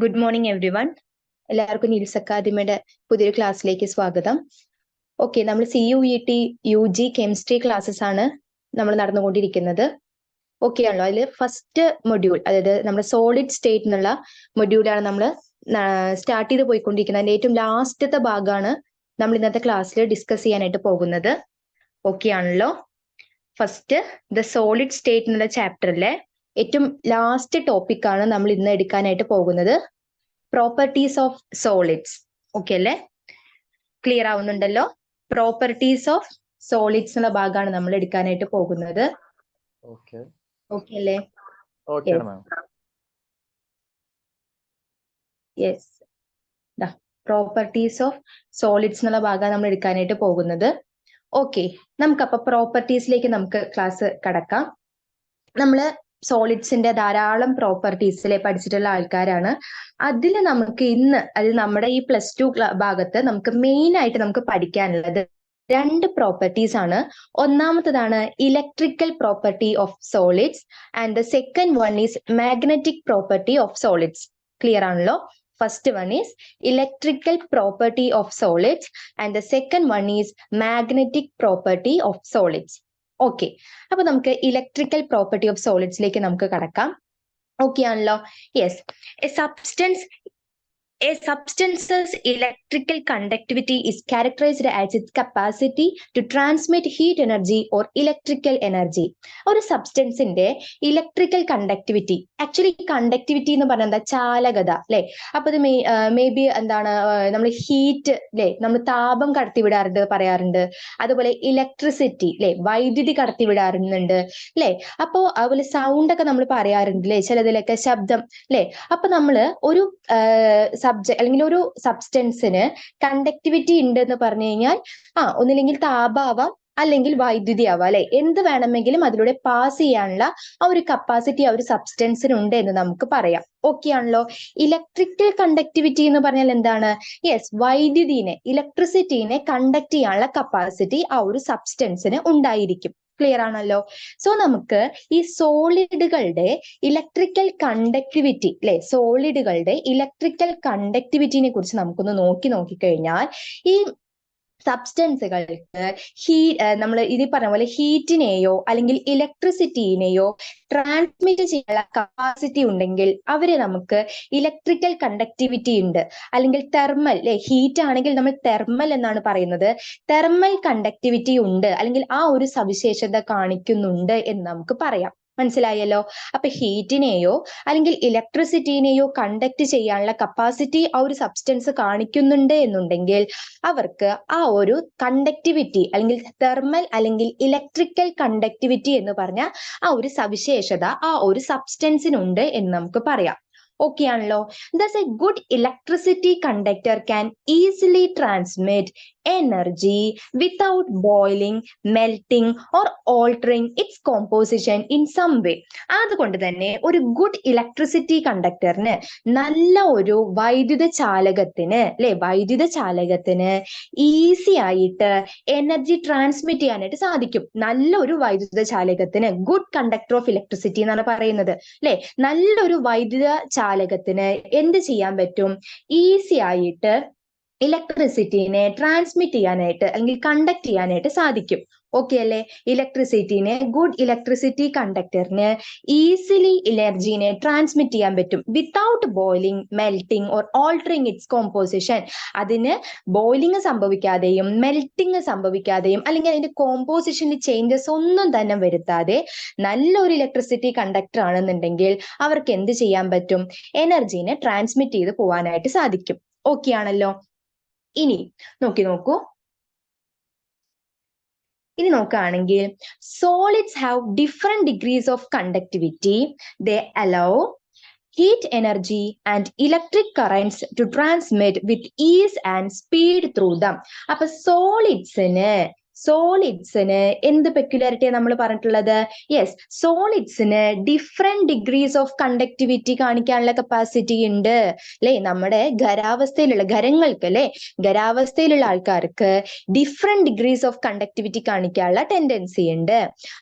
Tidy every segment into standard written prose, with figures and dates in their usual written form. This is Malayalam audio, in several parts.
Good morning every one. എല്ലാവർക്കും നീൽസ് അക്കാദമിയുടെ പുതിയൊരു ക്ലാസ്സിലേക്ക് സ്വാഗതം. ഓക്കെ, നമ്മൾ CUET UG കെമിസ്ട്രി ക്ലാസ്സസ് ആണ് നമ്മൾ നടന്നുകൊണ്ടിരിക്കുന്നത്. ഓക്കെ ആണല്ലോ. അതിൽ ഫസ്റ്റ് മൊഡ്യൂൾ, അതായത് നമ്മുടെ സോളിഡ് സ്റ്റേറ്റ് എന്നുള്ള മൊഡ്യൂളാണ് നമ്മൾ സ്റ്റാർട്ട് ചെയ്ത് പോയിക്കൊണ്ടിരിക്കുന്നത്. അതിന്റെ ഏറ്റവും ലാസ്റ്റത്തെ ഭാഗമാണ് നമ്മൾ ഇന്നത്തെ ക്ലാസ്സിൽ ഡിസ്കസ് ചെയ്യാനായിട്ട് പോകുന്നത്. ഓക്കെ ആണല്ലോ. ഫസ്റ്റ് ദ സോളിഡ് സ്റ്റേറ്റ് എന്നുള്ള ചാപ്റ്ററിലെ ഏറ്റവും ലാസ്റ്റ് ടോപ്പിക് ആണ് നമ്മൾ ഇന്ന് എടുക്കാനായിട്ട് പോകുന്നത്. Properties of solids. ഓക്കെ അല്ലേ? ക്ലിയർ ആവുന്നുണ്ടല്ലോ? പ്രോപ്പർട്ടീസ് ഓഫ് സോളിഡ്സ് എന്ന ഭാഗമാണ് നമ്മൾ എടുക്കാനായിട്ട് പോകുന്നത്. ഓക്കെ അല്ലേ? യെസ്. പ്രോപ്പർട്ടീസ് ഓഫ് സോളിഡ്സ് എന്നുള്ള ഭാഗമാണ് നമ്മൾ എടുക്കാനായിട്ട് പോകുന്നത്. ഓക്കെ, നമുക്കപ്പൊ പ്രോപ്പർട്ടീസിലേക്ക് നമുക്ക് ക്ലാസ് കടക്കാം. നമ്മള് സോളിഡ്സിന്റെ ധാരാളം പ്രോപ്പർട്ടീസിലെ പഠിച്ചിട്ടുള്ള ആൾക്കാരാണ്. അതിൽ നമുക്ക് ഇന്ന്, അത് നമ്മുടെ ഈ +2 ഭാഗത്ത് നമുക്ക് മെയിൻ ആയിട്ട് നമുക്ക് പഠിക്കാനുള്ളത് 2 പ്രോപ്പർട്ടീസ് ആണ്. ഒന്നാമത്തതാണ് electrical property of solids and the second one is magnetic property of solids. Clear ആണല്ലോ? First one is electrical property of solids and the second one is magnetic property of solids. Okay, അപ്പൊ നമുക്ക് ഇലക്ട്രിക്കൽ പ്രോപ്പർട്ടി ഓഫ് സോളിഡ്സിലേക്ക് നമുക്ക് കടക്കാം. ഓക്കെ ആണല്ലോ? Yes. A substance's electrical conductivity is characterized as its capacity to transmit heat energy or electrical energy. ഒരു സബ്സ്റ്റൻസിന്റെ ഇലക്ട്രിക്കൽ കണ്ടക്ടിവിറ്റി, ആക്ച്വലി കണ്ടക്ടിവിറ്റി എന്ന് പറഞ്ഞാൽ എന്താ? ചാലകത അല്ലെ? അപ്പൊ ഇത് മേ ബി എന്താണ്, നമ്മൾ ഹീറ്റ് അല്ലെ, നമ്മൾ താപം കടത്തിവിടാറുണ്ട് പറയാറുണ്ട്. അതുപോലെ ഇലക്ട്രിസിറ്റി അല്ലെ, വൈദ്യുതി കടത്തിവിടാറുണ്ട് അല്ലെ? അപ്പോ അതുപോലെ സൗണ്ട് ഒക്കെ നമ്മൾ പറയാറുണ്ട് അല്ലെ, ചിലതിലൊക്കെ ശബ്ദം അല്ലെ? അപ്പൊ നമ്മള് ഒരു അല്ലെങ്കിൽ ഒരു സബ്സ്റ്റൻസിന് കണ്ടക്ടിവിറ്റി ഉണ്ട് എന്ന് പറഞ്ഞു കഴിഞ്ഞാൽ ഒന്നില്ലെങ്കിൽ താപമാവാം അല്ലെങ്കിൽ വൈദ്യുതി ആവാം അല്ലെ? എന്ത് വേണമെങ്കിലും അതിലൂടെ പാസ് ചെയ്യാനുള്ള ആ ഒരു കപ്പാസിറ്റി ആ ഒരു സബ്സ്റ്റൻസിന് ഉണ്ട് എന്ന് നമുക്ക് പറയാം. ഓക്കെ ആണല്ലോ? ഇലക്ട്രിക്കൽ കണ്ടക്ടിവിറ്റി എന്ന് പറഞ്ഞാൽ എന്താണ്? യെസ്, വൈദ്യുതിനെ, ഇലക്ട്രിസിറ്റിനെ കണ്ടക്ട് ചെയ്യാനുള്ള കപ്പാസിറ്റി ആ ഒരു സബ്സ്റ്റൻസിന് ഉണ്ടായിരിക്കും. ക്ലിയർ ആണല്ലോ? സോ നമുക്ക് ഈ സോളിഡുകളുടെ ഇലക്ട്രിക്കൽ കണ്ടക്ടിവിറ്റി അല്ലെ, സോളിഡുകളുടെ ഇലക്ട്രിക്കൽ കണ്ടക്ടിവിറ്റിനെ കുറിച്ച് നമുക്കൊന്ന് നോക്കിക്കഴിഞ്ഞാൽ, ഈ സബ്സ്റ്റൻസുകൾക്ക് നമ്മൾ ഇത് പറഞ്ഞ പോലെ ഹീറ്റിനെയോ അല്ലെങ്കിൽ ഇലക്ട്രിസിറ്റിനെയോ ട്രാൻസ്മിറ്റ് ചെയ്യാനുള്ള കപ്പാസിറ്റി ഉണ്ടെങ്കിൽ അവരെ നമുക്ക് ഇലക്ട്രിക്കൽ കണ്ടക്ടിവിറ്റി ഉണ്ട്, അല്ലെങ്കിൽ തെർമൽ അല്ലെ, ഹീറ്റ് ആണെങ്കിൽ നമ്മൾ തെർമൽ എന്നാണ് പറയുന്നത്. തെർമൽ കണ്ടക്ടിവിറ്റി ഉണ്ട്, അല്ലെങ്കിൽ ആ ഒരു സവിശേഷത കാണിക്കുന്നുണ്ട് എന്ന് നമുക്ക് പറയാം. മനസ്സിലായല്ലോ? അപ്പൊ ഹീറ്റിനെയോ അല്ലെങ്കിൽ ഇലക്ട്രിസിറ്റിനെയോ കണ്ടക്ട് ചെയ്യാനുള്ള കപ്പാസിറ്റി ആ ഒരു സബ്സ്റ്റൻസ് കാണിക്കുന്നുണ്ട് എന്നുണ്ടെങ്കിൽ അവർക്ക് ആ ഒരു കണ്ടക്ടിവിറ്റി, അല്ലെങ്കിൽ തെർമൽ അല്ലെങ്കിൽ ഇലക്ട്രിക്കൽ കണ്ടക്ടിവിറ്റി എന്ന് പറഞ്ഞ ആ ഒരു സവിശേഷത ആ ഒരു സബ്സ്റ്റൻസിനുണ്ട് എന്ന് നമുക്ക് പറയാം. ഓക്കെ ആണല്ലോ? Thus a good electricity conductor can easily transmit energy without boiling, melting or altering its composition in some way. അതുകൊണ്ട് തന്നെ ഒരു ഗുഡ് ഇലക്ട്രിസിറ്റി കണ്ടക്ടറിന്, നല്ല ഒരു വൈദ്യുത ചാലകത്തിന് അല്ലെ, വൈദ്യുത ചാലകത്തിന് ഈസി ആയിട്ട് എനർജി ട്രാൻസ്മിറ്റ് ചെയ്യാനായിട്ട് സാധിക്കും. നല്ലൊരു വൈദ്യുത ചാലകത്തിന്, ഗുഡ് കണ്ടക്ടർ ഓഫ് ഇലക്ട്രിസിറ്റി എന്നാണ് പറയുന്നത് അല്ലെ, നല്ലൊരു വൈദ്യുത ചാലകത്തിന് എന്ത് ചെയ്യാൻ പറ്റും? ഈസി ആയിട്ട് ഇലക്ട്രിസിറ്റിനെ ട്രാൻസ്മിറ്റ് ചെയ്യാനായിട്ട് അല്ലെങ്കിൽ കണ്ടക്ട് ചെയ്യാനായിട്ട് സാധിക്കും. ഓക്കെ അല്ലേ? ഇലക്ട്രിസിറ്റിനെ, ഗുഡ് ഇലക്ട്രിസിറ്റി കണ്ടക്ടറിന് ഈസിലി എനർജീനെ ട്രാൻസ്മിറ്റ് ചെയ്യാൻ പറ്റും without boiling, melting or altering it's composition. അതിന് ബോയിലിംഗ് സംഭവിക്കാതെയും മെൽറ്റിംഗ് സംഭവിക്കാതെയും അല്ലെങ്കിൽ അതിന്റെ കോമ്പോസിഷനിൽ ചേഞ്ചസ് ഒന്നും തന്നെ വരുത്താതെ നല്ലൊരു ഇലക്ട്രിസിറ്റി കണ്ടക്ടർ ആണെന്നുണ്ടെങ്കിൽ അവർക്ക് എന്ത് ചെയ്യാൻ പറ്റും? എനർജീനെ ട്രാൻസ്മിറ്റ് ചെയ്ത് പോകാനായിട്ട് സാധിക്കും. ഓക്കെ ആണല്ലോ? ഇനി നോക്കൂ, ഇനി നോക്കുകയാണെങ്കിൽ solids have different degrees of conductivity. They allow heat energy and electric currents to transmit with ease and speed through them. അപ്പൊ സോളിഡ്സിന് എന്ത് പെക്യുലാരിറ്റിയാണ് നമ്മൾ പറഞ്ഞിട്ടുള്ളത്? യെസ്, സോളിഡ്സിന് ഡിഫറെന്റ് ഡിഗ്രീസ് ഓഫ് കണ്ടക്ടിവിറ്റി കാണിക്കാനുള്ള കപ്പാസിറ്റി ഉണ്ട് അല്ലെ. നമ്മുടെ ഖരങ്ങൾക്ക് അല്ലെ, ഖരാവസ്ഥയിലുള്ള ആൾക്കാർക്ക് ഡിഫറെന്റ് ഡിഗ്രീസ് ഓഫ് കണ്ടക്ടിവിറ്റി കാണിക്കാനുള്ള ടെൻഡൻസി ഉണ്ട്.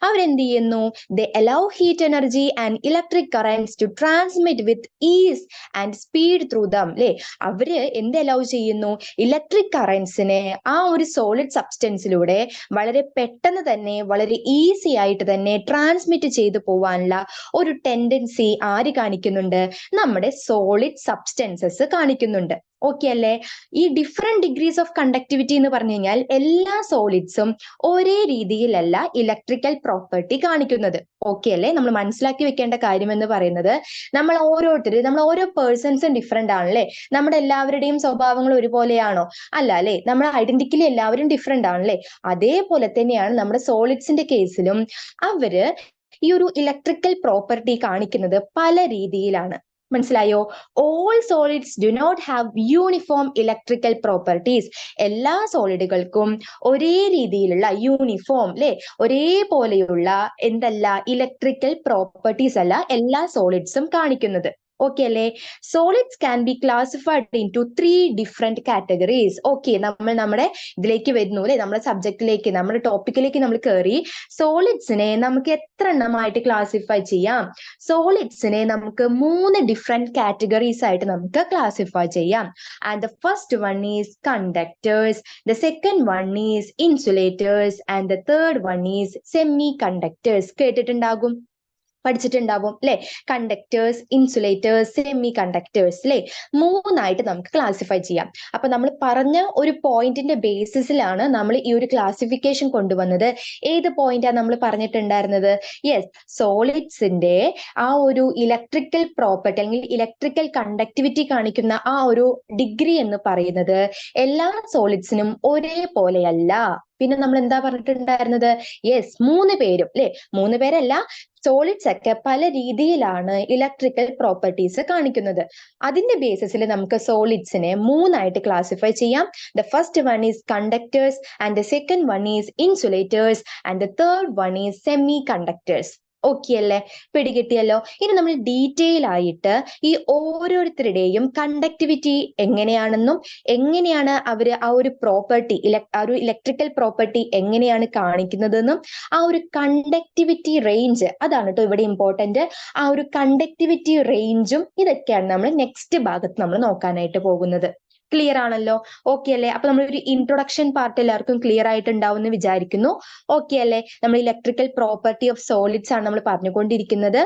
അവരെന്ത് ചെയ്യുന്നു? ദേ allow heat energy and electric currents to transmit with ease and speed through them അല്ലെ. അവര് എന്ത് allow ചെയ്യുന്നു? ഇലക്ട്രിക് കറൻസിനെ ആ ഒരു സോളിഡ് സബ്സ്റ്റൻസിലൂടെ വളരെ പെട്ടെന്ന് തന്നെ, വളരെ ഈസി ആയിട്ട് തന്നെ ട്രാൻസ്മിറ്റ് ചെയ്തു പോവാനുള്ള ഒരു ടെൻഡൻസി ആര് കാണിക്കുന്നുണ്ട്? നമ്മുടെ സോളിഡ് സബ്സ്റ്റൻസസ് കാണിക്കുന്നുണ്ട്. ഓക്കെ അല്ലേ? ഈ ഡിഫറെന്റ് ഡിഗ്രീസ് ഓഫ് കണ്ടക്ടിവിറ്റി എന്ന് പറഞ്ഞു കഴിഞ്ഞാൽ എല്ലാ സോളിഡ്സും ഒരേ രീതിയിലല്ല ഇലക്ട്രിക്കൽ പ്രോപ്പർട്ടി കാണിക്കുന്നത്. ഓക്കെ അല്ലേ? നമ്മൾ മനസ്സിലാക്കി വെക്കേണ്ട കാര്യം എന്ന് പറയുന്നത്, നമ്മൾ ഓരോ പേഴ്സൺസും ഡിഫറെന്റ് ആണല്ലേ. നമ്മുടെ എല്ലാവരുടെയും സ്വഭാവങ്ങൾ ഒരുപോലെയാണോ? അല്ല അല്ലെ. നമ്മുടെ ഐഡന്റിക്കലി എല്ലാവരും ഡിഫറെന്റ് ആണല്ലേ. അതേപോലെ തന്നെയാണ് നമ്മുടെ സോളിഡ്സിന്റെ കേസിലും അവര് ഈ ഒരു ഇലക്ട്രിക്കൽ പ്രോപ്പർട്ടി കാണിക്കുന്നത് പല രീതിയിലാണ്. മനസ്സിലായോ? All solids do not have uniform electrical properties. എല്ലാ സോളിഡുകൾക്കും ഒരേ രീതിയിലുള്ള യൂണിഫോം അല്ലെ, ഒരേപോലെയുള്ള ഇലക്ട്രിക്കൽ പ്രോപ്പർട്ടീസ് അല്ല എല്ലാ സോളിഡ്സും കാണിക്കുന്നത്. ഓക്കെ അല്ലേ? Solids can be classified into 3 different categories. Okay, നമ്മൾ നമ്മുടെ ഇതിലേക്ക് വരുന്നു അല്ലെ, നമ്മുടെ സബ്ജക്റ്റിലേക്ക്, നമ്മുടെ ടോപ്പിക്കിലേക്ക് നമ്മൾ കയറി. സോളിഡ്സിനെ നമുക്ക് എത്ര എണ്ണമായിട്ട് ക്ലാസിഫൈ ചെയ്യാം? സോളിഡ്സിനെ നമുക്ക് 3 ഡിഫറെന്റ് കാറ്റഗറീസ് ആയിട്ട് നമുക്ക് ക്ലാസിഫൈ ചെയ്യാം. And the first one is conductors, the second one is insulators and the third one is semi conductors. കേട്ടിട്ടുണ്ടാകും, പഠിച്ചിട്ടുണ്ടാവും അല്ലെ. കണ്ടക്ടേഴ്സ്, ഇൻസുലേറ്റേഴ്സ്, സെമി കണ്ടക്ടേഴ്സ് അല്ലെ. 3ആയിട്ട് നമുക്ക് ക്ലാസിഫൈ ചെയ്യാം. അപ്പൊ നമ്മൾ പറഞ്ഞ ഒരു പോയിന്റിന്റെ ബേസിസിലാണ് നമ്മൾ ഈ ഒരു ക്ലാസിഫിക്കേഷൻ കൊണ്ടുവന്നത്. ഏത് പോയിന്റാണ് നമ്മൾ പറഞ്ഞിട്ടുണ്ടായിരുന്നത്? യെസ്, സോളിഡ്സിന്റെ ആ ഒരു ഇലക്ട്രിക്കൽ പ്രോപ്പർട്ടി അല്ലെങ്കിൽ ഇലക്ട്രിക്കൽ കണ്ടക്ടിവിറ്റി കാണിക്കുന്ന ആ ഒരു ഡിഗ്രി എന്ന് പറയുന്നത് എല്ലാ സോളിഡ്സിനും ഒരേപോലെയല്ല. പിന്നെ നമ്മൾ എന്താ പറഞ്ഞിട്ടുണ്ടായിരുന്നത്? യെസ്, 3 പേരും അല്ലെ, 3 പേരല്ല, സോളിഡ്സ് ഒക്കെ പല രീതിയിലാണ് ഇലക്ട്രിക്കൽ പ്രോപ്പർട്ടീസ് കാണിക്കുന്നത്. അതിന്റെ ബേസിസിൽ നമുക്ക് സോളിഡ്സിനെ 3ആയിട്ട് ക്ലാസിഫൈ ചെയ്യാം. The first one is conductors and the second one is insulators and the third one is semi conductors. Okay അല്ലേ? പിടികിട്ടിയല്ലോ. ഇനി നമ്മൾ ഡീറ്റെയിൽ ആയിട്ട് ഈ ഓരോരുത്തരുടെയും കണ്ടക്ടിവിറ്റി എങ്ങനെയാണെന്നും എങ്ങനെയാണ് അവര് ആ ഒരു പ്രോപ്പർട്ടി, ആ ഒരു ഇലക്ട്രിക്കൽ പ്രോപ്പർട്ടി എങ്ങനെയാണ് കാണിക്കുന്നതെന്നും ആ ഒരു കണ്ടക്ടിവിറ്റി റേഞ്ച്, അതാണ് കേട്ടോ ഇവിടെ ഇമ്പോർട്ടന്റ്. ആ ഒരു കണ്ടക്ടിവിറ്റി റേഞ്ചും ഇതൊക്കെയാണ് നമ്മൾ നെക്സ്റ്റ് ഭാഗത്ത് നമ്മൾ നോക്കാനായിട്ട് പോകുന്നത്. ക്ലിയർ ആണല്ലോ? ഓക്കെ അല്ലേ? അപ്പൊ നമ്മളൊരു ഇൻട്രൊഡക്ഷൻ പാർട്ട് എല്ലാവർക്കും ക്ലിയർ ആയിട്ടുണ്ടാവും എന്ന് വിചാരിക്കുന്നു. ഓക്കെ അല്ലേ? നമ്മൾ ഇലക്ട്രിക്കൽ പ്രോപ്പർട്ടി ഓഫ് സോളിഡ്സ് ആണ് നമ്മൾ പറഞ്ഞുകൊണ്ടിരിക്കുന്നത്.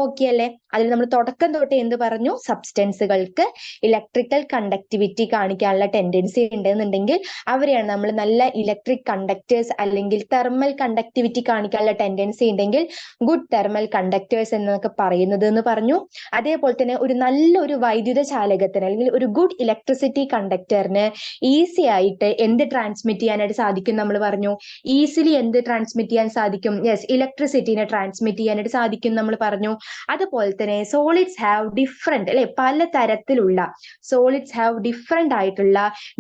ഓക്കെ അല്ലേ? അതിൽ നമ്മൾ തുടക്കം തൊട്ട് എന്ത് പറഞ്ഞു? സബ്സ്റ്റൻസുകൾക്ക് ഇലക്ട്രിക്കൽ കണ്ടക്ടിവിറ്റി കാണിക്കാനുള്ള ടെൻഡൻസി ഉണ്ടെന്നുണ്ടെങ്കിൽ അവരെയാണ് നമ്മൾ നല്ല ഇലക്ട്രിക് കണ്ടക്ടേഴ്സ് അല്ലെങ്കിൽ തെർമൽ കണ്ടക്ടിവിറ്റി കാണിക്കാനുള്ള ടെൻഡൻസി ഉണ്ടെങ്കിൽ ഗുഡ് തെർമൽ കണ്ടക്ടേഴ്സ് എന്നൊക്കെ പറയുന്നത് എന്ന് പറഞ്ഞു. അതേപോലെ തന്നെ ഒരു നല്ലൊരു വൈദ്യുത ചാലകത്തിന് അല്ലെങ്കിൽ ഒരു ഗുഡ് ഇലക്ട്രിസിറ്റി കണ്ടക്ടറിന് ഈസി ആയിട്ട് എന്ത് ട്രാൻസ്മിറ്റ് ചെയ്യാനായിട്ട് സാധിക്കും? നമ്മൾ പറഞ്ഞു ഈസിലി എന്ത് ട്രാൻസ്മിറ്റ് ചെയ്യാൻ സാധിക്കും? യെസ്, ഇലക്ട്രിസിറ്റിനെ ട്രാൻസ്മിറ്റ് ചെയ്യാനായിട്ട് സാധിക്കും നമ്മൾ പറഞ്ഞു. അതുപോലെ തന്നെ സോളിഡ്സ് ഹാവ് ഡിഫറെന്റ് അല്ലെ, പല തരത്തിലുള്ള സോളിഡ്സ് ഹാവ് ഡിഫറെന്റ് ആയിട്ടുള്ള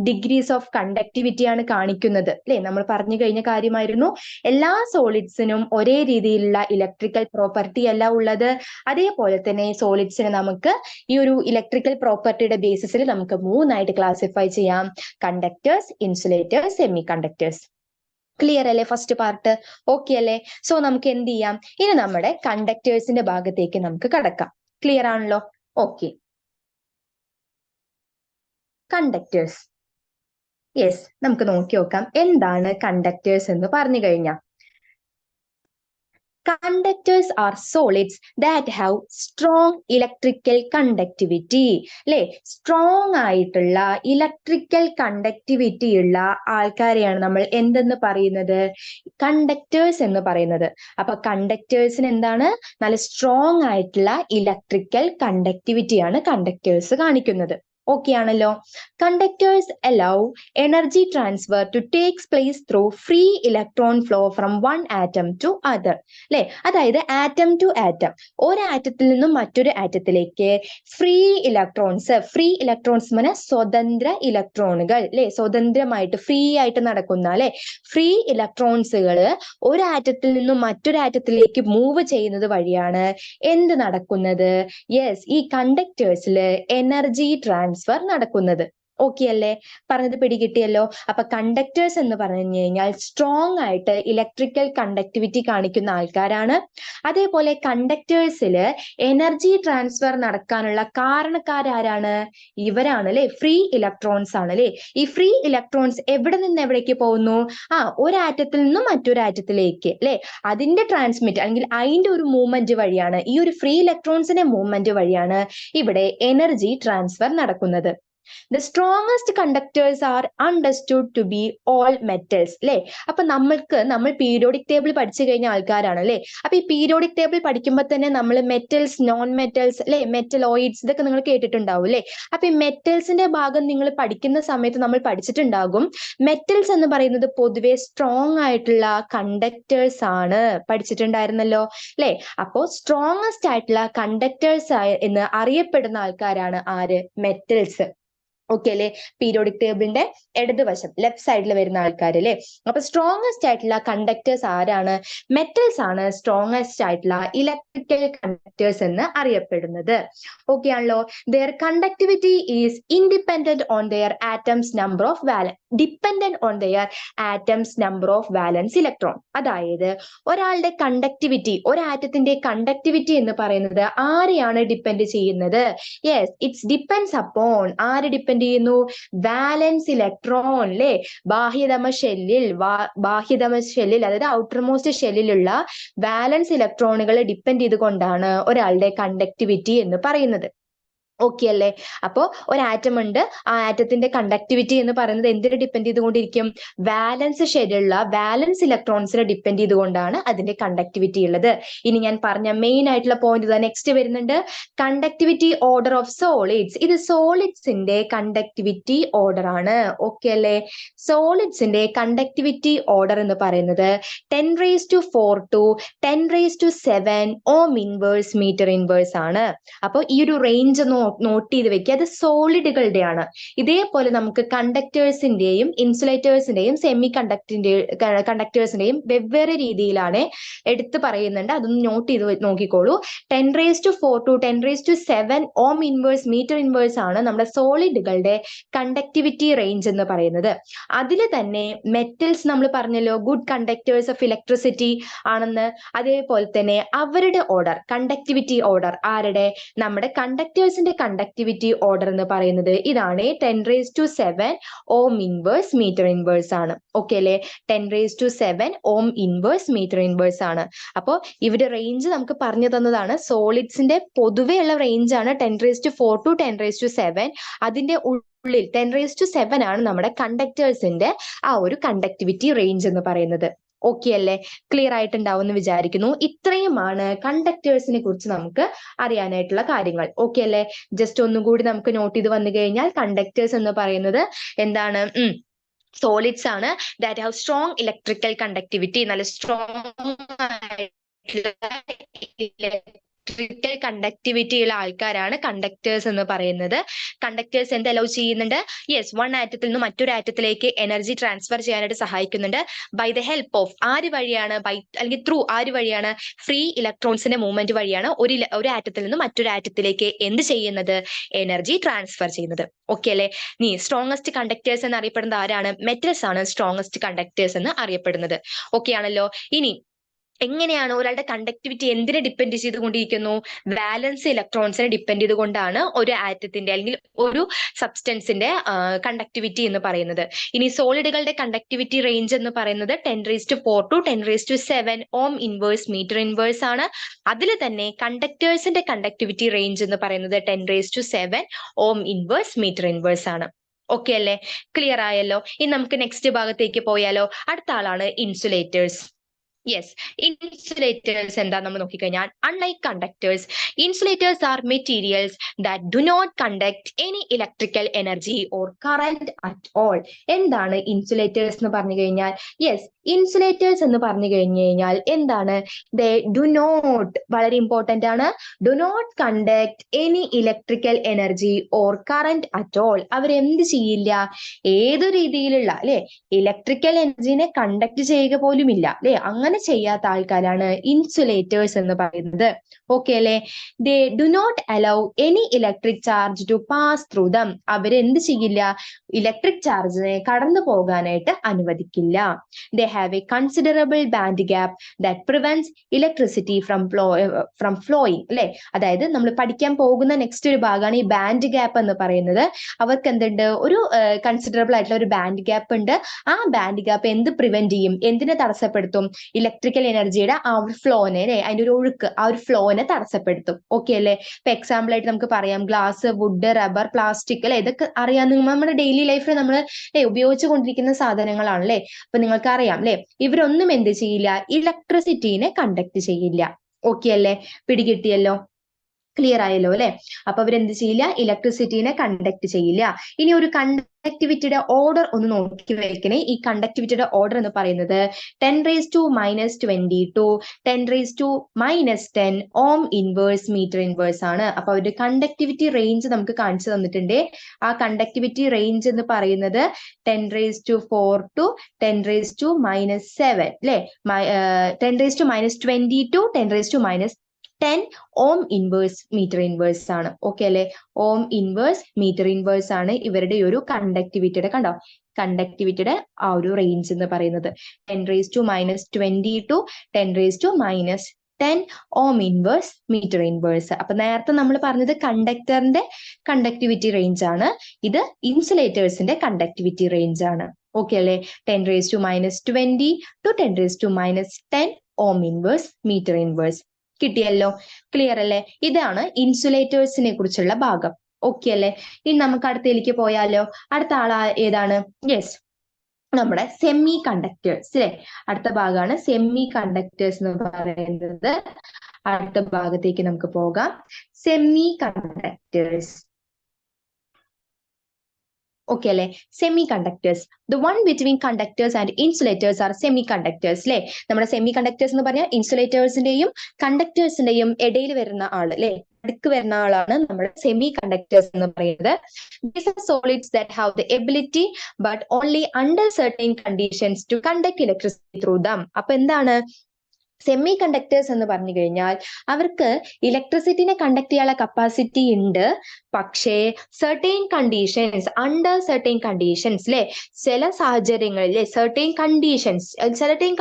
ഡിഗ്രീസ് ഓഫ് കണ്ടക്ടിവിറ്റി ആണ് കാണിക്കുന്നത് അല്ലെ. നമ്മൾ പറഞ്ഞു കഴിഞ്ഞ കാര്യമായിരുന്നു, എല്ലാ സോളിഡ്സിനും ഒരേ രീതിയിലുള്ള ഇലക്ട്രിക്കൽ പ്രോപ്പർട്ടി അല്ല ഉള്ളത്. അതേപോലെ തന്നെ സോളിഡ്സിനെ നമുക്ക് ഈ ഒരു ഇലക്ട്രിക്കൽ പ്രോപ്പർട്ടിയുടെ ബേസിസിൽ നമുക്ക് 3ആയിട്ട് ക്ലാസിഫൈ ചെയ്യാം: conductors, insulators, semi conductors. Clear അല്ലേ ഫസ്റ്റ് പാർട്ട്? ഓക്കെ അല്ലേ? സോ നമുക്ക് എന്ത് ചെയ്യാം? ഇനി നമ്മുടെ കണ്ടക്ടേഴ്സിന്റെ ഭാഗത്തേക്ക് നമുക്ക് കടക്കാം. ക്ലിയർ ആണല്ലോ? Okay, conductors. യെസ്, നമുക്ക് നോക്കി നോക്കാം എന്താണ് കണ്ടക്ടേഴ്സ് എന്ന് പറഞ്ഞു കഴിഞ്ഞാൽ. Conductors are solids that have strong electrical conductivity. അല്ലെ, സ്ട്രോങ് ആയിട്ടുള്ള ഇലക്ട്രിക്കൽ കണ്ടക്ടിവിറ്റി ഉള്ള ആൾക്കാരെയാണ് നമ്മൾ എന്തെന്ന് പറയുന്നത്? കണ്ടക്ടേഴ്സ് എന്ന് പറയുന്നത്. അപ്പൊ കണ്ടക്ടേഴ്സിന് എന്താണ്? നല്ല സ്ട്രോങ് ആയിട്ടുള്ള ഇലക്ട്രിക്കൽ കണ്ടക്ടിവിറ്റിയാണ് കണ്ടക്ടേഴ്സ് കാണിക്കുന്നത്. ഓക്കെ ആണല്ലോ. Conductors allow energy transfer to takes place through free electron flow from one atom to other അല്ലെ. അതായത് ആറ്റം ടു ആറ്റം, ഒരു ആറ്റത്തിൽ നിന്നും മറ്റൊരു ആറ്റത്തിലേക്ക് ഫ്രീ ഇലക്ട്രോൺസ് പറഞ്ഞ സ്വതന്ത്ര ഇലക്ട്രോണുകൾ അല്ലെ, സ്വതന്ത്രമായിട്ട് ഫ്രീ ആയിട്ട് നടക്കുന്ന അല്ലെ ഫ്രീ ഇലക്ട്രോൺസുകൾ ഒരു ആറ്റത്തിൽ നിന്നും മറ്റൊരു ആറ്റത്തിലേക്ക് മൂവ് ചെയ്യുന്നത് വഴിയാണ് എന്ത് നടക്കുന്നത്? യെസ്, ഈ കണ്ടക്ടേഴ്സിൽ എനർജി ട്രാൻസ്ഫർ നടക്കുന്നത്. ഓക്കെ അല്ലേ? പറഞ്ഞത് പിടികിട്ടിയല്ലോ. അപ്പൊ കണ്ടക്ടേഴ്സ് എന്ന് പറഞ്ഞു കഴിഞ്ഞാൽ സ്ട്രോങ് ആയിട്ട് ഇലക്ട്രിക്കൽ കണ്ടക്ടിവിറ്റി കാണിക്കുന്ന ആൾക്കാരാണ്. അതേപോലെ കണ്ടക്ടേഴ്സിൽ എനർജി ട്രാൻസ്ഫർ നടക്കാനുള്ള കാരണക്കാരാരാണ്? ഇവരാണ് അല്ലെ, ഫ്രീ ഇലക്ട്രോൺസ് ആണ് അല്ലെ. ഈ ഫ്രീ ഇലക്ട്രോൺസ് എവിടെ നിന്ന് എവിടേക്ക് പോകുന്നു? ഒരു ആറ്റത്തിൽ നിന്നും മറ്റൊരു ആറ്റത്തിലേക്ക് അല്ലെ, അതിന്റെ ട്രാൻസ്മിറ്റ് അല്ലെങ്കിൽ അതിന്റെ ഒരു മൂവ്മെന്റ് വഴിയാണ്, ഈ ഒരു ഫ്രീ ഇലക്ട്രോൺസിന്റെ മൂവ്മെന്റ് വഴിയാണ് ഇവിടെ എനർജി ട്രാൻസ്ഫർ നടക്കുന്നത്. The strongest conductors are understood to be all metals അല്ലെ. അപ്പൊ നമ്മൾ പീരിയോഡിക് ടേബിൾ പഠിച്ചു കഴിഞ്ഞ ആൾക്കാരാണ് അല്ലെ. അപ്പൊ ഈ പീരിയോഡിക് ടേബിൾ പഠിക്കുമ്പോൾ തന്നെ നമ്മൾ മെറ്റൽസ്, നോൺ മെറ്റൽസ് അല്ലെ, മെറ്റലോയിഡ്സ് ഇതൊക്കെ നിങ്ങൾ കേട്ടിട്ടുണ്ടാവും അല്ലെ. അപ്പൊ ഈ മെറ്റൽസിന്റെ ഭാഗം നിങ്ങൾ പഠിക്കുന്ന സമയത്ത് നമ്മൾ പഠിച്ചിട്ടുണ്ടാകും. മെറ്റൽസ് എന്ന് പറയുന്നത് പൊതുവെ സ്ട്രോങ് ആയിട്ടുള്ള കണ്ടക്ടേഴ്സ് ആണ്, പഠിച്ചിട്ടുണ്ടായിരുന്നല്ലോ അല്ലെ. അപ്പോ സ്ട്രോങ്ങസ്റ്റ് ആയിട്ടുള്ള കണ്ടക്ടേഴ്സ് എന്ന് അറിയപ്പെടുന്ന ആൾക്കാരാണ് ആര്? മെറ്റൽസ്. ഓക്കെ അല്ലെ. പീരിയോഡിക് ടേബിളിന്റെ ഇടതുവശം ലെഫ്റ്റ് സൈഡിൽ വരുന്ന ആൾക്കാർ അല്ലെ. അപ്പൊ സ്ട്രോങ്ങസ്റ്റ് ആയിട്ടുള്ള കണ്ടക്ടേഴ്സ് ആരാണ്? മെറ്റൽസ് ആണ് സ്ട്രോങ്ങസ്റ്റ് ആയിട്ടുള്ള ഇലക്ട്രിക്കൽ കണ്ടക്ടേഴ്സ് എന്ന് അറിയപ്പെടുന്നത്. ഓക്കെ ആണല്ലോ. Their conductivity is independent on their atoms number of valence electron. അതായത് ഒരാളുടെ കണ്ടക്ടിവിറ്റി, ഒരു ആറ്റത്തിന്റെ കണ്ടക്ടിവിറ്റി എന്ന് പറയുന്നത് ആരെയാണ് ഡിപ്പെൻഡ് ചെയ്യുന്നത്? യെസ്, ഇറ്റ്സ് ഡിപ്പെൻഡ്സ് അപ്പോൺ ആര് ഡിപ്പെൻഡ് ചെയ്യുന്നു? വാലൻസ് ഇലക്ട്രോൺ അല്ലെ. ബാഹ്യതമ ഷെല്ലിൽ അതായത് ഔട്ടർമോസ്റ്റ് ഷെല്ലിലുള്ള വാലൻസ് ഇലക്ട്രോണുകളെ ഡിപ്പെൻഡ് ചെയ്തുകൊണ്ടാണ് ഒരാളുടെ കണ്ടക്ടിവിറ്റി എന്ന് പറയുന്നത്. ഓക്കെ അല്ലേ. അപ്പോ ഒരു ആറ്റം ഉണ്ട്, ആ ആറ്റത്തിന്റെ കണ്ടക്ടിവിറ്റി എന്ന് പറയുന്നത് എന്തിനെ ഡിപ്പെൻഡ് ചെയ്തുകൊണ്ടിരിക്കും? വാലൻസ് ഷെല്ലുള്ള വാലൻസ് ഇലക്ട്രോൺസിനെ ഡിപ്പെൻഡ് ചെയ്തുകൊണ്ടാണ് അതിന്റെ കണ്ടക്ടിവിറ്റി ഉള്ളത്. ഇനി ഞാൻ പറഞ്ഞ മെയിൻ ആയിട്ടുള്ള പോയിന്റ് ഇതാ നെക്സ്റ്റ് വരുന്നുണ്ട്. Conductivity order of solids. ഇത് സോളിഡ്സിന്റെ കണ്ടക്ടിവിറ്റി ഓർഡർ ആണ്. ഓക്കെ അല്ലേ. സോളിഡ്സിന്റെ കണ്ടക്ടിവിറ്റി ഓർഡർ എന്ന് പറയുന്നത് 10⁴ to 10�7 ohm inverse metre inverse ആണ്. അപ്പോൾ ഈ ഒരു റേഞ്ച് നോട്ട് ചെയ്ത് വെക്കുക. അത് സോളിഡുകളുടെ ആണ്. ഇതേപോലെ നമുക്ക് കണ്ടക്ടേഴ്സിന്റെയും ഇൻസുലേറ്റേഴ്സിന്റെയും സെമി കണ്ടക്ടേഴ്സിന്റെയും വെവ്വേറെ രീതിയിലാണ് എടുത്ത് പറയുന്നുണ്ട്. അതൊന്ന് നോട്ട് ചെയ്ത് നോക്കിക്കോളൂ. 10⁴ to 10�7 ohm inverse metre inverse ആണ് നമ്മുടെ സോളിഡുകളുടെ കണ്ടക്ടിവിറ്റി റേഞ്ച് എന്ന് പറയുന്നത്. അതിൽ തന്നെ മെറ്റൽസ് നമ്മൾ പറഞ്ഞല്ലോ ഗുഡ് കണ്ടക്ടേഴ്സ് ഓഫ് ഇലക്ട്രിസിറ്റി ആണെന്ന്. അതേപോലെ തന്നെ അവരുടെ ഓർഡർ, കണ്ടക്ടിവിറ്റി ഓർഡർ ആരുടെ? നമ്മുടെ കണ്ടക്ടേഴ്സിന്റെ കണ്ടക്ടിവിറ്റി ഓർഡർ എന്ന് പറയുന്നത് ഇതാണ്. 10⁻⁷ ഓം ഇൻവേഴ്സ് മീറ്റർ ഇൻവേഴ്സ് ആണ്. ഓക്കെ അല്ലെ. 10⁻⁷ ഓം ഇൻവേഴ്സ് മീറ്റർ ഇൻവേഴ്സ് ആണ്. അപ്പോൾ ഇവിടെ റേഞ്ച് നമുക്ക് പറഞ്ഞു തന്നതാണ്. സോളിഡ്സിന്റെ പൊതുവെയുള്ള റേഞ്ച് ആണ് 10⁻⁴ to 10⁻⁷. അതിന്റെ ഉള്ളിൽ 10⁻⁷ ആണ് നമ്മുടെ കണ്ടക്ടേഴ്സിന്റെ ആ ഒരു കണ്ടക്ടിവിറ്റി റേഞ്ച് എന്ന് പറയുന്നത്. ഓക്കെ അല്ലേ. ക്ലിയർ ആയിട്ടുണ്ടാവും എന്ന് വിചാരിക്കുന്നു. ഇത്രയുമാണ് കണ്ടക്ടേഴ്സിനെ കുറിച്ച് നമുക്ക് അറിയാനായിട്ടുള്ള കാര്യങ്ങൾ. ഓക്കെ അല്ലേ. ജസ്റ്റ് ഒന്നുകൂടി നമുക്ക് നോട്ട് ചെയ്ത് വന്നു കഴിഞ്ഞാൽ കണ്ടക്ടേഴ്സ് എന്ന് പറയുന്നത് എന്താണ്? സോളിഡ്സ് ആണ്. That have strong electrical conductivity. നല്ല സ്ട്രോങ് ഇലക്ട്രിക്കൽ കണ്ടക്ടിവിറ്റി ഉള്ള ആൾക്കാരാണ് കണ്ടക്ടേഴ്സ് എന്ന് പറയുന്നത്. കണ്ടക്ടേഴ്സ് എന്ത് അലൗ ചെയ്യുന്നുണ്ട്? യെസ്, വൺ ആറ്റത്തിൽ നിന്ന് മറ്റൊരു ആറ്റത്തിലേക്ക് എനർജി ട്രാൻസ്ഫർ ചെയ്യാനായിട്ട് സഹായിക്കുന്നുണ്ട്. ബൈ ദ ഹെൽപ്പ് ഓഫ് ആര് വഴിയാണ്? അല്ലെങ്കിൽ ത്രൂ ആര് വഴിയാണ്? ഫ്രീ ഇലക്ട്രോൺസിന്റെ മൂവ്മെന്റ് വഴിയാണ് ഒരു ആറ്റത്തിൽ നിന്ന് മറ്റൊരു ആറ്റത്തിലേക്ക് എന്ത് ചെയ്യുന്നത്? എനർജി ട്രാൻസ്ഫർ ചെയ്യുന്നത്. ഓക്കെ അല്ലെ. നീ സ്ട്രോങ്ങസ്റ്റ് കണ്ടക്ടേഴ്സ് എന്ന് അറിയപ്പെടുന്നത് ആരാണ്? മെറ്റൽസ് ആണ് സ്ട്രോങ്ങസ്റ്റ് കണ്ടക്ടേഴ്സ് എന്ന് അറിയപ്പെടുന്നത്. ഓക്കെ ആണല്ലോ. ഇനി എങ്ങനെയാണ് ഒരാളുടെ കണ്ടക്ടിവിറ്റി എന്തിനെ ഡിപ്പെൻഡ് ചെയ്തുകൊണ്ടിരിക്കുന്നു? വാലൻസ് ഇലക്ട്രോൺസിനെ ഡിപ്പെൻഡ് ചെയ്തുകൊണ്ടാണ് ഒരു ആറ്റത്തിന്റെ അല്ലെങ്കിൽ ഒരു സബ്സ്റ്റൻസിന്റെ കണ്ടക്ടിവിറ്റി എന്ന് പറയുന്നത്. ഇനി സോളിഡുകളുടെ കണ്ടക്ടിവിറ്റി റേഞ്ച് എന്ന് പറയുന്നത് 10⁻⁴ to 10�7 ohm inverse metre inverse ആണ്. അതിൽ തന്നെ കണ്ടക്ടേഴ്സിന്റെ കണ്ടക്ടിവിറ്റി റേഞ്ച് എന്ന് പറയുന്നത് 10⁻⁷ ഓം ഇൻവേഴ്സ് മീറ്റർ ഇൻവേഴ്സ് ആണ്. ഓക്കെ അല്ലേ. ക്ലിയർ ആയല്ലോ. ഇനി നമുക്ക് നെക്സ്റ്റ് ഭാഗത്തേക്ക് പോയാലോ. അടുത്ത ആളാണ് ഇൻസുലേറ്റേഴ്സ്. യെസ്, ഇൻസുലേറ്റേഴ്സ് എന്താ നമ്മൾ നോക്കിക്കഴിഞ്ഞാൽ unlike conductors, insulators are materials that do not conduct any electrical energy or current at all. എന്താണ് ഇൻസുലേറ്റേഴ്സ് എന്ന് പറഞ്ഞു കഴിഞ്ഞാൽ? യെസ്, ഇൻസുലേറ്റേഴ്സ് എന്ന് പറഞ്ഞു കഴിഞ്ഞു കഴിഞ്ഞാൽ എന്താണ്? ദേ ഡു നോട്ട്, വളരെ ഇമ്പോർട്ടന്റ് ആണ്, do not conduct any electrical energy or current at all. അവരെന്ത് ചെയ്യില്ല, ഏതു രീതിയിലുള്ള അല്ലെ ഇലക്ട്രിക്കൽ എനർജിനെ കണ്ടക്ട് ചെയ്യുക പോലും ഇല്ല അല്ലെ, അങ്ങനെ ചെയ്യാത്ത ആൾക്കാരാണ് ഇൻസുലേറ്റേഴ്സ് എന്ന് പറയുന്നത്. ഓക്കെ അല്ലെ? They do not allow any electric charge to pass through them. അവരെന്ത് ചെയ്യില്ല, ഇലക്ട്രിക് ചാർജിനെ കടന്നു പോകാനായിട്ട് അനുവദിക്കില്ല. They have a considerable band gap that prevents electricity from flowing അല്ലെ. അതായത് നമ്മൾ പഠിക്കാൻ പോകുന്ന നെക്സ്റ്റ് ഒരു ഭാഗമാണ് ഈ ബാൻഡ് ഗ്യാപ്പ് എന്ന് പറയുന്നത്. അവർക്ക് എന്തുണ്ട്, ഒരു കൺസിഡറബിൾ ആയിട്ടുള്ള ഒരു ബാൻഡ് ഗ്യാപ്പ് ഉണ്ട്. ആ ബാൻഡ് ഗ്യാപ്പ് എന്ത് പ്രിവെന്റ് ചെയ്യും, എന്തിനെ തടസ്സപ്പെടുത്തും? ഇലക്ട്രിക്കൽ എനർജിയുടെ ആ ഒരു ഫ്ലോനെ അല്ലെ, അതിന്റെ ഒരു ഒഴുക്ക്, ആ ഒരു ഫ്ലോനെ തടസ്സപ്പെടുത്തും. ഓക്കെ അല്ലെ? ഇപ്പൊ എക്സാമ്പിൾ ആയിട്ട് നമുക്ക് പറയാം, ഗ്ലാസ്, വുഡ്, റബ്ബർ, പ്ലാസ്റ്റിക് അല്ലെ, ഇതൊക്കെ അറിയാം, നമ്മുടെ ഡെയിലി ലൈഫിൽ നമ്മൾ ഉപയോഗിച്ചു കൊണ്ടിരിക്കുന്ന സാധനങ്ങളാണ് അല്ലെ. അപ്പൊ നിങ്ങൾക്ക് അറിയാം അല്ലെ, ഇവരൊന്നും എന്ത് ചെയ്യില്ല, ഇലക്ട്രിസിറ്റീനെ കണ്ടക്ട് ചെയ്യില്ല. ഓക്കെ അല്ലെ? പിടികിട്ടിയല്ലോ, ക്ലിയർ ആയല്ലോ അല്ലെ? അപ്പൊ അവരെന്ത് ചെയ്യില്ല, ഇലക്ട്രിസിറ്റീനെ കണ്ടക്ട് ചെയ്യില്ല. ഇനി ഒരു കണ്ടക്ടിവിറ്റിയുടെ ഓർഡർ ഒന്ന് നോക്കി വെക്കണേ. ഈ കണ്ടക്ടിവിറ്റിയുടെ ഓർഡർ എന്ന് പറയുന്നത് 10⁻⁻20 to 10⁻⁻10 ohm inverse metre inverse ആണ്. അപ്പൊ അവരുടെ കണ്ടക്ടിവിറ്റി റേഞ്ച് നമുക്ക് കാണിച്ചു തന്നിട്ടുണ്ട്. ആ കണ്ടക്ടിവിറ്റി റേഞ്ച് എന്ന് പറയുന്നത് 10⁻⁴ to 10⁻⁻7 അല്ലെ, 10⁻⁻20 to 10⁻⁻10 ohm inverse metre inverse ആണ്. ഓക്കെ അല്ലെ? ഓം ഇൻവേഴ്സ് മീറ്റർ ഇൻവേഴ്സ് ആണ് ഇവരുടെ ഒരു കണ്ടക്ടിവിറ്റിയുടെ, കണ്ടോ, കണ്ടക്ടിവിറ്റിയുടെ ആ ഒരു റേഞ്ച് എന്ന് പറയുന്നത് 10⁻⁻20 to 10⁻⁻10 ohm inverse metre inverse. അപ്പൊ നേരത്തെ നമ്മൾ പറഞ്ഞത് കണ്ടക്ടറിന്റെ കണ്ടക്ടിവിറ്റി റേഞ്ച് ആണ്, ഇത് ഇൻസുലേറ്റേഴ്സിന്റെ കണ്ടക്ടിവിറ്റി റേഞ്ച് ആണ്. ഓക്കെ അല്ലെ? 10⁻⁻20 to 10⁻⁻10 ohm inverse metre inverse. കിട്ടിയല്ലോ, ക്ലിയർ അല്ലേ? ഇതാണ് ഇൻസുലേറ്റേഴ്സിനെ കുറിച്ചുള്ള ഭാഗം. ഓക്കെ അല്ലെ? ഇനി നമുക്ക് അടുത്തേക്ക് പോയാലോ? അടുത്ത ആള് ഏതാണ്? യെസ്, നമ്മുടെ സെമി കണ്ടക്ടേഴ്സ് അല്ലെ. അടുത്ത ഭാഗമാണ് സെമി കണ്ടക്ടേഴ്സ് എന്ന് പറയുന്നത്. അടുത്ത ഭാഗത്തേക്ക് നമുക്ക് പോകാം. Semiconductors. ഓക്കെ അല്ലെ? Semiconductors, the one between conductors and insulators are semiconductors അല്ലെ. നമ്മുടെ സെമി കണ്ടക്ടേഴ്സ് എന്ന് പറഞ്ഞാൽ ഇൻസുലേറ്റേഴ്സിന്റെയും കണ്ടക്ടേഴ്സിന്റെയും ഇടയിൽ വരുന്ന ആള് അല്ലെ, അടുക്ക് വരുന്ന ആളാണ് നമ്മുടെ സെമി കണ്ടക്ടേഴ്സ് എന്ന് പറയുന്നത്. These are solids that have the ability but only under certain conditions to conduct electricity through them. അപ്പൊ എന്താണ് സെമി കണ്ടക്ടേഴ്സ് എന്ന് പറഞ്ഞു കഴിഞ്ഞാൽ അവർക്ക് ഇലക്ട്രിസിറ്റിനെ കണ്ടക്ട് ചെയ്യാനുള്ള കപ്പാസിറ്റി ഉണ്ട്, പക്ഷേ certain conditions, under certain conditions അല്ലെ, ചില സാഹചര്യങ്ങളിൽ സർട്ടൈൻ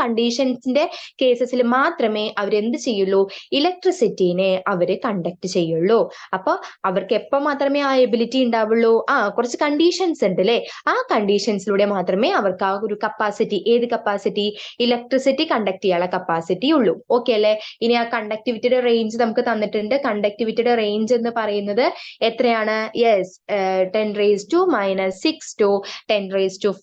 കണ്ടീഷൻസിന്റെ കേസസിൽ മാത്രമേ അവരെന്ത് ചെയ്യുള്ളൂ, ഇലക്ട്രിസിറ്റിനെ അവര് കണ്ടക്ട് ചെയ്യുള്ളൂ. അപ്പൊ അവർക്ക് എപ്പോ മാത്രമേ ആ എബിലിറ്റി ഉണ്ടാവുള്ളൂ, കുറച്ച് കണ്ടീഷൻസ് ഉണ്ട് അല്ലെ, ആ കണ്ടീഷൻസിലൂടെ മാത്രമേ അവർക്ക് ആ ഒരു കപ്പാസിറ്റി, ഏത് കപ്പാസിറ്റി, ഇലക്ട്രിസിറ്റി കണ്ടക്ട് ചെയ്യാനുള്ള കപ്പാസിറ്റി ഉള്ളൂ. ഓക്കെ അല്ലെ? ഇനി ആ കണ്ടക്ടിവിറ്റിയുടെ റേഞ്ച് നമുക്ക് തന്നിട്ടുണ്ട്. കണ്ടക്ടിവിറ്റിയുടെ റേഞ്ച് എന്ന് പറയുന്നത് എത്രയാണ്? Yes, 10⁻⁻6 to 10⁻⁴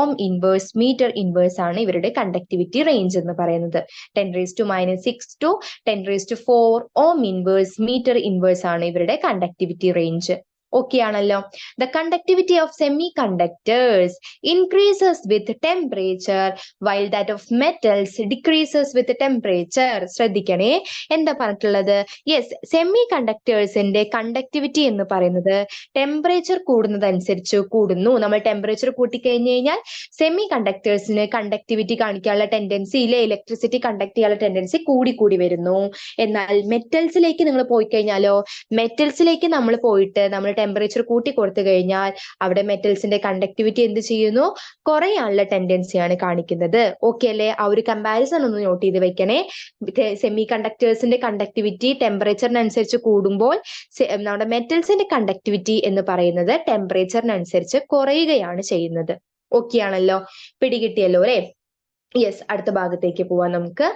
ohm inverse metre inverse ആണ് ഇവരുടെ കണ്ടക്ടിവിറ്റി റേഞ്ച് എന്ന് പറയുന്നത്. 10⁻⁻6 to 10⁻⁴ ohm inverse metre inverse ആണ് ഇവരുടെ കണ്ടക്ടിവിറ്റി റേഞ്ച്. ഓക്കെ ആണല്ലോ? The conductivity of semiconductors increases with temperature while that of metals decreases with temperature. ശ്രദ്ധിക്കണേ, എന്താ പറഞ്ഞിട്ടുള്ളത്? യെസ്, സെമി കണ്ടക്ടേഴ്സിന്റെ കണ്ടക്ടിവിറ്റി എന്ന് പറയുന്നത് ടെമ്പറേച്ചർ കൂടുന്നതനുസരിച്ച് കൂടുന്നു. നമ്മൾ ടെമ്പറേച്ചർ കൂട്ടിക്കഴിഞ്ഞു കഴിഞ്ഞാൽ സെമി കണ്ടക്ടേഴ്സിന് കണ്ടക്ടിവിറ്റി കാണിക്കാനുള്ള ടെൻഡൻസി ഇല്ലേ, ഇലക്ട്രിസിറ്റി കണ്ടക്ട് ചെയ്യാനുള്ള ടെൻഡൻസി കൂടി വരുന്നു. എന്നാൽ മെറ്റൽസിലേക്ക് നിങ്ങൾ പോയി കഴിഞ്ഞാലോ, മെറ്റൽസിലേക്ക് നമ്മൾ പോയിട്ട് നമ്മൾ ടെമ്പറേച്ചർ കൂട്ടി കൊടുത്തു കഴിഞ്ഞാൽ അവിടെ മെറ്റൽസിന്റെ കണ്ടക്ടിവിറ്റി എന്ത് ചെയ്യുന്നു, കുറയാനുള്ള ടെൻഡൻസിയാണ് കാണിക്കുന്നത്. ഓക്കെ അല്ലെ? ആ ഒരു കമ്പാരിസൺ ഒന്ന് നോട്ട് ചെയ്ത് വെക്കണേ. സെമി കണ്ടക്ടേഴ്സിന്റെ കണ്ടക്ടിവിറ്റി ടെമ്പറേച്ചറിനനുസരിച്ച് കൂടുമ്പോൾ നമ്മുടെ മെറ്റൽസിന്റെ കണ്ടക്ടിവിറ്റി എന്ന് പറയുന്നത് ടെമ്പറേച്ചറിനനുസരിച്ച് കുറയുകയാണ് ചെയ്യുന്നത്. ഓക്കെ ആണല്ലോ? പിടികിട്ടിയല്ലോ അല്ലെ? യെസ്, അടുത്ത ഭാഗത്തേക്ക് പോവാം നമുക്ക്.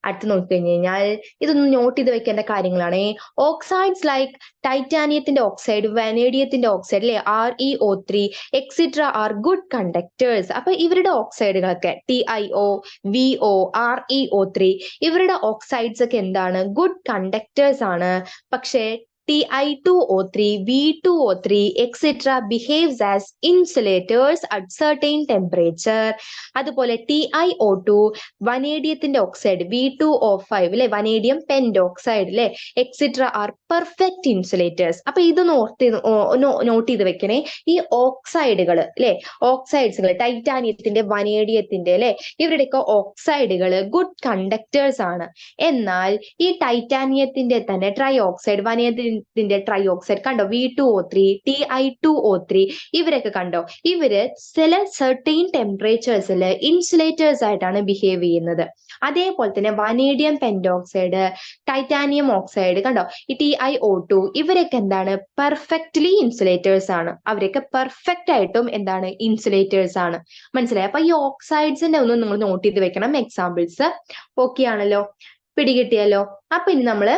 അടുത്ത് നോക്കിക്കഴിഞ്ഞ് കഴിഞ്ഞാൽ ഇതൊന്ന് നോട്ട് ചെയ്ത് വെക്കേണ്ട കാര്യങ്ങളാണ്. ഓക്സൈഡ്സ് ലൈക്ക് ടൈറ്റാനിയത്തിന്റെ ഓക്സൈഡ്, വനേഡിയത്തിന്റെ ഓക്സൈഡ് അല്ലെ, ReO3 extra are good conductors. അപ്പൊ ഇവരുടെ ഓക്സൈഡുകളൊക്കെ TiO, VO, ReO3 ഇവരുടെ ഓക്സൈഡ്സ് ഒക്കെ എന്താണ്? ഗുഡ് കണ്ടക്ടേഴ്സ് ആണ്. പക്ഷേ Ti2O3, V2O3 etc. behaves as insulators at certain temperature. അതുപോലെ TiO2 വനേഡിയത്തിന്റെ ഓക്സൈഡ്, V2O5 അല്ലെ, വനേഡിയം പെന്റോക്സൈഡ് അല്ലെ, എക്സിട്ര ആർ പെർഫെക്റ്റ് ഇൻസുലേറ്റേഴ്സ്. അപ്പൊ ഇത് നോട്ട് ചെയ്ത് വെക്കണേ. ഈ ഓക്സൈഡുകൾ അല്ലെ, ഓക്സൈഡ്സുകൾ ടൈറ്റാനിയത്തിന്റെ, വനേഡിയത്തിന്റെ അല്ലെ, ഇവരുടെയൊക്കെ ഓക്സൈഡുകൾ ഗുഡ് കണ്ടക്ടേഴ്സ് ആണ്. എന്നാൽ ഈ ടൈറ്റാനിയത്തിന്റെ തന്നെ ട്രൈ ഓക്സൈഡ്, വനേഡിയത്തിന്റെ ട്രൈ ഓക്സൈഡ് കണ്ടോ, V2O3, Ti2O3 ഇവരൊക്കെ കണ്ടോ, ഇവര് ചില സെർട്ടൈൻ ടെമ്പറേച്ചേഴ്സിൽ ഇൻസുലേറ്റേഴ്സ് ആയിട്ടാണ് ബിഹേവ് ചെയ്യുന്നത്. അതേപോലെ തന്നെ വനേഡിയം പെന്റോക്സൈഡ്, ടൈറ്റാനിയം ഓക്സൈഡ് കണ്ടോ, ഈ TiO2 ഇവരൊക്കെ എന്താണ്? പെർഫെക്റ്റ്ലി ഇൻസുലേറ്റേഴ്സ് ആണ്. അവരൊക്കെ പെർഫെക്റ്റ് ആയിട്ടും എന്താണ്? ഇൻസുലേറ്റേഴ്സ് ആണ്. മനസ്സിലായി? അപ്പൊ ഈ ഓക്സൈഡ്സിന്റെ ഒന്ന് നിങ്ങൾ നോട്ട് ചെയ്ത് വെക്കണം. എക്സാമ്പിൾസ് ഓക്കെ ആണല്ലോ, പിടികിട്ടിയല്ലോ. അപ്പൊ ഇനി നമ്മള്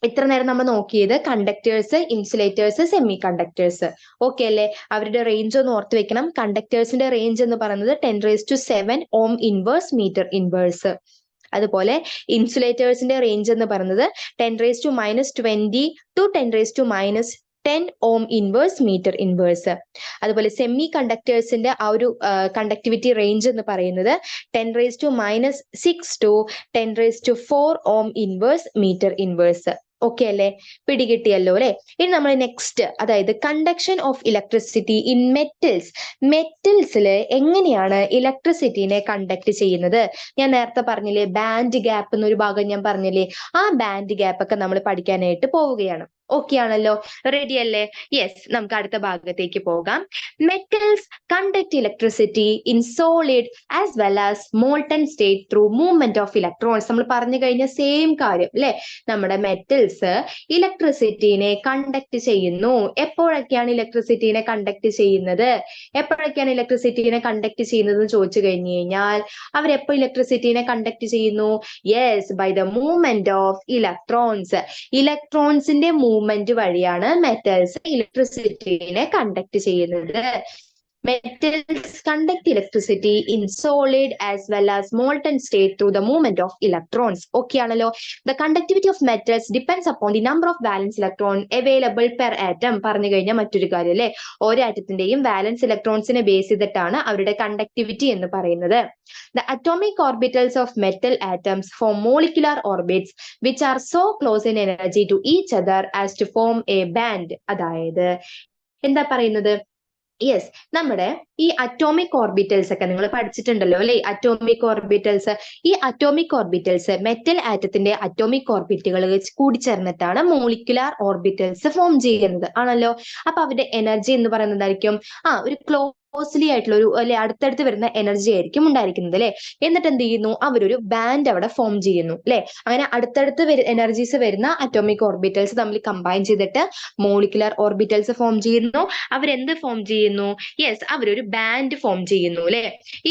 ഇത്ര നേരം നമ്മൾ നോക്കിയത് conductors, insulators, semi conductors. Okay അല്ലേ? അവരുടെ റേഞ്ച് ഒന്ന് ഓർത്ത് വെക്കണം. കണ്ടക്ടേഴ്സിന്റെ റേഞ്ച് എന്ന് പറയുന്നത് 10⁻⁷ ഓം ഇൻവേഴ്സ് മീറ്റർ ഇൻവേഴ്സ്. അതുപോലെ ഇൻസുലേറ്റേഴ്സിന്റെ റേഞ്ച് എന്ന് പറയുന്നത് 10⁻⁻20 to 10⁻⁻10 ohm inverse metre inverse. അതുപോലെ സെമി കണ്ടക്ടേഴ്സിന്റെ ആ ഒരു കണ്ടക്ടിവിറ്റി റേഞ്ച് എന്ന് പറയുന്നത് 10⁻⁻6 to 10⁻⁴ ohm inverse metre inverse. Okay അല്ലേ? പിടികിട്ടിയല്ലോ അല്ലെ? ഇനി നമ്മൾ നെക്സ്റ്റ്, അതായത് conduction of electricity in metals. മെറ്റൽസില് എങ്ങനെയാണ് ഇലക്ട്രിസിറ്റിനെ കണ്ടക്ട് ചെയ്യുന്നത്? ഞാൻ നേരത്തെ പറഞ്ഞില്ലേ, ബാൻഡ് ഗ്യാപ്പ് എന്നൊരു ഭാഗം ഞാൻ പറഞ്ഞില്ലേ, ആ ബാൻഡ് ഗ്യാപ്പ് ഒക്കെ നമ്മൾ പഠിക്കാനായിട്ട് പോവുകയാണ്. ഓക്കെ ആണല്ലോ? റെഡി അല്ലേ? യെസ്, നമുക്ക് അടുത്ത ഭാഗത്തേക്ക് പോകാം. Metals conduct electricity in solid as well as molten state through movement of electrons. നമ്മൾ പറഞ്ഞു കഴിഞ്ഞ സെയിം കാര്യം അല്ലെ? നമ്മുടെ മെറ്റൽസ് ഇലക്ട്രിസിറ്റിനെ കണ്ടക്ട് ചെയ്യുന്നു. എപ്പോഴൊക്കെയാണ് ഇലക്ട്രിസിറ്റിനെ കണ്ടക്ട് ചെയ്യുന്നത്? എപ്പോഴൊക്കെയാണ് ഇലക്ട്രിസിറ്റിനെ കണ്ടക്ട് ചെയ്യുന്നത് എന്ന് ചോദിച്ചു കഴിഞ്ഞു കഴിഞ്ഞാൽ, അവരെപ്പോ ഇലക്ട്രിസിറ്റിനെ കണ്ടക്ട് ചെയ്യുന്നു? Yes, by the movement of electrons. ഇലക്ട്രോൺസിന്റെ മൂവ്മെന്റ് വഴിയാണ് മെറ്റൽസ് ഇലക്ട്രിസിറ്റിനെ കണ്ടക്ട് ചെയ്യുന്നത്. Metals conduct electricity in solid as well as molten state through the movement of electrons. Okay ആണല്ലോ? The conductivity of metals depends upon the number of valence electron available per atom. പറഞ്ഞു കഴിഞ്ഞാൽ മറ്റൊരു കാര്യം അല്ലെ, ഓരോ ആറ്റത്തിന്റെയും വാലൻസ് ഇലക്ട്രോൺസിനെ ബേസ് ചെയ്തിട്ടാണ് അവരുടെ കണ്ടക്ടിവിറ്റി എന്ന് പറയുന്നത്. The atomic orbitals of metal atoms form molecular orbits which are so close in energy to each other as to form a band. അതായത് എന്താ പറയുന്നത്? യെസ്, നമ്മുടെ ഈ അറ്റോമിക് ഓർബിറ്റൽസ് ഒക്കെ നിങ്ങൾ പഠിച്ചിട്ടുണ്ടല്ലോ അല്ലെ? അറ്റോമിക് ഓർബിറ്റൽസ്, ഈ അറ്റോമിക് ഓർബിറ്റൽസ് മെറ്റൽ ആറ്റത്തിന്റെ അറ്റോമിക് ഓർബിറ്റുകൾ കൂടിച്ചേർന്നിട്ടാണ് മോളിക്കുലാർ ഓർബിറ്റൽസ് ഫോം ചെയ്യുന്നത് ആണല്ലോ. അപ്പൊ അവരുടെ എനർജി എന്ന് പറയുന്നത് എന്തായിരിക്കും? ഒരു ക്ലോസ്ലി ആയിട്ടുള്ള ഒരു അല്ലെ, അടുത്തടുത്ത് വരുന്ന എനർജി ആയിരിക്കും ഉണ്ടായിരിക്കുന്നത് അല്ലെ. എന്നിട്ട് എന്ത് ചെയ്യുന്നു? അവരൊരു ബാൻഡ് അവിടെ ഫോം ചെയ്യുന്നു അല്ലെ. അങ്ങനെ അടുത്തടുത്ത് എനർജീസ് വരുന്ന അറ്റോമിക് ഓർബിറ്റൽസ് തമ്മിൽ കമ്പൈൻ ചെയ്തിട്ട് മോളിക്കുലർ ഓർബിറ്റൽസ് ഫോം ചെയ്യുന്നു. അവരെന്ത് ഫോം ചെയ്യുന്നു? യെസ്, അവരൊരു ബാൻഡ് ഫോം ചെയ്യുന്നു അല്ലെ.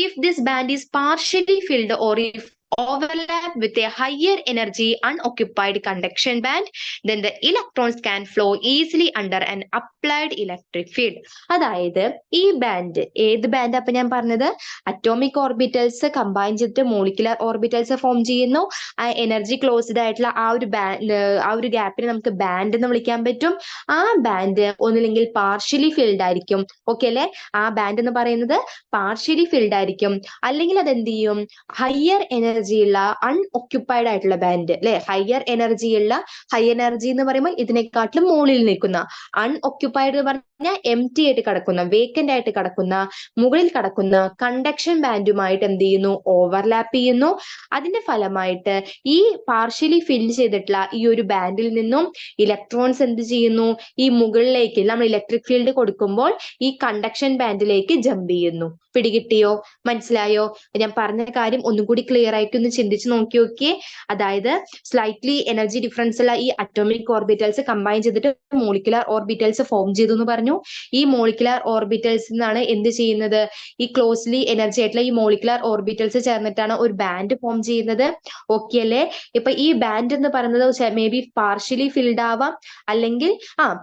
If this band is partially filled or if overlap with a higher energy unoccupied conduction band, then the electrons can flow easily under an applied electric field. അതായത് ഈ ബാൻഡ്, ഏത് ബാൻഡ് അപ്പൊ ഞാൻ പറഞ്ഞത്? അറ്റോമിക് ഓർബിറ്റൽസ് കമ്പൈൻ ചെയ്തിട്ട് മോളിക്കുലർ ഓർബിറ്റൽസ് ഫോം ചെയ്യുന്നു. ആ എനർജി ക്ലോസ്ഡ് ആയിട്ടുള്ള ആ ഒരു ഗ്യാപ്പിനെ നമുക്ക് ബാൻഡ് എന്ന് വിളിക്കാൻ പറ്റും. ആ ബാൻഡ് ഒന്നില്ലെങ്കിൽ പാർഷ്യലി ഫിൽഡ് ആയിരിക്കും. ഓക്കെ അല്ലെ? ആ ബാൻഡ് എന്ന് പറയുന്നത് പാർഷ്യലി ഫിൽഡ് ആയിരിക്കും. അല്ലെങ്കിൽ അതെന്ത് ചെയ്യും? ഹയർ എനർജി ഉള്ള അൺഒക്യുപ്പൈഡ് ആയിട്ടുള്ള ബാൻഡ് അല്ലെ. ഹയർ എനർജി എന്ന് പറയുമ്പോൾ ഇതിനെക്കാട്ടിലും മുകളിൽ നിൽക്കുന്ന, അൺഒക്യുപ്പൈഡ് എന്ന് പറഞ്ഞാൽ എംപ്റ്റി ആയിട്ട് കിടക്കുന്ന, വേക്കന്റ് ആയിട്ട് കിടക്കുന്ന, മുകളിൽ കിടക്കുന്ന കണ്ടക്ഷൻ ബാൻഡുമായിട്ട് എന്ത് ചെയ്യുന്നു? ഓവർലാപ്പ് ചെയ്യുന്നു. അതിന്റെ ഫലമായിട്ട് ഈ പാർഷ്യലി ഫിൽ ചെയ്തിട്ടുള്ള ഈ ഒരു ബാൻഡിൽ നിന്നും ഇലക്ട്രോൺസ് എന്ത് ചെയ്യുന്നു? ഈ മുകളിലേക്ക് നമ്മൾ ഇലക്ട്രിക് ഫീൽഡ് കൊടുക്കുമ്പോൾ ഈ കണ്ടക്ഷൻ ബാൻഡിലേക്ക് ജമ്പ് ചെയ്യുന്നു. പിടികിട്ടിയോ? മനസ്സിലായോ? ഞാൻ പറഞ്ഞ കാര്യം ഒന്നും കൂടി ക്ലിയർ ആയിട്ട് ഒന്ന് ചിന്തിച്ച് നോക്കിയേ. അതായത് സ്ലൈറ്റ്ലി എനർജി ഡിഫറൻസ് ഉള്ള ഈ അറ്റോമിക് ഓർബിറ്റൽസ് കമ്പൈൻ ചെയ്തിട്ട് മോളിക്കുലർ ഓർബിറ്റൽസ് ഫോം ചെയ്തു എന്ന് പറഞ്ഞു. പറഞ്ഞു? ഈ മോളിക്കുലർ ഓർബിറ്റൽസ് നിന്നാണ് എന്ത് ചെയ്യുന്നത്? ഈ ക്ലോസ്ലി എനർജി ആയിട്ടുള്ള ഈ മോളിക്കുലർ ഓർബിറ്റൽസ് ചേർന്നിട്ടാണ് ഒരു ബാൻഡ് ഫോം ചെയ്യുന്നത്. ഓക്കെ അല്ലേ? ഇപ്പൊ ഈ ബാൻഡ് എന്ന് പറയുന്നത് മേ ബി പാർഷ്യലി ഫിൽഡ് ആവാം, അല്ലെങ്കിൽ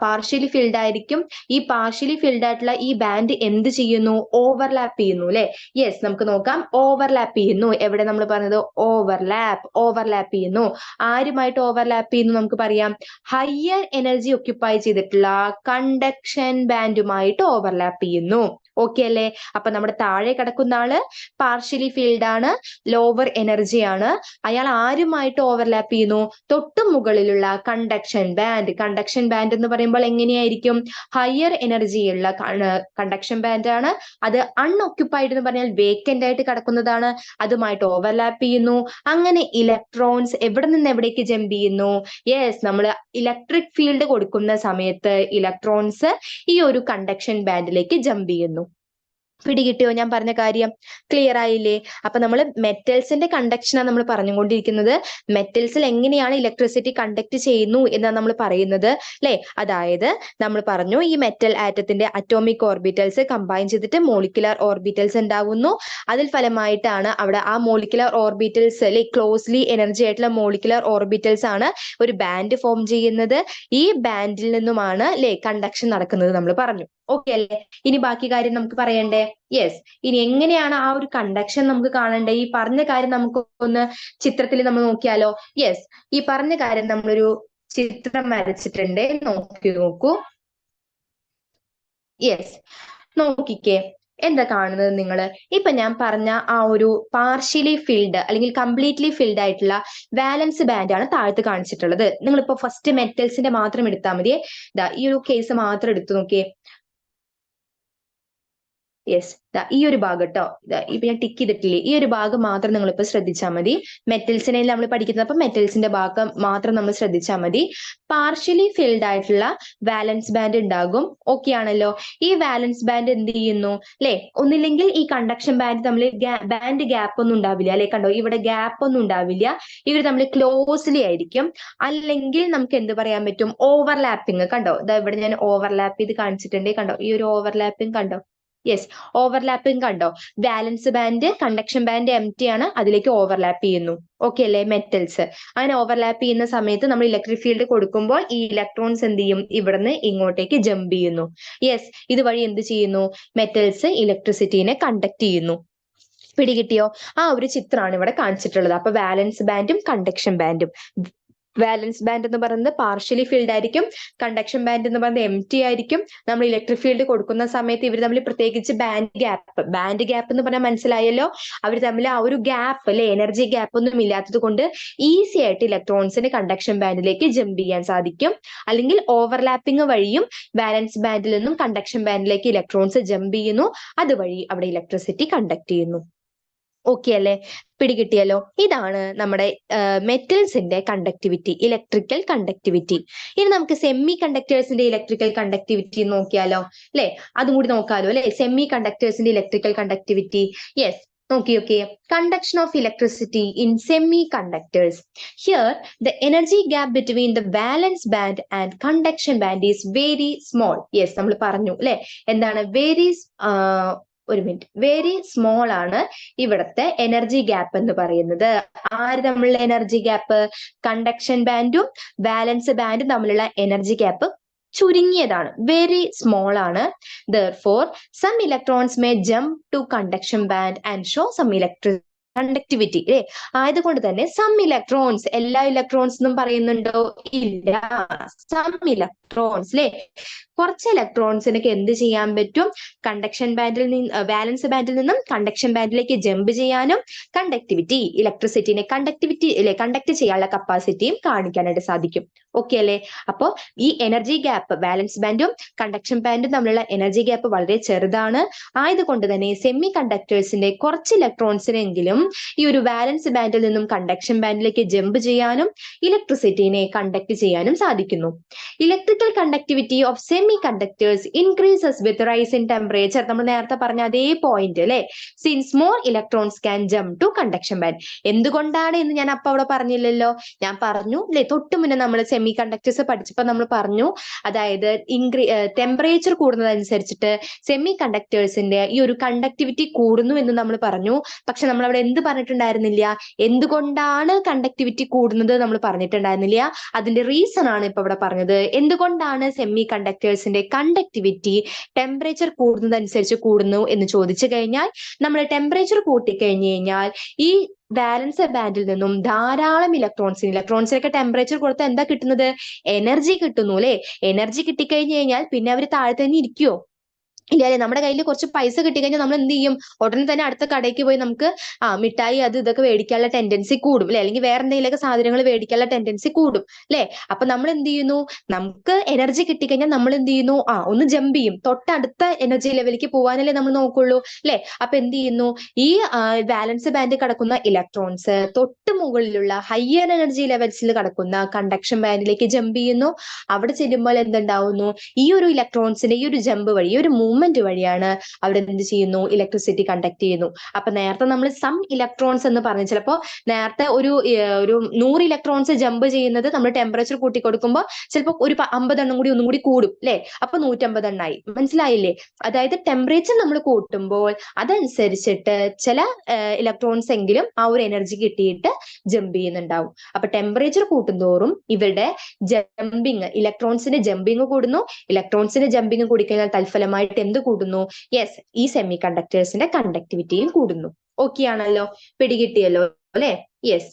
പാർഷ്യലി ഫിൽഡ് ആയിരിക്കും. ഈ പാർഷ്യലി ഫിൽഡ് ആയിട്ടുള്ള ഈ ബാൻഡ് എന്ത് ചെയ്യുന്നു? ഓവർലാപ്പ് ചെയ്യുന്നു അല്ലെ? യെസ്, നമുക്ക് നോക്കാം. ഓവർലാപ്പ് ചെയ്യുന്നു. എവിടെ നമ്മൾ പറഞ്ഞത്? ഓവർലാപ്പ് ചെയ്യുന്നു. ആരുമായിട്ട് ഓവർലാപ്പ് ചെയ്യുന്നു? നമുക്ക് പറയാം, ഹയർ എനർജി ഒക്യുപ്പൈ ചെയ്തിട്ടുള്ള കണ്ടക്ഷൻ ബാൻഡുമായിട്ട് ഓവർലാപ്പ് ചെയ്യുന്നു. ഓക്കെ അല്ലേ? അപ്പൊ നമ്മുടെ താഴെ കിടക്കുന്ന ആള് പാർഷ്യലി ഫീൽഡ് ആണ്, ലോവർ എനർജി ആണ്. അയാൾ ആരുമായിട്ട് ഓവർലാപ്പ് ചെയ്യുന്നു? തൊട്ടു മുകളിലുള്ള കണ്ടക്ഷൻ ബാൻഡ് എന്ന് പറയുമ്പോൾ എങ്ങനെയായിരിക്കും? ഹയർ എനർജിയുള്ള കണ്ടക്ഷൻ ബാൻഡ് ആണ്. അത് അൺഒക്യുപ്പൈഡ് എന്ന് പറഞ്ഞാൽ വേക്കന്റ് ആയിട്ട് കിടക്കുന്നതാണ്. അതുമായിട്ട് ഓവർലാപ്പ് ചെയ്യുന്നു. അങ്ങനെ ഇലക്ട്രോൺസ് എവിടെ നിന്ന് എവിടേക്ക് ജമ്പ് ചെയ്യുന്നു? യെസ്, നമ്മൾ ഇലക്ട്രിക് ഫീൽഡ് കൊടുക്കുന്ന സമയത്ത് ഇലക്ട്രോൺസ് ഈ ഒരു കണ്ടക്ഷൻ ബാൻഡിലേക്ക് ജമ്പ് ചെയ്യുന്നു. പിടികിട്ടിയോ ഞാൻ പറഞ്ഞ കാര്യം? ക്ലിയർ ആയില്ലേ? അപ്പൊ നമ്മൾ മെറ്റൽസിന്റെ കണ്ടക്ഷനാണ് നമ്മൾ പറഞ്ഞുകൊണ്ടിരിക്കുന്നത്. മെറ്റൽസിൽ എങ്ങനെയാണ് ഇലക്ട്രിസിറ്റി കണ്ടക്ട് ചെയ്യുന്നു എന്നാണ് നമ്മൾ പറയുന്നത് അല്ലെ? അതായത് നമ്മൾ പറഞ്ഞു, ഈ മെറ്റൽ ആറ്റത്തിന്റെ അറ്റോമിക് ഓർബിറ്റൽസ് കമ്പൈൻ ചെയ്തിട്ട് മോളിക്കുലർ ഓർബിറ്റൽസ് ഉണ്ടാകുന്നു. അതിൽ ഫലമായിട്ടാണ് അവിടെ ആ മോളിക്കുലർ ഓർബിറ്റൽസ് അല്ലെ, ക്ലോസ്ലി എനർജി ആയിട്ടുള്ള മോളിക്കുലർ ഓർബിറ്റൽസ് ആണ് ഒരു ബാൻഡ് ഫോം ചെയ്യുന്നത്. ഈ ബാൻഡിൽ നിന്നുമാണ് അല്ലെ കണ്ടക്ഷൻ നടക്കുന്നത് നമ്മൾ പറഞ്ഞു. ഓക്കെ അല്ലേ? ഇനി ബാക്കി കാര്യം നമുക്ക് പറയണ്ടേ? യെസ്, ഇനി എങ്ങനെയാണ് ആ ഒരു കണ്ടക്ഷൻ നമുക്ക് കാണണ്ടേ? ഈ പറഞ്ഞ കാര്യം നമുക്ക് ഒന്ന് ചിത്രത്തിൽ നമ്മൾ നോക്കിയാലോ? യെസ്, ഈ പറഞ്ഞ കാര്യം നമ്മളൊരു ചിത്രം വരച്ചിട്ടുണ്ട്, നോക്കൂ. യെസ്, നോക്കിക്കേ. എന്താ കാണുന്നത് നിങ്ങൾ? ഇപ്പൊ ഞാൻ പറഞ്ഞ ആ ഒരു പാർഷ്യലി ഫിൽഡ് അല്ലെങ്കിൽ കംപ്ലീറ്റ്ലി ഫിൽഡ് ആയിട്ടുള്ള വാലൻസ് ബാൻഡ് ആണ് താഴത്ത് കാണിച്ചിട്ടുള്ളത്. നിങ്ങളിപ്പോ ഫസ്റ്റ് മെറ്റൽസിന്റെ മാത്രം എടുത്താൽ മതി. ഈ ഒരു കേസ് മാത്രം എടുത്തു നോക്കിയേ. യെസ്, ഈ ഒരു ഭാഗം കേട്ടോ, ഇപ്പൊ ഞാൻ ടിക്ക് ചെയ്തിട്ടില്ലേ, ഈ ഒരു ഭാഗം മാത്രം നിങ്ങൾ ഇപ്പൊ ശ്രദ്ധിച്ചാൽ മതി. മെറ്റൽസിനെ നമ്മൾ പഠിക്കുന്നത്, അപ്പൊ മെറ്റൽസിന്റെ ഭാഗം മാത്രം നമ്മൾ ശ്രദ്ധിച്ചാൽ മതി. പാർഷ്യലി ഫിൽഡ് ആയിട്ടുള്ള വാലൻസ് ബാൻഡ് ഉണ്ടാകും. ഓക്കെ ആണല്ലോ? ഈ വാലൻസ് ബാൻഡ് എന്ത് ചെയ്യുന്നു അല്ലെ? ഒന്നില്ലെങ്കിൽ ഈ കണ്ടക്ഷൻ ബാൻഡ് തമ്മിൽ ബാൻഡ് ഗ്യാപ്പ് ഒന്നും ഉണ്ടാവില്ല അല്ലെ? കണ്ടോ, ഇവിടെ ഗ്യാപ്പ് ഒന്നും ഉണ്ടാവില്ല. ഇവർ തമ്മിൽ ക്ലോസ്ലി ആയിരിക്കും. അല്ലെങ്കിൽ നമുക്ക് എന്ത് പറയാൻ പറ്റും? ഓവർലാപ്പിംഗ്. കണ്ടോ, ഇവിടെ ഞാൻ ഓവർലാപ്പ് ചെയ്ത് കാണിച്ചിട്ടുണ്ട്. കണ്ടോ, ഈ ഒരു ഓവർലാപ്പിംഗ് കണ്ടോ? യെസ്, ഓവർലാപ്പിംഗ് കണ്ടോ? വാലൻസ് ബാൻഡ് കണ്ടക്ഷൻ ബാൻഡ് എംറ്റി ആണ്, അതിലേക്ക് ഓവർലാപ്പ് ചെയ്യുന്നു. ഓക്കെ അല്ലേ? മെറ്റൽസ് അങ്ങനെ ഓവർലാപ്പ് ചെയ്യുന്ന സമയത്ത് നമ്മൾ ഇലക്ട്രിക് ഫീൽഡ് കൊടുക്കുമ്പോൾ ഈ ഇലക്ട്രോൺസ് എന്ത് ചെയ്യും? ഇവിടുന്ന് ഇങ്ങോട്ടേക്ക് ജമ്പ് ചെയ്യുന്നു. യെസ്, ഇതുവഴി എന്ത് ചെയ്യുന്നു? മെറ്റൽസ് ഇലക്ട്രിസിറ്റീനെ കണ്ടക്ട് ചെയ്യുന്നു. പിടികിട്ടിയോ? ആ ഒരു ചിത്രമാണ് ഇവിടെ കാണിച്ചിട്ടുള്ളത്. അപ്പൊ വാലൻസ് ബാൻഡും കണ്ടക്ഷൻ ബാൻഡും. വാലൻസ് ബാൻഡ് എന്ന് പറയുന്നത് പാർഷ്യലി ഫിൽഡ് ആയിരിക്കും. കണ്ടക്ഷൻ ബാൻഡ് എന്ന് പറയുന്നത് എംറ്റി ആയിരിക്കും. നമ്മൾ ഇലക്ട്രിക് ഫീൽഡ് കൊടുക്കുന്ന സമയത്ത് ഇവർ തമ്മിൽ പ്രത്യേകിച്ച് ബാൻഡ് ഗ്യാപ്പ് എന്ന് പറഞ്ഞാൽ മനസ്സിലായല്ലോ? അവർ തമ്മിൽ ആ ഒരു ഗ്യാപ്പ് അല്ലെ, എനർജി ഗ്യാപ്പ് ഒന്നും ഇല്ലാത്തത് കൊണ്ട് ഈസി ആയിട്ട് ഇലക്ട്രോൺസിന് കണ്ടക്ഷൻ ബാൻഡിലേക്ക് ജമ്പ് ചെയ്യാൻ സാധിക്കും. അല്ലെങ്കിൽ ഓവർലാപ്പിംഗ് വഴിയും വാലൻസ് ബാൻഡിൽ നിന്നും കണ്ടക്ഷൻ ബാൻഡിലേക്ക് ഇലക്ട്രോൺസ് ജമ്പ് ചെയ്യുന്നു. അതുവഴി അവിടെ ഇലക്ട്രിസിറ്റി കണ്ടക്ട് ചെയ്യുന്നു. ഓക്കെ അല്ലേ? പിടികിട്ടിയല്ലോ? ഇതാണ് നമ്മുടെ മെറ്റൽസിന്റെ കണ്ടക്ടിവിറ്റി, ഇലക്ട്രിക്കൽ കണ്ടക്ടിവിറ്റി. ഇനി നമുക്ക് സെമി കണ്ടക്ടേഴ്സിന്റെ ഇലക്ട്രിക്കൽ കണ്ടക്ടിവിറ്റി നോക്കിയാലോ അല്ലെ? അതും കൂടി നോക്കാലോ അല്ലെ? സെമി കണ്ടക്ടേഴ്സിന്റെ ഇലക്ട്രിക്കൽ കണ്ടക്ടിവിറ്റി. യെസ്, നോക്കിയൊക്കെ. Conduction of electricity in semiconductors. Here, the energy gap between the valence band and conduction band is very small. Yes, നമ്മൾ പറഞ്ഞു അല്ലെ? എന്താണ് വെരി സ്മോൾ ആണ് ഇവിടുത്തെ എനർജി ഗ്യാപ്പ് എന്ന് പറയുന്നത്. ആര് തമ്മിലുള്ള എനർജി ഗ്യാപ്പ്? കണ്ടക്ഷൻ ബാൻഡും വാലൻസ് ബാൻഡും തമ്മിലുള്ള എനർജി ഗ്യാപ്പ് ചുരുങ്ങിയതാണ്, വെരി സ്മോൾ ആണ്. Therefore, some electrons may jump to conduction band and show some conductivity അല്ലെ? ആയതുകൊണ്ട് തന്നെ സം ഇലക്ട്രോൺസ്, എല്ലാ ഇലക്ട്രോൺസ് എന്നും പറയുന്നുണ്ടോ? ഇല്ല. സം ഇലക്ട്രോൺസ് അല്ലെ, കുറച്ച് ഇലക്ട്രോൺസിനൊക്കെ എന്ത് ചെയ്യാൻ പറ്റും? കണ്ടക്ഷൻ ബാൻഡിൽ നിന്ന് വാലൻസ് ബാൻഡിൽ നിന്നും കണ്ടക്ഷൻ ബാൻഡിലേക്ക് ജമ്പ് ചെയ്യാനും കണ്ടക്ടിവിറ്റി, ഇലക്ട്രിസിറ്റിനെ കണ്ടക്ട് ചെയ്യാനുള്ള കപ്പാസിറ്റിയും കാണിക്കാനായിട്ട് സാധിക്കും. ഓക്കെ അല്ലേ? അപ്പോ ഈ എനർജി ഗ്യാപ്പ്, വാലൻസ് ബാൻഡും കണ്ടക്ഷൻ ബാൻഡും തമ്മിലുള്ള എനർജി ഗ്യാപ്പ് വളരെ ചെറുതാണ്. ആയതുകൊണ്ട് തന്നെ സെമി കണ്ടക്ടേഴ്സിന്റെ കുറച്ച് ഇലക്ട്രോൺസിനെങ്കിലും ഈ ഒരു വാലൻസ് ബാൻഡിൽ നിന്നും കണ്ടക്ഷൻ ബാൻഡിലേക്ക് ജമ്പ് ചെയ്യാനും ഇലക്ട്രിസിറ്റിനെ കണ്ടക്ട് ചെയ്യാനും സാധിക്കുന്നു. Electrical conductivity of semiconductors increases with rise in temperature. നമ്മൾ നേരത്തെ പറഞ്ഞ അതേ പോയിന്റ് അല്ലെ, since more electrons can jump to conduction band. എന്തുകൊണ്ടാണ് എന്ന് ഞാൻ അപ്പൊ അവിടെ പറഞ്ഞില്ലല്ലോ, ഞാൻ പറഞ്ഞു അല്ലെ, തൊട്ട് മുന്നേ നമ്മൾ സെമി കണ്ടക്ടേഴ്സ് പഠിച്ചപ്പോൾ നമ്മൾ പറഞ്ഞു, അതായത് ടെമ്പറേച്ചർ കൂടുന്നതനുസരിച്ചിട്ട് സെമി കണ്ടക്ടേഴ്സിന്റെ ഈ ഒരു കണ്ടക്ടിവിറ്റി കൂടുന്നു എന്ന് നമ്മൾ പറഞ്ഞു. പക്ഷെ നമ്മൾ അവിടെ എന്ത് പറഞ്ഞിട്ടുണ്ടായിരുന്നില്ല, എന്തുകൊണ്ടാണ് കണ്ടക്ടിവിറ്റി കൂടുന്നത് നമ്മൾ പറഞ്ഞിട്ടുണ്ടായിരുന്നില്ല. അതിന്റെ റീസൺ ആണ് ഇപ്പൊ ഇവിടെ പറഞ്ഞത്. എന്തുകൊണ്ടാണ് സെമി കണ്ടക്ടേഴ്സിന്റെ കണ്ടക്ടിവിറ്റി ടെമ്പറേച്ചർ കൂടുന്നതനുസരിച്ച് കൂടുന്നു എന്ന് ചോദിച്ചു കഴിഞ്ഞാൽ, നമ്മൾ ടെമ്പറേച്ചർ കൂട്ടിക്കഴിഞ്ഞു കഴിഞ്ഞാൽ ഈ വാലൻസ് ബാൻഡിൽ നിന്നും ധാരാളം ഇലക്ട്രോൺസിനൊക്കെ ടെമ്പറേച്ചർ കൊടുത്താൽ എന്താ കിട്ടുന്നത്, എനർജി കിട്ടുന്നു അല്ലെ. എനർജി കിട്ടിക്കഴിഞ്ഞു കഴിഞ്ഞാൽ പിന്നെ അവർ താഴെ തന്നെ ഇരിക്കുവോ, ഇല്ല അല്ലെ. നമ്മുടെ കയ്യിൽ കുറച്ച് പൈസ കിട്ടിക്കഴിഞ്ഞാൽ നമ്മൾ എന്ത് ചെയ്യും, ഉടനെ തന്നെ അടുത്ത കടയ്ക്ക് പോയി നമുക്ക് മിഠായി അത് ഇതൊക്കെ മേടിക്കാനുള്ള ടെൻഡൻസി കൂടും അല്ലെ, അല്ലെങ്കിൽ വേറെ എന്തെങ്കിലുമൊക്കെ സാധനങ്ങൾ മേടിക്കാനുള്ള ടെൻഡൻസി കൂടും അല്ലെ. അപ്പൊ നമ്മൾ എന്ത് ചെയ്യുന്നു, നമുക്ക് എനർജി കിട്ടിക്കഴിഞ്ഞാൽ നമ്മൾ എന്ത് ചെയ്യുന്നു, ഒന്ന് ജമ്പ് ചെയ്യും, തൊട്ടടുത്ത എനർജി ലെവലിലേക്ക് പോകാനല്ലേ നമ്മൾ നോക്കുള്ളൂ അല്ലെ. അപ്പൊ എന്ത് ചെയ്യുന്നു, ഈ വാലൻസ് ബാൻഡ് കിടക്കുന്ന ഇലക്ട്രോൺസ് തൊട്ട് മുകളിലുള്ള ഹയർ എനർജി ലെവൽസിൽ കിടക്കുന്ന കണ്ടക്ഷൻ ബാൻഡിലേക്ക് ജമ്പ് ചെയ്യുന്നു. അവിടെ ചെല്ലുമ്പോൾ എന്തുണ്ടാവുന്നു, ഈ ഒരു ഇലക്ട്രോൺസിന്റെ ഈ ഒരു ജമ്പ് വഴി, ഈ ഒരു മൂവ്മെന്റ് വഴിയാണ് അവിടെ എന്ത് ചെയ്യുന്നു, ഇലക്ട്രിസിറ്റി കണ്ടക്ട് ചെയ്യുന്നു. അപ്പൊ നേരത്തെ നമ്മൾ സം ഇലക്ട്രോൺസ് എന്ന് പറഞ്ഞു, ചിലപ്പോ നേരത്തെ ഒരു 100 ഇലക്ട്രോൺസ് ജമ്പ് ചെയ്യുന്നത് നമ്മൾ ടെമ്പറേച്ചർ കൂട്ടി കൊടുക്കുമ്പോൾ ചിലപ്പോൾ ഒരു 50 എണ്ണം കൂടി ഒന്നും കൂടി കൂടും അല്ലെ. അപ്പൊ 150 എണ്ണായി. മനസ്സിലായില്ലേ? അതായത് ടെമ്പറേച്ചർ നമ്മൾ കൂട്ടുമ്പോൾ അതനുസരിച്ചിട്ട് ചില ഇലക്ട്രോൺസ് എങ്കിലും ആ ഒരു എനർജി കിട്ടിയിട്ട് ജമ്പ് ചെയ്യുന്നുണ്ടാവും. അപ്പൊ ടെമ്പറേച്ചർ കൂട്ടുന്തോറും ഇവരുടെ ജമ്പിങ്, ഇലക്ട്രോൺസിന്റെ ജമ്പിങ് കൂടുന്നു. ഇലക്ട്രോൺസിന്റെ ജമ്പിങ് കൂടിക്കഴിഞ്ഞാൽ തൽഫലമായിട്ട് എന്ത് കൂടുന്നു, യെസ്, ഈ സെമി കണ്ടക്ടേഴ്സിന്റെ കണ്ടക്ടിവിറ്റിയും കൂടുന്നു. ഓക്കെ ആണല്ലോ, പിടികിട്ടിയല്ലോ അല്ലെ? Yes.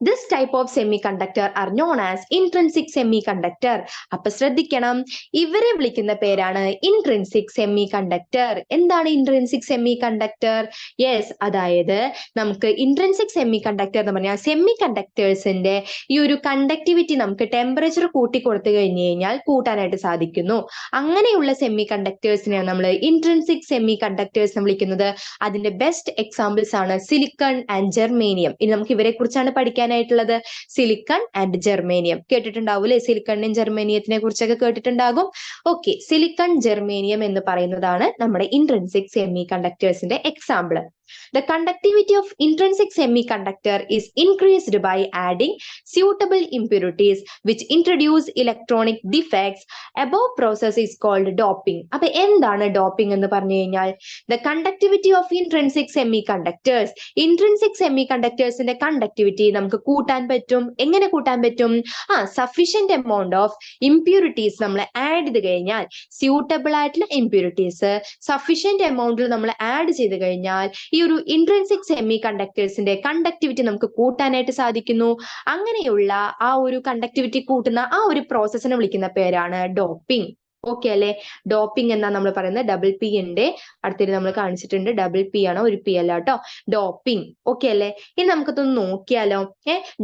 This type of semiconductor are known as intrinsic semiconductor. അപ്പൊ ശ്രദ്ധിക്കണം, ഇവരെ വിളിക്കുന്ന പേരാണ് ഇൻട്രിൻസിക് സെമി കണ്ടക്ടർ. എന്താണ് ഇൻട്രിൻസിക് സെമി കണ്ടക്ടർ? യെസ്, അതായത് നമുക്ക് ഇൻട്രിൻസിക് സെമി കണ്ടക്ടർ എന്ന് പറഞ്ഞാൽ സെമി കണ്ടക്ടേഴ്സിന്റെ ഈ ഒരു കണ്ടക്ടിവിറ്റി നമുക്ക് ടെമ്പറേച്ചർ കൂട്ടി കൊടുത്തു കഴിഞ്ഞു കഴിഞ്ഞാൽ കൂട്ടാനായിട്ട് സാധിക്കുന്നു. അങ്ങനെയുള്ള സെമി കണ്ടക്ടേഴ്സിനെയാണ് നമ്മൾ ഇൻട്രിൻസിക് സെമി കണ്ടക്ടേഴ്സ് എന്ന് വിളിക്കുന്നത്. അതിന്റെ ബെസ്റ്റ് എക്സാമ്പിൾസ് ആണ് സിലിക്കൺ ആൻഡ് ജെർമേനിയം. ഇനി നമുക്ക് ഇവരെ കുറിച്ചാണ് പഠിക്കാനായിട്ടുള്ളത്. സിലിക്കൺ ആൻഡ് ജെർമേനിയം കേട്ടിട്ടുണ്ടാവും അല്ലെ? സിലിക്കണിനും ജെർമേനിയത്തിനെ കുറിച്ചൊക്കെ കേട്ടിട്ടുണ്ടാകും. ഓക്കെ, സിലിക്കൺ ജെർമേനിയം എന്ന് പറയുന്നതാണ് നമ്മുടെ ഇൻട്രിൻസിക് സെമി കണ്ടക്ടേഴ്സിന്റെ example. The conductivity of intrinsic semiconductor is increased by adding suitable impurities which introduce electronic defects. Above process is called doping. അപ്പൊ എന്താണ് ഡോപ്പിംഗ് എന്ന് പറഞ്ഞു കഴിഞ്ഞാൽ, the conductivity of intrinsic semiconductors, intrinsic semiconductorsന്റെ കണ്ടക്ടിവിറ്റി നമുക്ക് കൂട്ടാൻ പറ്റും. എങ്ങനെ കൂട്ടാൻ പറ്റും? സഫീഷ്യന്റ് എമൗണ്ട് ഓഫ് ഇംപ്യൂരിറ്റീസ് നമ്മൾ ആഡ് ചെയ്ത് കഴിഞ്ഞാൽ, സ്യൂട്ടബിൾ ആയിട്ടുള്ള ഇംപ്യൂരിറ്റീസ് സഫീഷ്യന്റ് എമൗണ്ടിൽ നമ്മൾ ആഡ് ചെയ്ത് കഴിഞ്ഞാൽ ഈ ഒരു ഇൻട്രിൻസിക് സെമി കണ്ടക്ടേഴ്സിന്റെ കണ്ടക്ടിവിറ്റി നമുക്ക് കൂട്ടാനായിട്ട് സാധിക്കുന്നു. അങ്ങനെയുള്ള ആ ഒരു കണ്ടക്ടിവിറ്റി കൂട്ടുന്ന ആ ഒരു പ്രോസസ്സിനെ വിളിക്കുന്ന പേരാണ് ഡോപ്പിംഗ്. ഓക്കെ അല്ലെ? ഡോപ്പിംഗ് എന്നാ നമ്മൾ പറയുന്നത്. ഡബിൾ പി ഉണ്ട്, അടുത്തിട്ട് നമ്മൾ കാണിച്ചിട്ടുണ്ട്. ഡബിൾ പി ആണ്, ഒരു പി അല്ല കേട്ടോ. ഡോപ്പിംഗ്. ഓക്കെ അല്ലെ? ഇനി നമുക്കൊന്ന് നോക്കിയാലോ.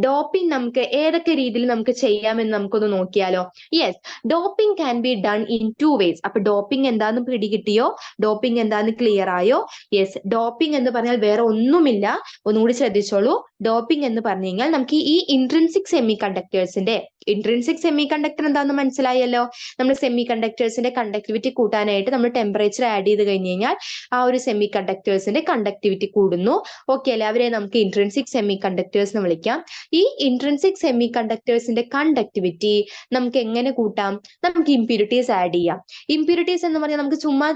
ഡോപ്പിംഗ് നമുക്ക് ഏതൊക്കെ രീതിയിൽ നമുക്ക് ചെയ്യാമെന്ന് നമുക്കൊന്ന് നോക്കിയാലോ. Yes, doping can be done in 2 ways. അപ്പൊ ഡോപ്പിംഗ് എന്താന്ന് പിടികിട്ടിയോ? ഡോപ്പിംഗ് എന്താന്ന് ക്ലിയർ ആയോ? യെസ്, ഡോപ്പിംഗ് എന്ന് പറഞ്ഞാൽ വേറെ ഒന്നുമില്ല. ഒന്നുകൂടി ശ്രദ്ധിച്ചോളൂ. ഡോപ്പിംഗ് എന്ന് പറഞ്ഞു കഴിഞ്ഞാൽ നമുക്ക് ഈ ഇൻട്രിൻസിക് സെമി കണ്ടക്ടേഴ്സിന്റെ, ഇൻട്രിൻസിക് സെമി കണ്ടക്ടർ എന്താണെന്ന് മനസ്സിലായല്ലോ. നമ്മൾ സെമി കണ്ടക്ടേഴ്സിന്റെ കണ്ടക്ടിവിറ്റി കൂട്ടാനായിട്ട് നമ്മൾ ടെമ്പറേച്ചർ ആഡ് ചെയ്ത് കഴിഞ്ഞ് കഴിഞ്ഞാൽ ആ ഒരു സെമി കണ്ടക്ടേഴ്സിന്റെ കണ്ടക്ടിവിറ്റി കൂടുന്നു. ഓക്കെ അല്ലെ? അവരെ നമുക്ക് ഇൻട്രിൻസിക് സെമി കണ്ടക്ടേഴ്സ് എന്ന് വിളിക്കാം. ഈ ഇൻട്രിൻസിക് സെമി കണ്ടക്ടേഴ്സിന്റെ കണ്ടക്ടിവിറ്റി നമുക്ക് എങ്ങനെ കൂട്ടാം? നമുക്ക് ഇംപ്യൂരിറ്റീസ് ആഡ് ചെയ്യാം. ഇംപ്യൂരിറ്റീസ് എന്ന് പറഞ്ഞാൽ നമുക്ക് ചുമ്മാ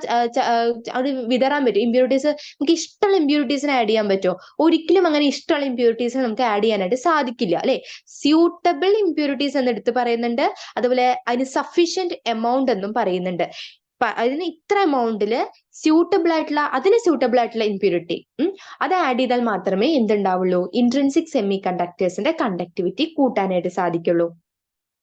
അത് വിതറാൻ പറ്റും. ഇംപ്യൂരിറ്റീസ് നമുക്ക് ഇഷ്ടമുള്ള ഇംപ്യൂരിറ്റീസിനെ ആഡ് ചെയ്യാൻ പറ്റുമോ? ഒരിക്കലും അങ്ങനെ ഇഷ്ടമുള്ള ഇംപ്യൂരിറ്റീസിനെ നമുക്ക് ആഡ് ചെയ്യാനായിട്ട് സാധിക്കില്ല അല്ലെ? സ്യൂട്ടബിൾ ഇംപ്യൂരിറ്റീസ് എന്ന് എടുത്ത് പറയുന്നുണ്ട്. അതുപോലെ അതിന് സഫീഷ്യന്റ് എമൗണ്ട് എന്നും പറയുന്നുണ്ട്. അതിന് ഇത്ര എമൗണ്ടില് സ്യൂട്ടബിൾ ആയിട്ടുള്ള ഇംപ്യൂരിറ്റി അത് ആഡ് ചെയ്താൽ മാത്രമേ എന്തുണ്ടാവുള്ളൂ? ഇൻട്രിൻസിക് സെമി കണ്ടക്ടേഴ്സിന്റെ കണ്ടക്ടിവിറ്റി കൂട്ടാനായിട്ട് സാധിക്കുള്ളൂ.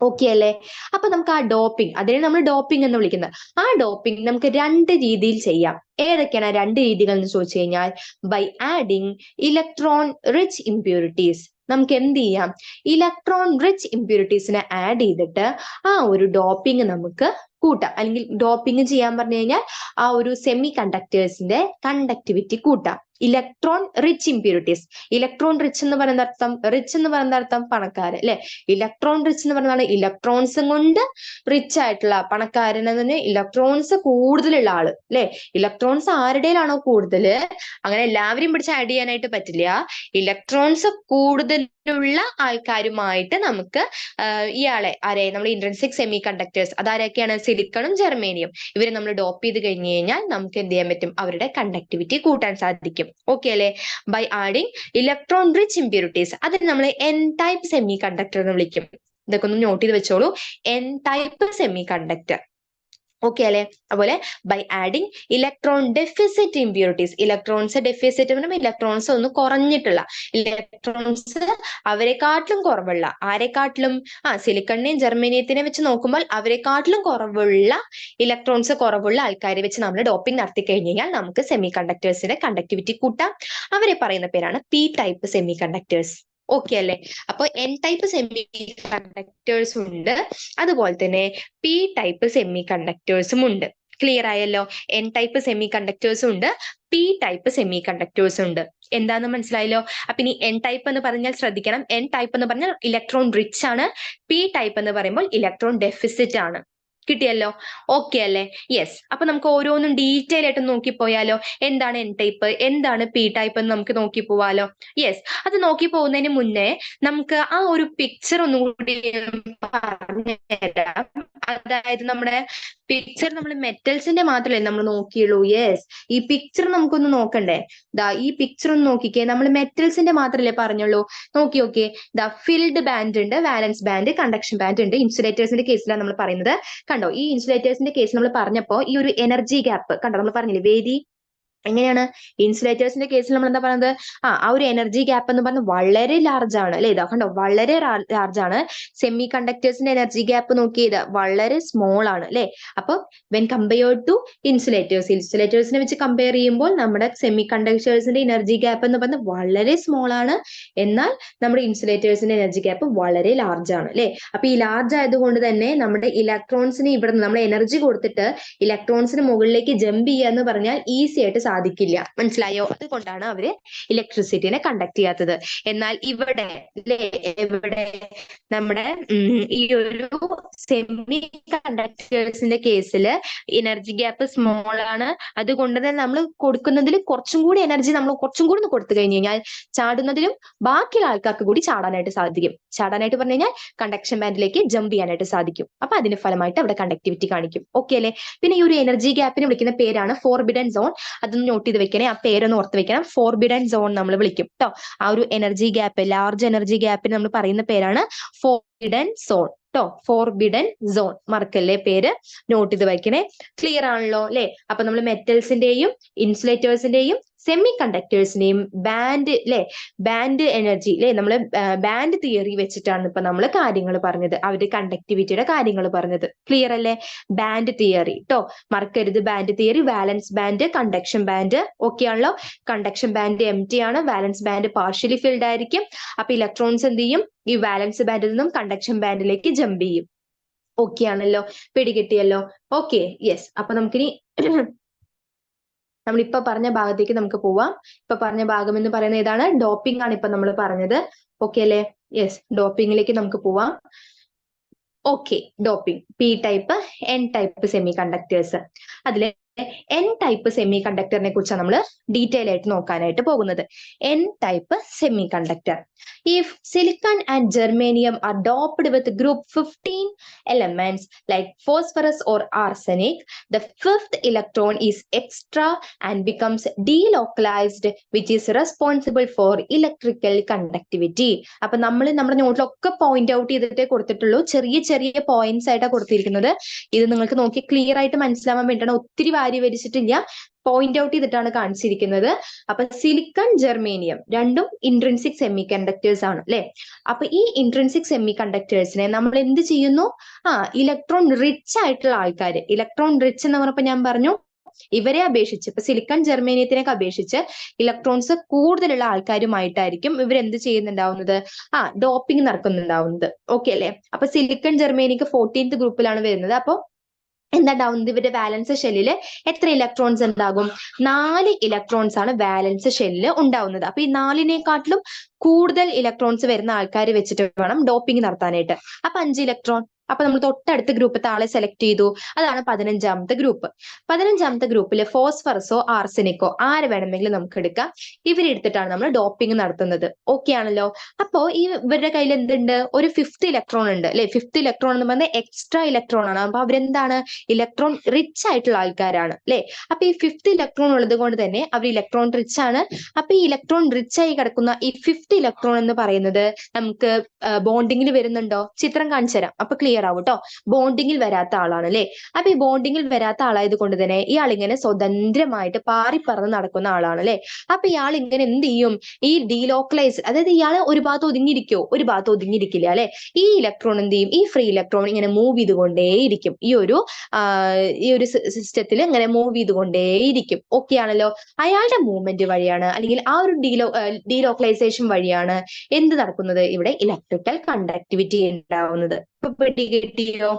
ഓക്കെ അല്ലേ? അപ്പൊ നമുക്ക് ആ ഡോപ്പിംഗ്, അതിനെ നമ്മൾ ഡോപ്പിംഗ് എന്ന് വിളിക്കുന്നത്. ആ ഡോപ്പിംഗ് നമുക്ക് 2 രീതിയിൽ ചെയ്യാം. ഏതൊക്കെയാണ് 2 രീതികൾ എന്ന് ചോദിച്ചു കഴിഞ്ഞാൽ, by adding electron rich impurities. നമുക്ക് എന്ത് ചെയ്യാം? ഇലക്ട്രോൺ റിച്ച് ഇംപ്യൂരിറ്റീസിനെ ആഡ് ചെയ്തിട്ട് ആ ഒരു ഡോപ്പിംഗ് നമുക്ക് കൂട്ടാം. അല്ലെങ്കിൽ ഡോപ്പിംഗ് ചെയ്യാൻ പറഞ്ഞു കഴിഞ്ഞാൽ ആ ഒരു സെമി കണ്ടക്ടേഴ്സിന്റെ കണ്ടക്ടിവിറ്റി കൂട്ടാം. Electron rich impurities. Electron rich എന്ന് പറയുന്ന അർത്ഥം, റിച്ച് എന്ന് പറയുന്ന അർത്ഥം പണക്കാരൻ അല്ലെ. ഇലക്ട്രോൺ റിച്ച് എന്ന് പറയുന്നതാണ് ഇലക്ട്രോൺസും കൊണ്ട് റിച്ച് ആയിട്ടുള്ള പണക്കാരൻ എന്ന് പറഞ്ഞാൽ ഇലക്ട്രോൺസ് കൂടുതലുള്ള ആള് അല്ലെ. ഇലക്ട്രോൺസ് ആരുടെയിലാണോ കൂടുതൽ, അങ്ങനെ എല്ലാവരും പിടിച്ച് ആഡ് ചെയ്യാനായിട്ട് പറ്റില്ല. ഇലക്ട്രോൺസ് കൂടുതലുള്ള ആൾക്കാരുമായിട്ട് നമുക്ക് ഇയാളെ ആരെ നമ്മൾ ഇൻട്രിൻസിക് സെമി കണ്ടക്ടേഴ്സ്, അതാരൊക്കെയാണ്? സിലിക്കണും ജെർമേനിയം. ഇവരെ നമ്മൾ ഡോപ്പ് ചെയ്ത് കഴിഞ്ഞു കഴിഞ്ഞാൽ നമുക്ക് എന്ത് ചെയ്യാൻ പറ്റും? അവരുടെ കണ്ടക്ടിവിറ്റി കൂട്ടാൻ സാധിക്കും. ഓക്കെ അല്ലെ? By adding electron rich impurities, അതിന് നമ്മൾ എൻ ടൈപ്പ് സെമി കണ്ടക്ടർ എന്ന് വിളിക്കും. ഇതൊക്കെ ഒന്ന് നോട്ട് ചെയ്ത് വെച്ചോളൂ. N type semiconductor. Okay അല്ലെ? അതുപോലെ by adding electron deficit impurities. Electrons deficit പറയുമ്പോൾ ഇലക്ട്രോൺസ് ഒന്ന് കുറഞ്ഞിട്ടുള്ള, ഇലക്ട്രോൺസ് അവരെക്കാട്ടിലും കുറവുള്ള, ആരെക്കാട്ടിലും? സിലിക്കണിനെയും ജെർമേനിയത്തിനെ വെച്ച് നോക്കുമ്പോൾ അവരെക്കാട്ടിലും കുറവുള്ള, ഇലക്ട്രോൺസ് കുറവുള്ള ആൾക്കാരെ വെച്ച് നമ്മൾ ഡോപ്പിംഗ് നടത്തി കഴിഞ്ഞു കഴിഞ്ഞാൽ നമുക്ക് സെമി കണ്ടക്ടേഴ്സിന്റെ കണ്ടക്ടിവിറ്റി കൂട്ടാം. അവരെ പറയുന്ന പേരാണ് P type semi conductors. Okay അല്ലെ? അപ്പൊ എൻ ടൈപ്പ് സെമി കണ്ടക്ടേഴ്സ് ഉണ്ട്, അതുപോലെ തന്നെ പി ടൈപ്പ് സെമി കണ്ടക്ടേഴ്സും ഉണ്ട്. ക്ലിയർ ആയല്ലോ? എൻ ടൈപ്പ് സെമി കണ്ടക്ടേഴ്സും ഉണ്ട്, പി ടൈപ്പ് സെമി കണ്ടക്ടേഴ്സും ഉണ്ട്. എന്താന്ന് മനസ്സിലായല്ലോ? അപ്പൊ ഇനി എൻ ടൈപ്പ് എന്ന് പറഞ്ഞാൽ ശ്രദ്ധിക്കണം. എൻ ടൈപ്പ് എന്ന് പറഞ്ഞാൽ ഇലക്ട്രോൺ റിച്ച് ആണ്. പി ടൈപ്പ് എന്ന് പറയുമ്പോൾ ഇലക്ട്രോൺ ഡെഫിസിറ്റ് ആണ്. കിട്ടിയല്ലോ? ഓക്കെ അല്ലേ? യെസ്. അപ്പൊ നമുക്ക് ഓരോന്നും ഡീറ്റെയിൽ ആയിട്ട് നോക്കിപ്പോയാലോ? എന്താണ് എൻ ടൈപ്പ്, എന്താണ് പി ടൈപ്പ് എന്ന് നമുക്ക് നോക്കി പോവാലോ? യെസ്. അത് നോക്കി പോകുന്നതിന് മുന്നേ നമുക്ക് ആ ഒരു പിക്ചർ ഒന്നുകൂടി പറഞ്ഞുതരാം. അതായത് നമ്മുടെ പിക്ചർ നമ്മൾ മെറ്റൽസിന്റെ മാത്രമല്ലേ നമ്മൾ നോക്കിയുള്ളൂ. യെസ്. ഈ പിക്ചർ നമുക്കൊന്ന് നോക്കണ്ടേ? ദാ ഈ പിക്ചർ ഒന്ന് നോക്കിക്കേ. നമ്മൾ മെറ്റൽസിന്റെ മാത്രമല്ലേ പറഞ്ഞുള്ളൂ. നോക്കി. ദാ ഫിൽഡ് ബാൻഡ് ഉണ്ട്, വാലൻസ് ബാൻഡ്, കണ്ടക്ഷൻ ബാൻഡ് ഉണ്ട്. ഇൻസുലേറ്റേഴ്സിന്റെ കേസിലാണ് നമ്മൾ പറയുന്നത്. കണ്ടോ? ഈ ഇൻസുലേറ്റേഴ്സിന്റെ കേസ് നമ്മൾ പറഞ്ഞപ്പോ ഈ ഒരു എനർജി ഗ്യാപ്പ് കണ്ടോ? നമ്മൾ പറഞ്ഞില്ലേ വേദി എങ്ങനെയാണ്? ഇൻസുലേറ്റേഴ്സിന്റെ കേസിൽ നമ്മൾ എന്താ പറയുന്നത്? ആ ഒരു എനർജി ഗ്യാപ്പ് എന്ന് പറഞ്ഞാൽ വളരെ ലാർജ് ആണ് അല്ലെ. ഇതാ കണ്ടോ? വളരെ ലാർജ് ആണ്. സെമി കണ്ടക്ടേഴ്സിന്റെ എനർജി ഗ്യാപ്പ് നോക്കിയത് വളരെ സ്മോൾ ആണ് അല്ലെ. അപ്പൊ വെൻ കമ്പയർഡ് ടു ഇൻസുലേറ്റേഴ്സിനെ വെച്ച് കമ്പയർ ചെയ്യുമ്പോൾ നമ്മുടെ സെമി കണ്ടക്ടേഴ്സിന്റെ എനർജി ഗ്യാപ്പ് എന്ന് പറഞ്ഞാൽ വളരെ സ്മോൾ ആണ്. എന്നാൽ നമ്മുടെ ഇൻസുലേറ്റേഴ്സിന്റെ എനർജി ഗ്യാപ്പ് വളരെ ലാർജ് ആണ് അല്ലെ. അപ്പൊ ഈ ലാർജ് ആയതുകൊണ്ട് തന്നെ നമ്മുടെ ഇലക്ട്രോൺസിന് ഇവിടെ നമ്മൾ എനർജി കൊടുത്തിട്ട് ഇലക്ട്രോൺസിന് മുകളിലേക്ക് ജമ്പ് ചെയ്യുക എന്ന് പറഞ്ഞാൽ ഈസി ആയിട്ട് സാധിക്കില്ല. മനസ്സിലായോ? അതുകൊണ്ടാണ് അവര് ഇലക്ട്രിസിറ്റിനെ കണ്ടക്ട് ചെയ്യാത്തത്. എന്നാൽ ഇവിടെ ഇവിടെ നമ്മുടെ ഈ ഒരു സെമി കണ്ടക്ടേഴ്സിന്റെ കേസിൽ എനർജി ഗ്യാപ്പ് സ്മോൾ ആണ്. അതുകൊണ്ട് തന്നെ നമ്മൾ കൊടുക്കുന്നതിൽ കുറച്ചും കൂടി എനർജി നമ്മൾ കുറച്ചും കൂടി കൊടുത്തു കഴിഞ്ഞു കഴിഞ്ഞാൽ ചാടുന്നതിലും ബാക്കിയുള്ള ആൾക്കാർക്ക് കൂടി ചാടാനായിട്ട് സാധിക്കും. ചാടാനായിട്ട് പറഞ്ഞു കഴിഞ്ഞാൽ കണ്ടക്ഷൻ ബാൻഡിലേക്ക് ജമ്പ് ചെയ്യാനായിട്ട് സാധിക്കും. അപ്പൊ അതിന് ഫലമായിട്ട് അവിടെ കണ്ടക്ടിവിറ്റി കാണിക്കും. ഓക്കെ അല്ലെ? പിന്നെ ഈ ഒരു എനർജി ഗ്യാപ്പിനെ വിളിക്കുന്ന പേരാണ് ഫോർബിഡൻ സോൺ. അതൊന്ന് നോട്ട് ചെയ്ത് വെക്കണേ. ആ പേരൊന്ന് ഓർത്ത് വെക്കണം. ഫോർബിഡൻ സോൺ നമ്മൾ വിളിക്കും കേട്ടോ. ആ ഒരു എനർജി ഗ്യാപ്പ്, ലാർജ് എനർജി ഗ്യാപ്പിന് നമ്മൾ പറയുന്ന പേരാണ് ഫോർബിഡൻ സോൺ ട്ടോ. Forbidden zone. മറക്കല്ലേ, പേര് നോട്ട് ചെയ്ത് വെക്കണേ. ക്ലിയർ ആണല്ലോ അല്ലെ? അപ്പൊ നമ്മൾ മെറ്റൽസിന്റെയും ഇൻസുലേറ്റേഴ്സിന്റെയും സെമി കണ്ടക്ടേഴ്സിന്റെയും ബാൻഡ് ബാൻഡ് എനർജി നമ്മള് ബാൻഡ് തിയറി വെച്ചിട്ടാണ് ഇപ്പൊ നമ്മൾ കാര്യങ്ങൾ പറഞ്ഞത്, അവരുടെ കണ്ടക്ടിവിറ്റിയുടെ കാര്യങ്ങൾ പറഞ്ഞത്. ക്ലിയർ അല്ലേ? ബാൻഡ് തിയറി ട്ടോ. മറക്കരുത്. Band theory, വാലൻസ് band, conduction band. Okay ആണല്ലോ? കണ്ടക്ഷൻ ബാൻഡ് എംപ്റ്റി ആണ്, വാലൻസ് ബാൻഡ് പാർഷ്യലി ഫിൽഡ് ആയിരിക്കും. അപ്പൊ ഇലക്ട്രോൺസ് എന്ത് ചെയ്യും? ഈ വാലൻസ് ബാൻഡിൽ നിന്നും കണ്ടക്ഷൻ ബാൻഡിലേക്ക് ജമ്പ് ചെയ്യും. ഓക്കെ ആണല്ലോ? പിടികിട്ടിയല്ലോ? ഓക്കെ. യെസ്. അപ്പൊ നമുക്കിനി നമ്മളിപ്പോ പറഞ്ഞ ഭാഗത്തേക്ക് നമുക്ക് പോവാം. ഇപ്പൊ പറഞ്ഞ ഭാഗം എന്ന് പറയുന്നത് ഏതാണ്? ഡോപ്പിംഗ് ആണ് ഇപ്പൊ നമ്മൾ പറഞ്ഞത്. ഓക്കെ അല്ലെ? യെസ്. ഡോപ്പിംഗിലേക്ക് നമുക്ക് പോവാം. Okay. Doping. P type, N type semi conductors. അതിലെ എൻ ടൈപ്പ് സെമി കണ്ടക്ടറിനെ കുറിച്ചാണ് നമ്മൾ ഡീറ്റെയിൽ ആയിട്ട് നോക്കാനായിട്ട് പോകുന്നത്. N type semi conductor. If silicon and germanium are doped with group 15 elements like phosphorus or arsenic, the fifth electron is extra and becomes delocalized, which is responsible for electrical conductivity. അപ്പൊ നമ്മൾ നമ്മുടെ നോട്ടിലൊക്കെ പോയിന്റ് ഔട്ട് ചെയ്തിട്ടേ കൊടുത്തിട്ടുള്ളൂ. ചെറിയ ചെറിയ പോയിന്റ്സ് ആയിട്ടാണ് കൊടുത്തിരിക്കുന്നത്. ഇത് നിങ്ങൾക്ക് നോക്കി ക്ലിയർ ആയിട്ട് മനസ്സിലാവാൻ വേണ്ടിയാണ്. ഒത്തിരി വാരി വരിച്ചിട്ടില്ല, പോയിന്റ് ഔട്ട് ചെയ്തിട്ടാണ് കാണിച്ചിരിക്കുന്നത്. അപ്പൊ സിലിക്കൺ, ജെർമേനിയം രണ്ടും ഇൻട്രിൻസിക് സെമി കണ്ടക്ടേഴ്സ് ആണ് അല്ലെ. അപ്പൊ ഈ ഇൻട്രിൻസിക് സെമി കണ്ടക്ടേഴ്സിനെ നമ്മൾ എന്ത് ചെയ്യുന്നു? ഇലക്ട്രോൺ റിച്ച് ആയിട്ടുള്ള ആൾക്കാര്, ഇലക്ട്രോൺ റിച്ച് എന്ന് പറഞ്ഞപ്പോ ഞാൻ പറഞ്ഞു ഇവരെ അപേക്ഷിച്ച്, ഇപ്പൊ സിലിക്കൺ ജെർമേനിയത്തിനൊക്കെ അപേക്ഷിച്ച് ഇലക്ട്രോൺസ് കൂടുതലുള്ള ആൾക്കാരുമായിട്ടായിരിക്കും ഇവരെന്ത് ചെയ്യുന്നുണ്ടാവുന്നത്? ഡോപ്പിംഗ് നടക്കുന്നുണ്ടാവുന്നത്. ഓക്കെ അല്ലെ? അപ്പൊ സിലിക്കൺ ജെർമേനിക്ക് 14th ഗ്രൂപ്പിലാണ് വരുന്നത്. അപ്പൊ എന്താ ഉണ്ടാവുന്നത്? ഇവരുടെ വാലൻസ് ഷെല്ലില് എത്ര ഇലക്ട്രോൺസ് ഉണ്ടാകും? 4 ഇലക്ട്രോൺസ് ആണ് വാലൻസ് ഷെല്ലില് ഉണ്ടാവുന്നത്. അപ്പൊ ഈ 4നേക്കാട്ടിലും കൂടുതൽ ഇലക്ട്രോൺസ് വരുന്ന ആൾക്കാർ വെച്ചിട്ട് വേണം ഡോപ്പിംഗ് നടത്താനായിട്ട്. അപ്പൊ 5 ഇലക്ട്രോൺ. അപ്പൊ നമ്മൾ തൊട്ടടുത്ത ഗ്രൂപ്പത്തെ ആളെ സെലക്ട് ചെയ്തു. അതാണ് 15ാമത്തെ ഗ്രൂപ്പ്. 15ാമത്തെ ഗ്രൂപ്പില് ഫോസ്ഫറസോ ആർസെനിക്കോ ആര് വേണമെങ്കിലും നമുക്ക് എടുക്കാം. ഇവരെടുത്തിട്ടാണ് നമ്മൾ ഡോപ്പിംഗ് നടത്തുന്നത്. ഓക്കെ ആണല്ലോ. അപ്പോ ഇവരുടെ കയ്യിൽ എന്തുണ്ട്? ഒരു 5th ഇലക്ട്രോൺ ഉണ്ട് അല്ലെ? 5th ഇലക്ട്രോൺ എന്ന് പറഞ്ഞാൽ എക്സ്ട്രാ ഇലക്ട്രോൺ ആണ്. അപ്പൊ അവരെന്താണ്? ഇലക്ട്രോൺ റിച്ച് ആയിട്ടുള്ള ആൾക്കാരാണ് അല്ലെ? അപ്പൊ ഈ 5th ഇലക്ട്രോൺ ഉള്ളത് കൊണ്ട് തന്നെ അവർ ഇലക്ട്രോൺ റിച്ച് ആണ്. അപ്പൊ ഈ ഇലക്ട്രോൺ റിച്ച് ആയി കിടക്കുന്ന ഈ 5th ഇലക്ട്രോൺ എന്ന് പറയുന്നത് നമുക്ക് ബോണ്ടിങ്ങിൽ വരുന്നുണ്ടോ? ചിത്രം കാണിച്ചു തരാം, അപ്പൊ ക്ലിയർ ആവും കേട്ടോ. ബോണ്ടിങ്ങിൽ വരാത്ത ആളാണ് അല്ലെ? അപ്പൊ ഈ ബോണ്ടിങ്ങിൽ വരാത്ത ആളായത് കൊണ്ട് തന്നെ ഇയാൾ ഇങ്ങനെ സ്വതന്ത്രമായിട്ട് പാറിപ്പറന്ന് നടക്കുന്ന ആളാണ് അല്ലെ? അപ്പൊ ഇയാൾ ഇങ്ങനെ എന്ത് ചെയ്യും? ഈ ഡീലോക്കലൈസ്, അതായത് ഇയാൾ ഒരു ഭാഗത്ത് ഒതുങ്ങിയിരിക്കോ? ഒരു ഭാഗത്ത് ഒതുങ്ങിയിരിക്കില്ല അല്ലെ? ഈ ഇലക്ട്രോൺ എന്ത് ചെയ്യും? ഈ ഫ്രീ ഇലക്ട്രോൺ ഇങ്ങനെ മൂവ് ചെയ്തുകൊണ്ടേയിരിക്കും. ഈ ഒരു സിസ്റ്റത്തിൽ ഇങ്ങനെ മൂവ് ചെയ്തുകൊണ്ടേയിരിക്കും. ഓക്കെ ആണല്ലോ. അയാളുടെ മൂവ്മെന്റ് വഴിയാണ്, അല്ലെങ്കിൽ ആ ഒരു ഡീലോക്കലൈസേഷൻ വഴിയാണ് എന്ത് നടക്കുന്നത്? ഇവിടെ ഇലക്ട്രിക്കൽ കണ്ടക്ടിവിറ്റി ഉണ്ടാവുന്നത്. ഇപ്പൊ പിടി കിട്ടിയോ?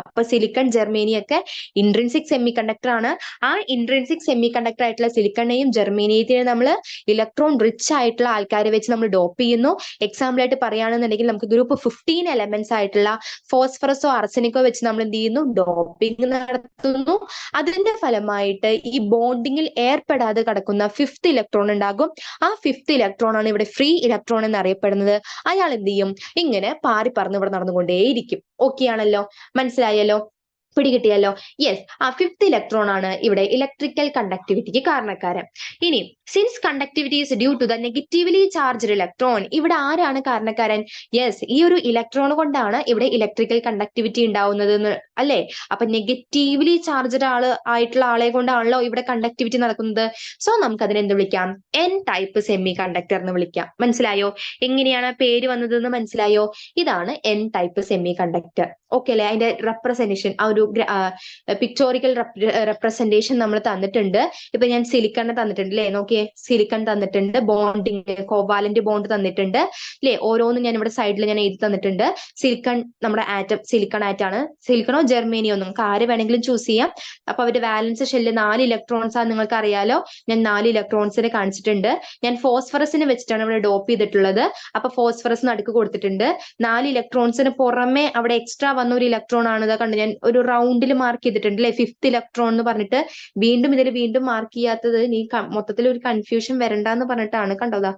അപ്പൊ സിലിക്കൺ ജെർമേനിയം ഒക്കെ ഇൻട്രിൻസിക് സെമി കണ്ടക്ടർ ആണ്. ആ ഇൻട്രിൻസിക് സെമി കണ്ടക്ടർ ആയിട്ടുള്ള സിലിക്കണിനെയും ജെർമേനിയത്തിനെയും നമ്മൾ ഇലക്ട്രോൺ റിച്ച് ആയിട്ടുള്ള ആൾക്കാരെ വെച്ച് നമ്മൾ ഡോപ്പ് ചെയ്യുന്നു. എക്സാമ്പിൾ ആയിട്ട് പറയുകയാണെന്നുണ്ടെങ്കിൽ നമുക്ക് ഗ്രൂപ്പ് 15 എലമെന്റ്സ് ആയിട്ടുള്ള ഫോസ്ഫറസോ ആർസെനിക്കോ വെച്ച് നമ്മൾ എന്ത് ചെയ്യുന്നു? ഡോപ്പിംഗ് നടത്തുന്നു. അതിന്റെ ഫലമായിട്ട് ഈ ബോണ്ടിങ്ങിൽ ഏർപ്പെടാതെ കിടക്കുന്ന 5th ഇലക്ട്രോൺ ഉണ്ടാകും. ആ 5th ഇലക്ട്രോൺ ആണ് ഇവിടെ ഫ്രീ ഇലക്ട്രോൺ എന്നറിയപ്പെടുന്നത്. അയാൾ എന്ത് ചെയ്യും? ഇങ്ങനെ പാറി പറന്ന് ഇവിടെ നടന്നുകൊണ്ടേയിരിക്കും. ഓക്കെ ആണല്ലോ. മനസ്സിലായല്ലോ? പിടികിട്ടിയല്ലോ. യെസ്, ആ 5th ഇലക്ട്രോൺ ആണ് ഇവിടെ ഇലക്ട്രിക്കൽ കണ്ടക്ടിവിറ്റിക്ക് കാരണക്കാരൻ. ഇനി since conductivity is due to the negatively charged electron, ഇവിടെ ആരാണ് കാരണക്കാരൻ? യെസ്, ഈ ഒരു ഇലക്ട്രോൺ കൊണ്ടാണ് ഇവിടെ ഇലക്ട്രിക്കൽ കണ്ടക്ടിവിറ്റി ഉണ്ടാവുന്നത് അല്ലെ? അപ്പൊ നെഗറ്റീവ്ലി ചാർജ്ഡ് ആയിട്ടുള്ള ആളെ കൊണ്ടാണല്ലോ ഇവിടെ കണ്ടക്ടിവിറ്റി നടക്കുന്നത്. സോ നമുക്ക് അതിനെ എന്ത് വിളിക്കാം? എൻ ടൈപ്പ് സെമി കണ്ടക്ടർ എന്ന് വിളിക്കാം. മനസ്സിലായോ? എങ്ങനെയാണ് പേര് വന്നതെന്ന് മനസ്സിലായോ? ഇതാണ് N type semiconductor. Okay അല്ലെ? അതിന്റെ റെപ്രസെന്റേഷൻ, ആ ഒരു പിക്ചോറിക്കൽ റെപ്രസെന്റേഷൻ നമ്മൾ തന്നിട്ടുണ്ട്. ഇപ്പൊ ഞാൻ സിലിക്കൺ തന്നിട്ടുണ്ട് അല്ലെ? നോക്കിയേ, സിലിക്കൺ തന്നിട്ടുണ്ട്, ബോണ്ടിങ് കോവാലന്റ് ബോണ്ട് തന്നിട്ടുണ്ട് അല്ലെ? ഓരോന്നും ഞാൻ ഇവിടെ സൈഡിൽ ഞാൻ എഴുതി തന്നിട്ടുണ്ട്. സിലിക്കൺ നമ്മുടെ ആറ്റം സിലിക്കൺ ആറ്റാണ്. സിലിക്കണോ ജെർമേനിയോ നിങ്ങൾക്ക് ആര് വേണമെങ്കിലും ചൂസ് ചെയ്യാം. അപ്പൊ അവരുടെ വാലൻസ് ഷെല്ല് 4 ഇലക്ട്രോൺസ് ആണ്, നിങ്ങൾക്ക് അറിയാലോ. ഞാൻ 4 ഇലക്ട്രോൺസിനെ കാണിച്ചിട്ടുണ്ട്. ഞാൻ ഫോസ്ഫറസിനെ വെച്ചിട്ടാണ് ഇവിടെ ഡോപ്പ് ചെയ്തിട്ടുള്ളത്. അപ്പൊ ഫോസ്ഫറസ് നടുക്ക് കൊടുത്തിട്ടുണ്ട്. 4 ഇലക്ട്രോൺസിന് പുറമെ അവിടെ എക്സ്ട്രാ വന്ന ഒരു ഇലക്ട്രോൺ ആണ്. ഇതാ കണ്ട്, ഞാൻ ഒരു റൗണ്ടിൽ മാർക്ക് ചെയ്തിട്ടുണ്ട് അല്ലെ? 5th ഇലക്ട്രോൺ എന്ന് പറഞ്ഞിട്ട്. വീണ്ടും ഇതിൽ വീണ്ടും മാർക്ക് ചെയ്യാത്തത് നീ മൊത്തത്തിൽ ഒരു കൺഫ്യൂഷൻ വരണ്ടെന്ന് പറഞ്ഞിട്ടാണ്. കണ്ടോതാ,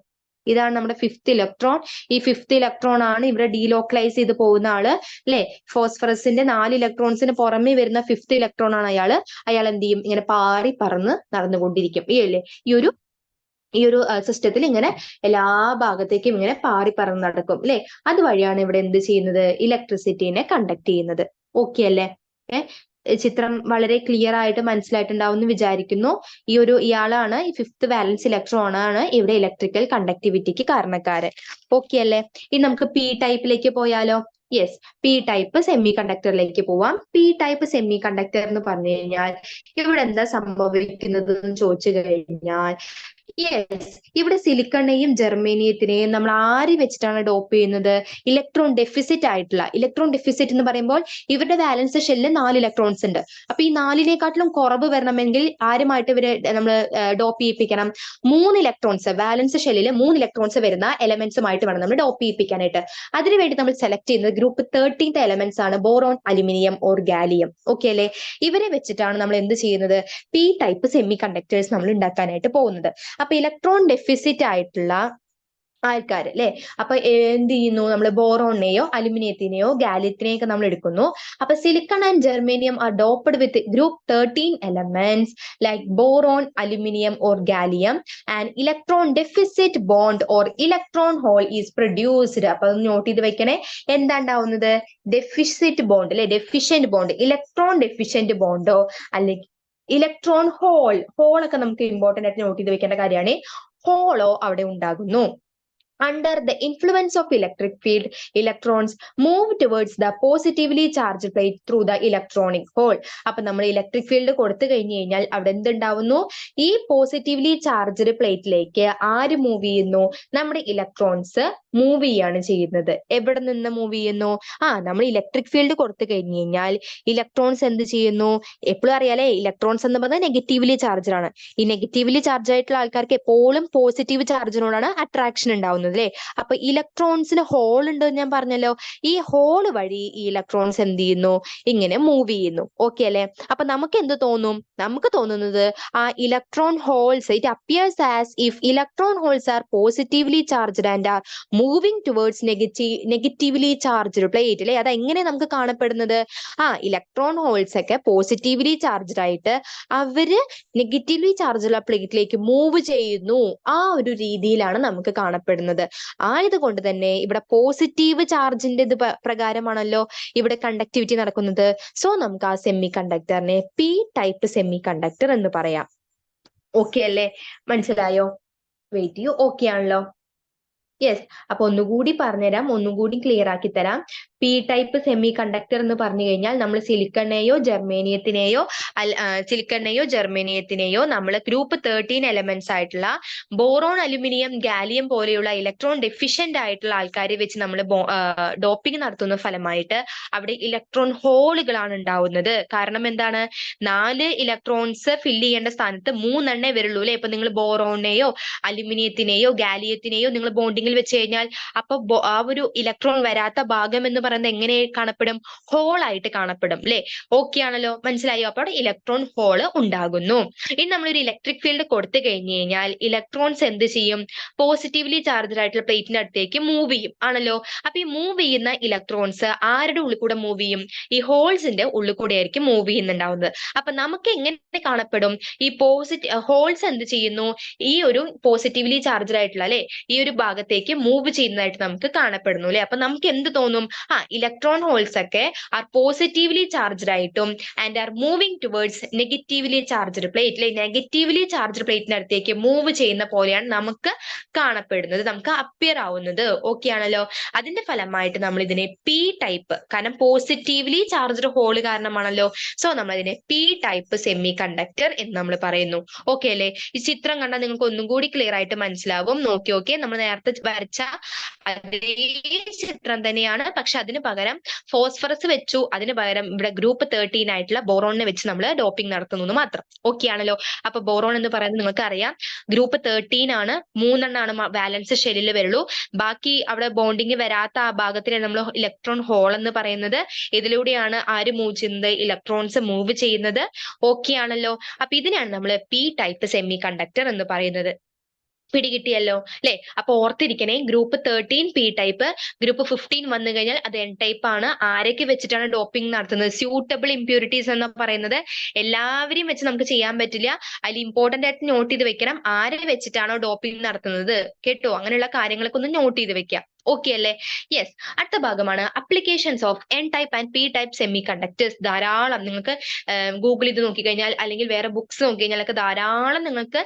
ഇതാണ് നമ്മുടെ 5th ഇലക്ട്രോൺ. ഈ 5th ഇലക്ട്രോൺ ആണ് ഇവിടെ ഡീലോക്കലൈസ് ചെയ്ത് പോകുന്ന ആള് അല്ലെ? ഫോസ്ഫറസിന്റെ 4 ഇലക്ട്രോൺസിന് പുറമെ വരുന്ന 5th ഇലക്ട്രോൺ ആണ് അയാൾ എന്ത് ചെയ്യും? ഇങ്ങനെ പാറി പറന്ന് നടന്നുകൊണ്ടിരിക്കും. ഈ ഒരു സിസ്റ്റത്തിൽ ഇങ്ങനെ എല്ലാ ഭാഗത്തേക്കും ഇങ്ങനെ പാറി പറന്ന് നടക്കും അല്ലെ? അതുവഴിയാണ് ഇവിടെ എന്ത് ചെയ്യുന്നത്? ഇലക്ട്രിസിറ്റിനെ കണ്ടക്ട് ചെയ്യുന്നത്. ഓക്കെ അല്ലേ? ചിത്രം വളരെ ക്ലിയർ ആയിട്ട് മനസ്സിലായിട്ടുണ്ടാവും എന്ന് വിചാരിക്കുന്നു. ഇയാളാണ് ഈ 5th വാലൻസ് ഇലക്ട്രോൺ ആണ് ഇവിടെ ഇലക്ട്രിക്കൽ കണ്ടക്ടിവിറ്റിക്ക് കാരണക്കാരൻ. ഓക്കെ അല്ലേ? ഇനി നമുക്ക് പി ടൈപ്പിലേക്ക് പോയാലോ? യെസ്, പി ടൈപ്പ് സെമി കണ്ടക്ടറിലേക്ക് പോവാം. പി ടൈപ്പ് സെമി കണ്ടക്ടർ എന്ന് പറഞ്ഞു കഴിഞ്ഞാൽ ഇവിടെ എന്താ സംഭവിക്കുന്നത് എന്ന് ചോദിച്ചു കഴിഞ്ഞാൽ, യെസ്, ഇവിടെ സിലിക്കണിനെയും ജെർമേനിയത്തിനെയും നമ്മൾ ആര് വെച്ചിട്ടാണ് ഡോപ്പ് ചെയ്യുന്നത്? ഇലക്ട്രോൺ ഡെഫിസിറ്റ് ആയിട്ടുള്ള. ഇലക്ട്രോൺ ഡെഫിസിറ്റ് എന്ന് പറയുമ്പോൾ ഇവരുടെ വാലൻസ് ഷെല്ലിൽ 4 ഇലക്ട്രോൺസ് ഉണ്ട്. അപ്പൊ ഈ 4നേക്കാട്ടിലും കുറവ് വരണമെങ്കിൽ ആരുമായിട്ട് ഇവരെ നമ്മൾ ഡോപ്പ് ചെയ്യിപ്പിക്കണം? 3 ഇലക്ട്രോൺസ്, വാലൻസ് ഷെല്ലിൽ 3 ഇലക്ട്രോൺസ് വരുന്ന എലമെന്റ്സുമായിട്ട് വേണം നമ്മൾ ഡോപ്പ് ചെയ്യിപ്പിക്കാനായിട്ട്. അതിനുവേണ്ടി നമ്മൾ സെലക്ട് ചെയ്യുന്നത് ഗ്രൂപ്പ് 13th എലമെന്റ്സ് ആണ്, boron, aluminium or gallium. Okay അല്ലെ? ഇവരെ വെച്ചിട്ടാണ് നമ്മൾ എന്ത് ചെയ്യുന്നത്? പി ടൈപ്പ് സെമി കണ്ടക്ടേഴ്സ് നമ്മൾ ഉണ്ടാക്കാനായിട്ട് പോകുന്നത്. അപ്പൊ ഇലക്ട്രോൺ ഡെഫിസിറ്റ് ആയിട്ടുള്ള ആൾക്കാർ അല്ലെ? അപ്പൊ എന്ത് ചെയ്യുന്നു? നമ്മൾ ബോറോണിനെയോ അലുമിനിയത്തിനെയോ ഗാലിയത്തിനെയോ ഒക്കെ നമ്മൾ എടുക്കുന്നു. അപ്പൊ silicon and germanium are doped with group 13 elements like boron, aluminium or gallium and electron deficit bond or electron hole is produced. അപ്പൊ അത് നോട്ട് ചെയ്ത് വെക്കണേ. എന്താ ഉണ്ടാവുന്നത്? ഡെഫിസിറ്റ് ബോണ്ട് അല്ലെ? ഡെഫിഷ്യന്റ് ബോണ്ട്, ഇലക്ട്രോൺ ഡെഫിഷ്യന്റ് ബോണ്ടോ അല്ലെങ്കിൽ ഇലക്ട്രോൺ ഹോൾ ഒക്കെ നമുക്ക് ഇമ്പോർട്ടന്റ് ആയിട്ട് നോട്ട് ചെയ്ത് വെക്കേണ്ട കാര്യമാണ്. ഹോളോ അവിടെ ഉണ്ടാകുന്നു. Under the influence of electric field, electrons move towards the positively charged plate through the electronic hole. അപ്പൊ നമ്മൾ ഇലക്ട്രിക് ഫീൽഡ് കൊടുത്തു കഴിഞ്ഞു കഴിഞ്ഞാൽ അവിടെ എന്തുണ്ടാവുന്നു? ഈ പോസിറ്റീവ്ലി ചാർജ്ഡ് പ്ലേറ്റിലേക്ക് ആര് മൂവ് ചെയ്യുന്നു? നമ്മുടെ ഇലക്ട്രോൺസ് മൂവ് ചെയ്യാണ് ചെയ്യുന്നത്. എവിടെ നിന്ന് മൂവ് ചെയ്യുന്നു? നമ്മൾ ഇലക്ട്രിക് ഫീൽഡ് കൊടുത്തു കഴിഞ്ഞു കഴിഞ്ഞാൽ ഇലക്ട്രോൺസ് എന്ത് ചെയ്യുന്നു? എപ്പോഴും അറിയാലേ, ഇലക്ട്രോൺസ് എന്ന് പറഞ്ഞാൽ നെഗറ്റീവ്ലി ചാർജ് ആണ്. ഈ നെഗറ്റീവ്ലി ചാർജ് ആയിട്ടുള്ള ആൾക്കാർക്ക് എപ്പോഴും പോസിറ്റീവ് ചാർജിനോടാണ് അട്രാക്ഷൻ ഉണ്ടാവുന്നത് അല്ലെ. അപ്പൊ ഇലക്ട്രോൺസിന് ഹോൾ ഉണ്ട് ഞാൻ പറഞ്ഞല്ലോ. ഈ ഹോൾ വഴി ഈ ഇലക്ട്രോൺസ് എന്ത് ചെയ്യുന്നു? ഇങ്ങനെ മൂവ് ചെയ്യുന്നു. ഓക്കെ അല്ലെ. അപ്പൊ നമുക്ക് എന്ത് തോന്നും? നമുക്ക് തോന്നുന്നത് electron holes, it appears as if electron holes are positively charged and are moving towards negatively charged plate അല്ലെ. അതെങ്ങനെ നമുക്ക് കാണപ്പെടുന്നത്? ഇലക്ട്രോൺ ഹോൾസ് ഒക്കെ പോസിറ്റീവ്ലി ചാർജ്ഡ് ആയിട്ട് അവര് നെഗറ്റീവ്ലി ചാർജുള്ള പ്ലേറ്റിലേക്ക് മൂവ് ചെയ്യുന്നു. ആ ഒരു രീതിയിലാണ് നമുക്ക് കാണപ്പെടുന്നത്. ആയതുകൊണ്ട് തന്നെ ഇവിടെ പോസിറ്റീവ് ചാർജിന്റെ ഇത് പ്രകാരമാണല്ലോ ഇവിടെ കണ്ടക്ടിവിറ്റി നടക്കുന്നത്. സോ നമുക്ക് ആ സെമി കണ്ടക്ടറിനെ പി ടൈപ്പ് സെമി കണ്ടക്ടർ എന്ന് പറയാം. ഓക്കെ അല്ലേ? മനസ്സിലായോ? വെയിറ്റ് ചെയ്യൂ. ഓക്കെ ആണല്ലോ? യെസ്. അപ്പൊ ഒന്നുകൂടി പറഞ്ഞുതരാം, ഒന്നുകൂടി ക്ലിയർ ആക്കി തരാം. പി ടൈപ്പ് സെമി കണ്ടക്ടർ എന്ന് പറഞ്ഞു കഴിഞ്ഞാൽ നമ്മൾ സിലിക്കണിനെയോ ജെർമേനിയത്തിനെയോ നമ്മൾ ഗ്രൂപ്പ് 13 എലമെന്റ്സ് ആയിട്ടുള്ള ബോറോൺ, അലുമിനിയം, ഗാലിയം പോലെയുള്ള ഇലക്ട്രോൺ ഡെഫിഷ്യന്റ് ആയിട്ടുള്ള ആൾക്കാരെ വെച്ച് നമ്മൾ ഡോപ്പിംഗ് നടത്തുന്ന ഫലമായിട്ട് അവിടെ ഇലക്ട്രോൺ ഹോളുകളാണ് ഉണ്ടാവുന്നത്. കാരണം എന്താണ്? 4 ഇലക്ട്രോൺസ് ഫില്ല് ചെയ്യേണ്ട സ്ഥാനത്ത് 3 വരുള്ളൂ അല്ലെ. ഇപ്പൊ നിങ്ങൾ ബോറോണിനെയോ അലുമിനിയത്തിനെയോ ഗാലിയത്തിനെയോ നിങ്ങൾ ബോണ്ടിങ്ങിൽ വെച്ച് കഴിഞ്ഞാൽ അപ്പൊ ആ ഒരു ഇലക്ട്രോൺ വരാത്ത ഭാഗം എന്ന് പറയുന്നത് എങ്ങനെ കാണപ്പെടും? ഹോൾ ആയിട്ട് കാണപ്പെടും അല്ലെ. ഓക്കെ ആണല്ലോ? മനസ്സിലായോ? അപ്പോൾ അവിടെ ഇലക്ട്രോൺ ഹോള് ഉണ്ടാകുന്നു. ഇനി നമ്മളൊരു ഇലക്ട്രിക് ഫീൽഡ് കൊടുത്തു കഴിഞ്ഞു കഴിഞ്ഞാൽ ഇലക്ട്രോൺസ് എന്ത് ചെയ്യും? പോസിറ്റീവ്ലി ചാർജ്ഡ് ആയിട്ടുള്ള പ്ലേറ്റിന്റെ അടുത്തേക്ക് മൂവ് ചെയ്യും ആണല്ലോ. അപ്പൊ ഈ മൂവ് ചെയ്യുന്ന ഇലക്ട്രോൺസ് ആരുടെ ഉള്ളിൽ കൂടെ മൂവ് ചെയ്യും? ഈ ഹോൾസിന്റെ ഉള്ളിൽ കൂടെ ആയിരിക്കും മൂവ് ചെയ്യുന്നുണ്ടാവുന്നത്. അപ്പൊ നമുക്ക് എങ്ങനെ കാണപ്പെടും? ഈ ഹോൾസ് എന്ത് ചെയ്യുന്നു? ഈ ഒരു പോസിറ്റീവ്ലി ചാർജ്ഡ് ആയിട്ടുള്ള അല്ലെ ഈ ഒരു ഭാഗത്തേക്ക് മൂവ് ചെയ്യുന്നതായിട്ട് നമുക്ക് കാണപ്പെടുന്നു അല്ലെ. അപ്പൊ നമുക്ക് എന്ത് തോന്നും? ഇലക്ട്രോൺ ഹോൾസ് ഒക്കെ ആർ പോസിറ്റീവ്ലി ചാർജ്ഡ് ആയിട്ടും and are moving towards negatively charged plate അല്ലെ. നെഗറ്റീവ്ലി ചാർജ്ഡ് പ്ലേറ്റിന്റെ അടുത്തേക്ക് മൂവ് ചെയ്യുന്ന പോലെയാണ് നമുക്ക് കാണപ്പെടുന്നത്, നമുക്ക് അപ്പിയർ ആവുന്നത്. ഓക്കെ ആണല്ലോ? അതിന്റെ ഫലമായിട്ട് നമ്മൾ ഇതിനെ പി ടൈപ്പ്, കാരണം പോസിറ്റീവ്ലി ചാർജ്ഡ് ഹോൾ കാരണമാണല്ലോ. സോ നമ്മൾ ഇതിനെ പി ടൈപ്പ് സെമി കണ്ടക്ടർ എന്ന് നമ്മൾ പറയുന്നു. ഓക്കെ അല്ലേ? ഈ ചിത്രം കണ്ടാൽ നിങ്ങൾക്ക് ഒന്നും കൂടി ക്ലിയർ ആയിട്ട് മനസ്സിലാവും. നോക്കി നമ്മൾ നേരത്തെ വരച്ച അതേ ചിത്രം തന്നെയാണ്, പക്ഷെ അതിന് പകരം ഫോസ്ഫറസ് വെച്ചു. അതിന് പകരം ഇവിടെ ഗ്രൂപ്പ് 13 ആയിട്ടുള്ള ബോറോണിനെ വെച്ച് നമ്മൾ ഡോപ്പിംഗ് നടത്തുന്നു മാത്രം. ഓക്കെ ആണല്ലോ? അപ്പൊ ബോറോൺ എന്ന് പറയുന്നത് നിങ്ങൾക്ക് അറിയാം ഗ്രൂപ്പ് 13 ആണ്. 3 വാലൻസ് ഷെല്ലിൽ വരുള്ളൂ. ബാക്കി അവിടെ ബോണ്ടിങ് വരാത്ത ആ ഭാഗത്തിനെ നമ്മൾ ഇലക്ട്രോൺ ഹോൾ എന്ന് പറയുന്നത്. ഇതിലൂടെയാണ് ആര് മൂവ് ചെയ്യുന്നത്? ഇലക്ട്രോൺസ് മൂവ് ചെയ്യുന്നത്. ഓക്കെ ആണല്ലോ? അപ്പൊ ഇതിനാണ് നമ്മൾ പി ടൈപ്പ് സെമി കണ്ടക്ടർ എന്ന് പറയുന്നത്. പിടികിട്ടിയല്ലോ അല്ലെ? അപ്പൊ ഓർത്തിരിക്കണേ, ഗ്രൂപ്പ് 13 പി ടൈപ്പ്, ഗ്രൂപ്പ് 15 വന്നു കഴിഞ്ഞാൽ അത് എൻ ടൈപ്പ് ആണ്. ആരൊക്കെ വെച്ചിട്ടാണ് ഡോപ്പിംഗ് നടത്തുന്നത്? സ്യൂട്ടബിൾ ഇംപ്യൂരിറ്റീസ് എന്ന് പറയുന്നത് എല്ലാവരെയും വെച്ച് നമുക്ക് ചെയ്യാൻ പറ്റില്ല. അതിൽ ഇമ്പോർട്ടന്റ് ആയിട്ട് നോട്ട് ചെയ്ത് വെക്കണം, ആരെ വെച്ചിട്ടാണോ ഡോപ്പിംഗ് നടത്തുന്നത് കേട്ടോ. അങ്ങനെയുള്ള കാര്യങ്ങളൊക്കെ ഒന്ന് നോട്ട് ചെയ്ത് വെക്കാം. ഓക്കെ അല്ലേ? യെസ്. അടുത്ത ഭാഗമാണ് applications of N type and P type semi conductors. ധാരാളം നിങ്ങൾക്ക് ഗൂഗിൾ ഇത് നോക്കിക്കഴിഞ്ഞാൽ അല്ലെങ്കിൽ വേറെ ബുക്സ് നോക്കി കഴിഞ്ഞാലൊക്കെ ധാരാളം നിങ്ങൾക്ക്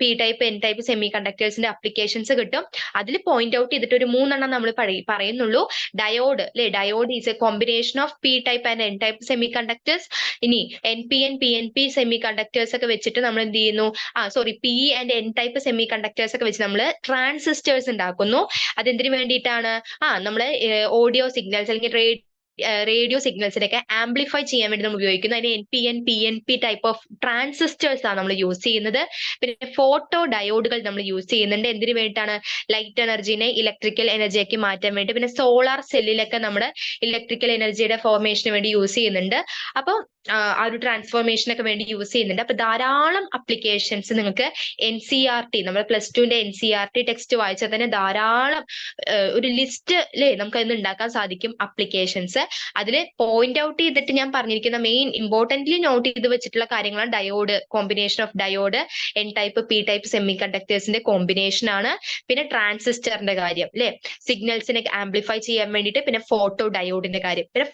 പി ടൈപ്പ് എൻ ടൈപ്പ് സെമി കണ്ടക്ടേഴ്സിന്റെ അപ്ലിക്കേഷൻസ് കിട്ടും. അതിൽ പോയിന്റ് ഔട്ട് ചെയ്തിട്ട് ഒരു 3 നമ്മൾ പറയുന്നുള്ളൂ. ഡയോഡ് അല്ലെ, diode is A combination of P type and N type semi conductors. ഇനി പി സെമി കണ്ടക്ടേഴ്സ് ഒക്കെ വെച്ചിട്ട് നമ്മൾ എന്ത് ചെയ്യുന്നു? P and N type semi conductors ഒക്കെ വെച്ച് നമ്മൾ ട്രാൻസിസ്റ്റേഴ്സ് ഉണ്ടാക്കുന്നു. അതെന്തിനു വേണ്ടിയിട്ടാണ്? നമ്മൾ ഓഡിയോ സിഗ്നൽസ് അല്ലെങ്കിൽ റേഡിയോ സിഗ്നൽസിനൊക്കെ ആംപ്ലിഫൈ ചെയ്യാൻ വേണ്ടി നമ്മൾ ഉപയോഗിക്കുന്നു. അതിന് പി ടൈപ്പ് ഓഫ് ട്രാൻസിസ്റ്റേഴ്സ് ആണ് നമ്മൾ യൂസ് ചെയ്യുന്നത്. പിന്നെ ഫോട്ടോ ഡയോഡുകൾ നമ്മൾ യൂസ് ചെയ്യുന്നുണ്ട്. എന്തിനു വേണ്ടിയിട്ടാണ്? ലൈറ്റ് എനർജിനെ ഇലക്ട്രിക്കൽ എനർജിയാക്കി മാറ്റാൻ വേണ്ടി. പിന്നെ സോളാർ സെല്ലിലൊക്കെ നമ്മൾ ഇലക്ട്രിക്കൽ എനർജിയുടെ ഫോർമേഷന് വേണ്ടി യൂസ് ചെയ്യുന്നുണ്ട്. അപ്പൊ ആ ഒരു ട്രാൻസ്ഫോർമേഷൻ ഒക്കെ വേണ്ടി യൂസ് ചെയ്യുന്നുണ്ട്. അപ്പൊ ധാരാളം അപ്ലിക്കേഷൻസ് നിങ്ങൾക്ക് NCERT, നമ്മൾ +2ന്റെ NCERT ടെക്സ്റ്റ് വായിച്ചാൽ തന്നെ ധാരാളം ഒരു ലിസ്റ്റ് അല്ലെ നമുക്ക് അതിന് ഉണ്ടാക്കാൻ സാധിക്കും അപ്ലിക്കേഷൻസ്. അതിൽ പോയിന്റ് ഔട്ട് ചെയ്തിട്ട് ഞാൻ പറഞ്ഞിരിക്കുന്ന മെയിൻ ഇമ്പോർട്ടന്റ്ലി നോട്ട് ചെയ്ത് വെച്ചിട്ടുള്ള കാര്യങ്ങളാണ് diode, combination of diode, N type P type സെമി കണ്ടക്ടേഴ്സിന്റെ കോമ്പിനേഷൻ ആണ്. പിന്നെ ട്രാൻസിസ്റ്ററിന്റെ കാര്യം അല്ലെ, സിഗ്നൽസിനെ ആംപ്ലിഫൈ ചെയ്യാൻ വേണ്ടിയിട്ട്. പിന്നെ ഫോട്ടോ ഡയോഡിന്റെ കാര്യം, പിന്നെ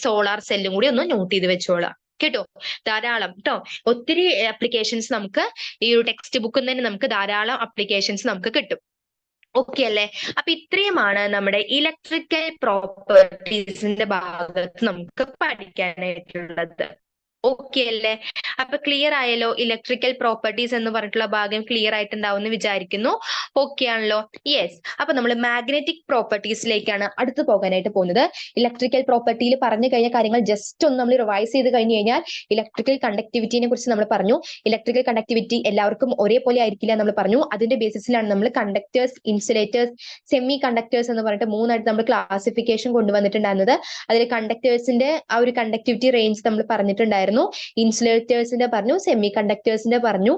സോളാർ സെല്ലും കൂടി ഒന്ന് നോട്ട് ചെയ്ത് വെച്ചോളാം കേട്ടോ. ധാരാളം കേട്ടോ, ഒത്തിരി അപ്ലിക്കേഷൻസ് നമുക്ക് ഈ ഒരു ടെക്സ്റ്റ് ബുക്കിൽ തന്നെ നമുക്ക് ധാരാളം അപ്ലിക്കേഷൻസ് നമുക്ക് കിട്ടും. ഓക്കെ അല്ലേ? അപ്പൊ ഇത്രയുമാണ് നമ്മുടെ ഇലക്ട്രിക്കൽ പ്രോപ്പർട്ടീസിന്റെ ഭാഗത്ത് നമുക്ക് പഠിക്കാനായിട്ടുള്ളത്. ഓക്കെ അല്ലേ? അപ്പൊ ക്ലിയർ ആയല്ലോ? ഇലക്ട്രിക്കൽ പ്രോപ്പർട്ടീസ് എന്ന് പറഞ്ഞിട്ടുള്ള ഭാഗം ക്ലിയർ ആയിട്ടുണ്ടാവും എന്ന് വിചാരിക്കുന്നു. ഓക്കെ ആണല്ലോ? യെസ്. അപ്പൊ നമ്മൾ മാഗ്നറ്റിക് പ്രോപ്പർട്ടീസിലേക്കാണ് അടുത്ത് പോകാനായിട്ട് പോകുന്നത്. ഇലക്ട്രിക്കൽ പ്രോപ്പർട്ടിയിൽ പറഞ്ഞു കഴിഞ്ഞ കാര്യങ്ങൾ ജസ്റ്റ് ഒന്ന് നമ്മൾ റിവൈസ് ചെയ്ത് കഴിഞ്ഞു കഴിഞ്ഞാൽ ഇലക്ട്രിക്കൽ കണ്ടക്ടിവിറ്റിനെ കുറിച്ച് നമ്മൾ പറഞ്ഞു. ഇലക്ട്രിക്കൽ കണ്ടക്ടിവിറ്റി എല്ലാവർക്കും ഒരേപോലെ ആയിരിക്കില്ല നമ്മൾ പറഞ്ഞു. അതിന്റെ ബേസിസിലാണ് നമ്മൾ കണ്ടക്ടേഴ്സ്, ഇൻസുലേറ്റേഴ്സ്, സെമി കണ്ടക്ടേഴ്സ് എന്ന് പറഞ്ഞിട്ട് മൂന്നായിട്ട് നമ്മൾ ക്ലാസിഫിക്കേഷൻ കൊണ്ടുവന്നിട്ടുണ്ടായിരുന്നത്. അതിൽ കണ്ടക്ടേഴ്സിന്റെ ആ ഒരു കണ്ടക്ടിവിറ്റി റേഞ്ച് നമ്മൾ പറഞ്ഞിട്ടുണ്ടായിരുന്നു. ഇൻസുലേറ്റേഴ്സിന്റെ പറഞ്ഞു, സെമി കണ്ടക്ടേഴ്സിന്റെ പറഞ്ഞു.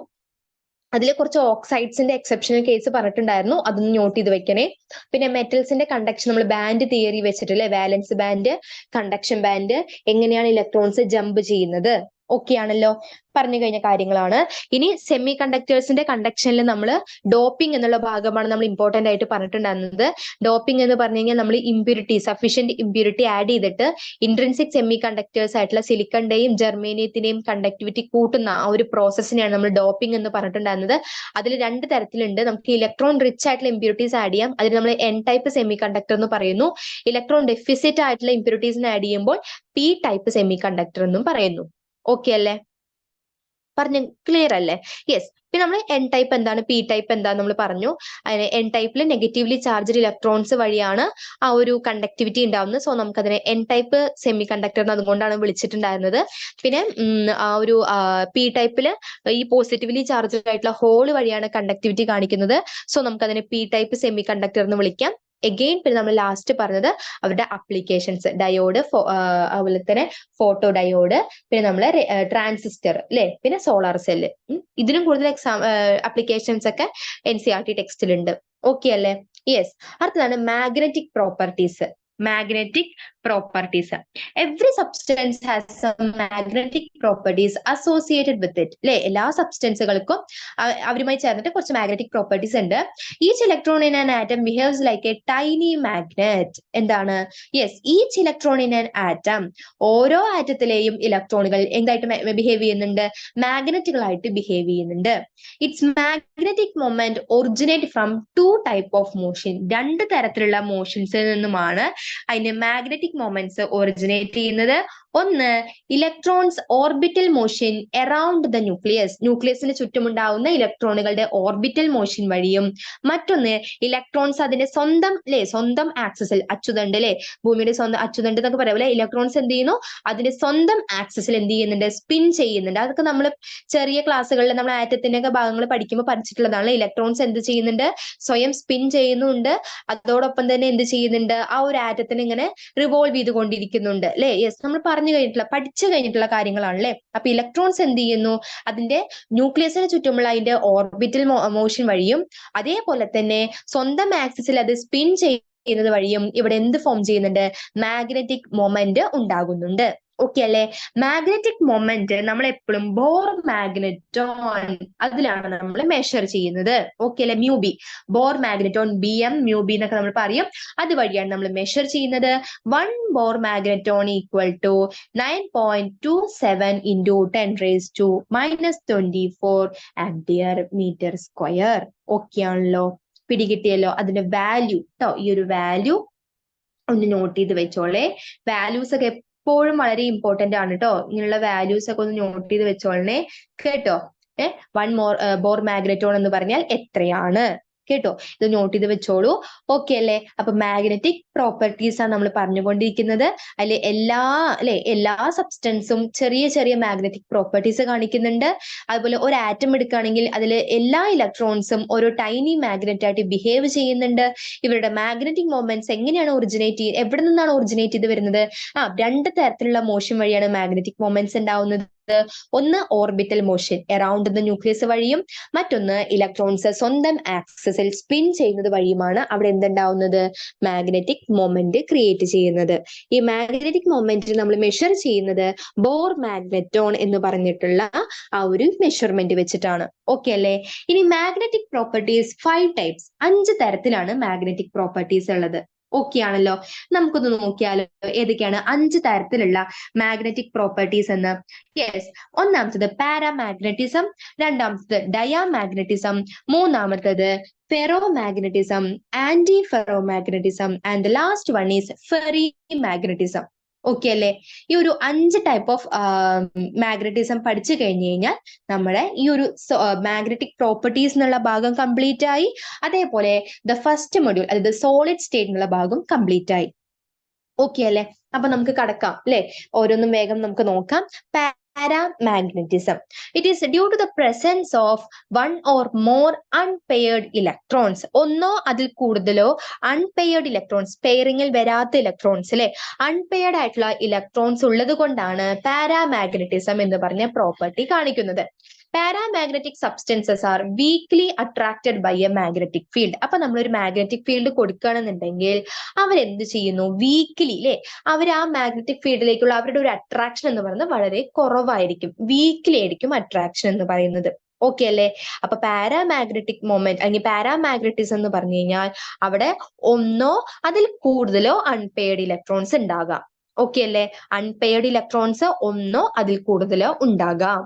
അതിൽ കുറച്ച് ഓക്സൈഡ്സിന്റെ എക്സെപ്ഷണൽ കേസ് പറഞ്ഞിട്ടുണ്ടായിരുന്നു, അതൊന്ന് നോട്ട് ചെയ്ത് വെക്കണേ. പിന്നെ മെറ്റൽസിന്റെ കണ്ടക്ഷൻ നമ്മൾ ബാൻഡ് തിയറി വെച്ചിട്ടില്ലേ, വാലൻസ് ബാൻഡ്, കണ്ടക്ഷൻ ബാൻഡ്, എങ്ങനെയാണ് ഇലക്ട്രോൺസ് ജമ്പ് ചെയ്യുന്നത്, ഓക്കെ ആണല്ലോ? പറഞ്ഞു കഴിഞ്ഞ കാര്യങ്ങളാണ്. ഇനി സെമി കണ്ടക്ടേഴ്സിന്റെ കണ്ടക്ഷനിൽ നമ്മൾ ഡോപ്പിംഗ് എന്നുള്ള ഭാഗമാണ് നമ്മൾ ഇമ്പോർട്ടന്റ് ആയിട്ട് പറഞ്ഞിട്ടുണ്ടായിരുന്നത്. ഡോപ്പിംഗ് എന്ന് പറഞ്ഞു കഴിഞ്ഞാൽ നമ്മൾ ഇമ്പ്യൂരിറ്റി, സഫീഷ്യന്റ് ഇമ്പ്യൂരിറ്റി ആഡ് ചെയ്തിട്ട് ഇൻട്രിൻസിക് സെമി കണ്ടക്ടേഴ്സ് ആയിട്ടുള്ള സിലിക്കണിന്റെയും ജെർമേനിയത്തിന്റെയും കണ്ടക്ടിവിറ്റി കൂട്ടുന്ന ആ ഒരു പ്രോസസ്സിനെയാണ് നമ്മൾ ഡോപ്പിംഗ് എന്ന് പറഞ്ഞിട്ടുണ്ടായിരുന്നത്. അതിൽ രണ്ട് തരത്തിലുണ്ട്. നമുക്ക് ഇലക്ട്രോൺ റിച്ച് ആയിട്ടുള്ള ഇമ്പ്യൂരിറ്റീസ് ആഡ് ചെയ്യാം, അതിന് നമ്മൾ എൻ ടൈപ്പ് സെമി കണ്ടക്ടർ എന്ന് പറയുന്നു. ഇലക്ട്രോൺ ഡെഫിസിറ്റ് ആയിട്ടുള്ള ഇമ്പ്യൂരിറ്റീസിന് ആഡ് ചെയ്യുമ്പോൾ പി ടൈപ്പ് സെമി കണ്ടക്ടർ എന്നും പറയുന്നു. ഓക്കെ അല്ലേ? പറഞ്ഞു ക്ലിയർ അല്ലേ? യെസ്. പിന്നെ നമ്മൾ എൻ ടൈപ്പ് എന്താണ്, പി ടൈപ്പ് എന്താന്ന് നമ്മൾ പറഞ്ഞു. അതിന് എൻ ടൈപ്പിൽ നെഗറ്റീവ്ലി ചാർജ്ഡ് ഇലക്ട്രോൺസ് വഴിയാണ് ആ ഒരു കണ്ടക്ടിവിറ്റി ഉണ്ടാവുന്നത്. സോ നമുക്കതിനെ എൻ ടൈപ്പ് സെമി കണ്ടക്ടർ എന്ന് അതുകൊണ്ടാണ് വിളിച്ചിട്ടുണ്ടായിരുന്നത്. പിന്നെ ആ ഒരു പി ടൈപ്പിൽ ഈ പോസിറ്റീവ്ലി ചാർജ്ഡ് ആയിട്ടുള്ള ഹോൾ വഴിയാണ് കണ്ടക്ടിവിറ്റി കാണിക്കുന്നത്. സോ നമുക്കതിനെ പി ടൈപ്പ് സെമി കണ്ടക്ടർ എന്ന് വിളിക്കാം. എഗെയിൻ പിന്നെ നമ്മൾ ലാസ്റ്റ് പറഞ്ഞത് അവരുടെ അപ്ലിക്കേഷൻസ്, ഡയോഡ്, അതുപോലെ തന്നെ ഫോട്ടോ ഡയോഡ്, പിന്നെ നമ്മളെ ട്രാൻസിസ്റ്റർ അല്ലെ, പിന്നെ സോളാർ സെല്ല്. ഇതിനും കൂടുതൽ അപ്ലിക്കേഷൻസ് ഒക്കെ NCERT ടെക്സ്റ്റിലുണ്ട്. ഓക്കെ അല്ലേ? യെസ്. അടുത്തതാണ് magnetic properties. Magnetic properties. Every substance has some magnetic properties associated with it. അല്ലെ, എല്ലാ സബ്സ്റ്റൻസുകൾക്കും അവരുമായി ചേർന്നിട്ട് കുറച്ച് മാഗ്നറ്റിക് പ്രോപ്പർട്ടീസ് ഉണ്ട്. Each electron in an atom behaves like a tiny magnet. എന്താണ്? Yes, each electron in an atom, ഓരോ ആറ്റത്തിലെയും ഇലക്ട്രോണുകൾ എന്തായിട്ട് ബിഹേവ് ചെയ്യുന്നുണ്ട്? മാഗ്നറ്റുകളായിട്ട് ബിഹേവ് ചെയ്യുന്നുണ്ട്. Its magnetic moment originate from two type of motion. രണ്ട് തരത്തിലുള്ള മോഷൻസിൽ നിന്നുമാണ് അതിന്റെ മാഗ്നറ്റിക് മൊമെന്റ്സ് ഒറിജിനേറ്റ് ചെയ്യുന്നത്. ഒന്ന്, electrons orbital motion around the nucleus, ന്യൂക്ലിയസിന് ചുറ്റുമുണ്ടാവുന്ന ഇലക്ട്രോണുകളുടെ ഓർബിറ്റൽ മോഷൻ വഴിയും. മറ്റൊന്ന്, ഇലക്ട്രോൺസ് അതിന്റെ സ്വന്തം സ്വന്തം ആക്സിസിൽ, അച്ചുതണ്ട് ഭൂമിയുടെ സ്വന്തം അച്ചുതണ്ട് എന്നൊക്കെ പറയാം ഇലക്ട്രോൺസ് എന്ത് ചെയ്യുന്നു? അതിന്റെ സ്വന്തം ആക്സിസിൽ എന്ത് ചെയ്യുന്നുണ്ട്? സ്പിൻ ചെയ്യുന്നുണ്ട്. അതൊക്കെ നമ്മൾ ചെറിയ ക്ലാസ്സുകളിൽ നമ്മൾ ആറ്റത്തിന്റെ ഒക്കെ ഭാഗങ്ങൾ പഠിക്കുമ്പോൾ പഠിച്ചിട്ടുള്ളതാണ്. ഇലക്ട്രോൺസ് എന്ത് ചെയ്യുന്നുണ്ട്? സ്വയം സ്പിൻ ചെയ്യുന്നുണ്ട്. അതോടൊപ്പം തന്നെ എന്ത് ചെയ്യുന്നുണ്ട്? ആ ഒരു ആറ്റത്തിന് ഇങ്ങനെ റിവോൾവ് ചെയ്തുകൊണ്ടിരിക്കുന്നുണ്ട് അല്ലെ. യെസ്, നമ്മൾ പഠിച്ചു കഴിഞ്ഞിട്ടുള്ള കാര്യങ്ങളാണ് അല്ലെ. അപ്പൊ ഇലക്ട്രോൺസ് എന്ത് ചെയ്യുന്നു? അതിന്റെ ന്യൂക്ലിയസിന് ചുറ്റുമുള്ള അതിന്റെ ഓർബിറ്റൽ മോഷൻ വഴിയും അതേപോലെ തന്നെ സ്വന്തം ആക്സിസിൽ അത് സ്പിൻ ചെയ്യുന്നത് വഴിയും ഇവിടെ എന്ത് ഫോം ചെയ്യുന്നുണ്ട്? മാഗ്നറ്റിക് മൊമെന്റ് ഉണ്ടാകുന്നുണ്ട്. ഓക്കെ അല്ലെ? മാഗ്നറ്റിക് മൊമെന്റ് നമ്മൾ എപ്പോഴും ബോർ മാഗ്നറ്റോൺ അതിലാണ് നമ്മൾ മെഷർ ചെയ്യുന്നത്. ഓക്കെ അല്ലെ? Mu B, Bohr magneton BM mu B എന്നൊക്കെ നമ്മൾ പറയും. അതുവഴിയാണ് നമ്മൾ മെഷർ ചെയ്യുന്നത്. 1 Bohr magneton equal to 9.27 into 10⁻⁻24 ampere metre square. Okay ആണല്ലോ? പിടികിട്ടിയല്ലോ? അതിന്റെ വാല്യൂ കേട്ടോ. ഈ ഒരു വാല്യൂ ഒന്ന് നോട്ട് ചെയ്ത് വെച്ചോളെ. വാല്യൂസ് ഒക്കെ എപ്പോഴും വളരെ ഇമ്പോർട്ടന്റ് ആണ് കേട്ടോ. ഇങ്ങനെയുള്ള വാല്യൂസ് ഒക്കെ ഒന്ന് നോട്ട് ചെയ്ത് വെച്ചോളണേ കേട്ടോ. 1 ബോർ മാഗ്നറ്റോൺ എന്ന് പറഞ്ഞാൽ എത്രയാണ് കേട്ടോ. ഇത് നോട്ട് ചെയ്ത് വെച്ചോളൂ. ഓക്കെ അല്ലേ? അപ്പൊ മാഗ്നറ്റിക് പ്രോപ്പർട്ടീസ് ആണ് നമ്മൾ പറഞ്ഞുകൊണ്ടിരിക്കുന്നത്. അതിൽ എല്ലാ സബ്സ്റ്റൻസും ചെറിയ ചെറിയ മാഗ്നറ്റിക് പ്രോപ്പർട്ടീസ് കാണിക്കുന്നുണ്ട്. അതുപോലെ ഒരു ആറ്റം എടുക്കുകയാണെങ്കിൽ അതിൽ എല്ലാ ഇലക്ട്രോൺസും ഒരു ടൈനി മാഗ്നറ്റ് ആയിട്ട് ബിഹേവ് ചെയ്യുന്നുണ്ട്. ഇവരുടെ മാഗ്നറ്റിക് മൊമെന്റ്സ് എങ്ങനെയാണ് എവിടെ നിന്നാണ് ഒറിജിനേറ്റ് ചെയ്ത് വരുന്നത്? രണ്ട് തരത്തിലുള്ള മോഷൻ വഴിയാണ് മാഗ്നറ്റിക് മൊമെന്റ്സ് ഉണ്ടാവുന്നത്. ഒന്ന് orbital motion around the nucleus വഴിയും, മറ്റൊന്ന് ഇലക്ട്രോൺസ് സ്വന്തം ആക്സിസിൽ സ്പിൻ ചെയ്യുന്നത് വഴിയുമാണ് അവിടെ എന്തുണ്ടാവുന്നത്? മാഗ്നറ്റിക് മൊമെന്റ് ക്രിയേറ്റ് ചെയ്യുന്നത്. ഈ മാഗ്നറ്റിക് മൊമെന്റ് നമ്മൾ മെഷർ ചെയ്യുന്നത് ബോർ മാഗ്നറ്റോൺ എന്ന് പറഞ്ഞിട്ടുള്ള ആ ഒരു മെഷർമെന്റ് വെച്ചിട്ടാണ്. ഓക്കെ അല്ലേ? ഇനി മാഗ്നറ്റിക് പ്രോപ്പർട്ടീസ് 5 ടൈപ്സ്, 5 തരത്തിലാണ് മാഗ്നറ്റിക് പ്രോപ്പർട്ടീസ് ഉള്ളത്. ഓക്കെ ആണല്ലോ. നമുക്കൊന്ന് നോക്കിയാലോ ഏതൊക്കെയാണ് 5 തരത്തിലുള്ള മാഗ്നറ്റിക് പ്രോപ്പർട്ടീസ് എന്ന്. യെസ്, ഒന്നാമത്തത് പാരാമാഗ്നറ്റിസം, രണ്ടാമത്തത് ഡയാമാഗ്നറ്റിസം, മൂന്നാമത്തത് ferromagnetism, anti ferromagnetism and the last one is ferrimagnetism. Okay അല്ലേ? ഈ ഒരു 5 ടൈപ്പ് ഓഫ് മാഗ്നറ്റിസം പഠിച്ചു കഴിഞ്ഞു കഴിഞ്ഞാൽ നമ്മുടെ ഈ ഒരു മാഗ്നറ്റിക് പ്രോപ്പർട്ടീസ് എന്നുള്ള ഭാഗം കംപ്ലീറ്റ് ആയി. അതേപോലെ ദ ഫസ്റ്റ് മൊഡ്യൂൾ അതായത് സോളിഡ് സ്റ്റേറ്റ് എന്നുള്ള ഭാഗം കംപ്ലീറ്റ് ആയി. ഓക്കെ അല്ലേ? അപ്പൊ നമുക്ക് കടക്കാം അല്ലെ, ഓരോന്നും വേഗം നമുക്ക് നോക്കാം. Paramagnetism. It is due to the presence of one or more unpaired electrons. ഒന്നോ അതിൽ കൂടുതലോ unpaired electrons, പെയറിങ്ങിൽ വരാത്ത ഇലക്ട്രോൺസ് അല്ലെ, unpaired ആയിട്ടുള്ള ഇലക്ട്രോൺസ് ഉള്ളത് കൊണ്ടാണ് പാരാമാഗ്നറ്റിസം എന്ന് പറഞ്ഞ പ്രോപ്പർട്ടി കാണിക്കുന്നത്. Paramagnetic substances are weakly attracted by a magnetic field. അപ്പൊ നമ്മളൊരു മാഗ്നറ്റിക് ഫീൽഡ് കൊടുക്കുകയാണെന്നുണ്ടെങ്കിൽ അവരെന്ത് ചെയ്യുന്നു, വീക്ക്ലി അല്ലെ, അവർ ആ മാഗ്നറ്റിക് ഫീൽഡിലേക്കുള്ള അവരുടെ ഒരു അട്രാക്ഷൻ എന്ന് പറയുന്നത് വളരെ കുറവായിരിക്കും. വീക്ക്ലി ആയിരിക്കും അട്രാക്ഷൻ എന്ന് പറയുന്നത്. ഓക്കെ അല്ലേ? അപ്പൊ പാരാമാഗ്നറ്റിക് മൊമെന്റ് അല്ലെങ്കിൽ പാരാമാഗ്നറ്റിസം എന്ന് പറഞ്ഞു കഴിഞ്ഞാൽ അവിടെ ഒന്നോ അതിൽ കൂടുതലോ അൺപെയർഡ് ഇലക്ട്രോൺസ് ഉണ്ടാകാം. ഓക്കെ അല്ലേ? അൺപെയർഡ് ഇലക്ട്രോൺസ് ഒന്നോ അതിൽ കൂടുതലോ ഉണ്ടാകാം.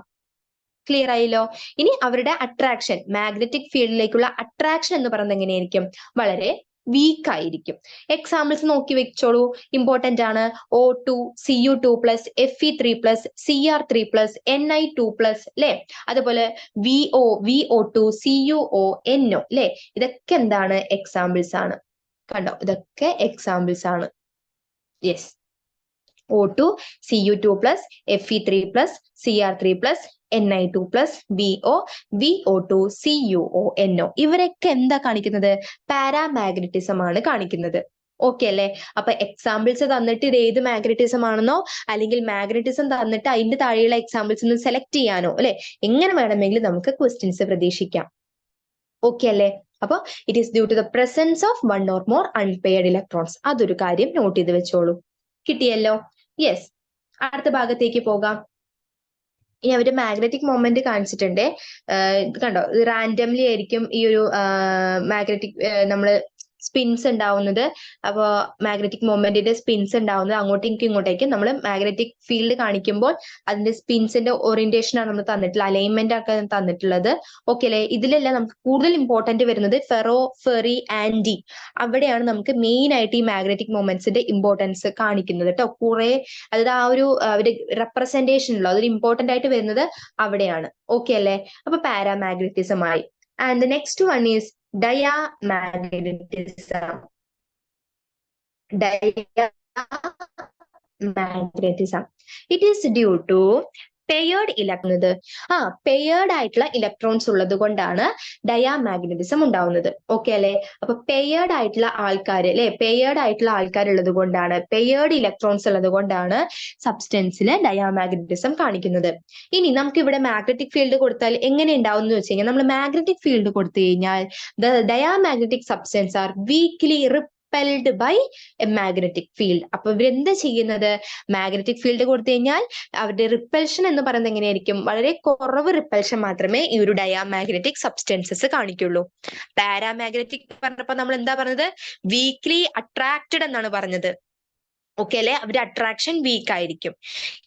ക്ലിയർ ആയല്ലോ? ഇനി അവരുടെ അട്രാക്ഷൻ, മാഗ്നറ്റിക് ഫീൽഡിലേക്കുള്ള അട്രാക്ഷൻ എന്ന് പറയുന്നത് എങ്ങനെയായിരിക്കും, വളരെ വീക്ക് ആയിരിക്കും. എക്സാമ്പിൾസ് നോക്കി വെച്ചോളൂ, ഇമ്പോർട്ടന്റ് ആണ്. O2, Cu2+, Fe3+, Cr3+, Ni2+, അല്ലെ, അതുപോലെ VO2, CuO, NO അല്ലെ, ഇതൊക്കെ എന്താണ്, എക്സാമ്പിൾസ് ആണ്. കണ്ടോ, ഇതൊക്കെ എക്സാമ്പിൾസ് ആണ്. Yes, O2, Cu2+, Fe3+, Cr3+, Ni2+, VO2, CuO, NO ഇവരൊക്കെ എന്താ കാണിക്കുന്നത്, പാരാമാഗ്നറ്റിസം ആണ് കാണിക്കുന്നത്. ഓക്കെ അല്ലേ? അപ്പൊ എക്സാമ്പിൾസ് തന്നിട്ട് ഇത് ഏത് മാഗ്നറ്റിസം ആണെന്നോ അല്ലെങ്കിൽ മാഗ്നറ്റിസം തന്നിട്ട് അതിന്റെ താഴെയുള്ള എക്സാമ്പിൾസ് സെലക്ട് ചെയ്യാനോ അല്ലെ, എങ്ങനെ വേണമെങ്കിലും നമുക്ക് ക്വസ്റ്റ്യൻസ് പ്രതീക്ഷിക്കാം. ഓക്കെ അല്ലേ? അപ്പൊ it is due to the presence of one or more unpaired electrons. അതൊരു കാര്യം നോട്ട് ചെയ്ത് വെച്ചോളൂ. കിട്ടിയല്ലോ? യെസ്, അടുത്ത ഭാഗത്തേക്ക് പോകാം. ഇനി അവര് മാഗ്നറ്റിക് മൊമെന്റ് കാണിച്ചിട്ടുണ്ട്. കണ്ടോ, റാൻഡംലി ആയിരിക്കും ഈ ഒരു മാഗ്നറ്റിക് നമ്മള് സ്പിൻസ് ഉണ്ടാവുന്നത്. അപ്പോ മാഗ്നറ്റിക് മൊമെന്റിന്റെ സ്പിൻസ് ഉണ്ടാവുന്നത് അങ്ങോട്ടേക്കും ഇങ്ങോട്ടേക്കും നമ്മൾ മാഗ്നറ്റിക് ഫീൽഡ് കാണിക്കുമ്പോൾ അതിന്റെ സ്പിൻസിന്റെ ഓറിയന്റേഷൻ ആണ് നമ്മൾ തന്നിട്ടുള്ളത്, അലൈൻമെന്റ് ഒക്കെ തന്നിട്ടുള്ളത്. ഓക്കെ അല്ലെ? ഇതിലെല്ലാം നമുക്ക് കൂടുതൽ ഇമ്പോർട്ടന്റ് വരുന്നത് ഫെറോ, ഫെറി, ആന്റി, അവിടെയാണ് നമുക്ക് മെയിൻ ആയിട്ട് ഈ മാഗ്നറ്റിക് മൊമെന്റ്സിന്റെ ഇമ്പോർട്ടൻസ് കാണിക്കുന്നത് കേട്ടോ. കുറെ അതായത് ആ ഒരു അവര് റെപ്രസെന്റേഷൻ ഉള്ളു, അതൊരു ഇമ്പോർട്ടന്റ് ആയിട്ട് വരുന്നത് അവിടെയാണ്. ഓക്കെ അല്ലെ? അപ്പൊ പാരാമാഗ്നറ്റിസം ആയി. And the next one is diamagnetism. Diamagnetism. It is due to paired paired ആയിട്ടുള്ള ഇലക്ട്രോൺസ് ഉള്ളത് കൊണ്ടാണ് ഡയാമാഗ്നറ്റിസം ഉണ്ടാവുന്നത്. ഓക്കെ അല്ലെ? അപ്പൊ പെയർഡ് ആയിട്ടുള്ള ആൾക്കാർ അല്ലെ, പെയർഡ് ആയിട്ടുള്ള ആൾക്കാർ ഉള്ളത് കൊണ്ടാണ്, പെയർഡ് ഇലക്ട്രോൺസ് ഉള്ളത് കൊണ്ടാണ് സബ്സ്റ്റൻസിൽ ഡയാമാഗ്നറ്റിസം കാണിക്കുന്നത്. ഇനി നമുക്ക് ഇവിടെ മാഗ്നറ്റിക് ഫീൽഡ് കൊടുത്താൽ എങ്ങനെ ഉണ്ടാവും എന്ന് വെച്ച് കഴിഞ്ഞാൽ, നമ്മൾ മാഗ്നറ്റിക് ഫീൽഡ് കൊടുത്തു കഴിഞ്ഞാൽ the diamagnetic substance are weakly repelled by a magnetic field. അപ്പൊ ഇവരെന്താ ചെയ്യുന്നത്, മാഗ്നറ്റിക് ഫീൽഡ് കൊടുത്തു കഴിഞ്ഞാൽ അവരുടെ റിപ്പൽഷൻ എന്ന് പറയുന്നത് എങ്ങനെയായിരിക്കും, വളരെ കുറവ് റിപ്പൽഷൻ മാത്രമേ ഈ ഒരു ഡയാമാഗ്നറ്റിക് സബ്സ്റ്റൻസസ് കാണിക്കുള്ളൂ. പാരാമാഗ്നറ്റിക് പറഞ്ഞപ്പോ നമ്മൾ എന്താ പറഞ്ഞത്, വീക്ക്ലി അട്രാക്റ്റഡ് എന്നാണ് പറഞ്ഞത്. ഓക്കെ അല്ലെ? അവരുടെ അട്രാക്ഷൻ വീക്ക് ആയിരിക്കും.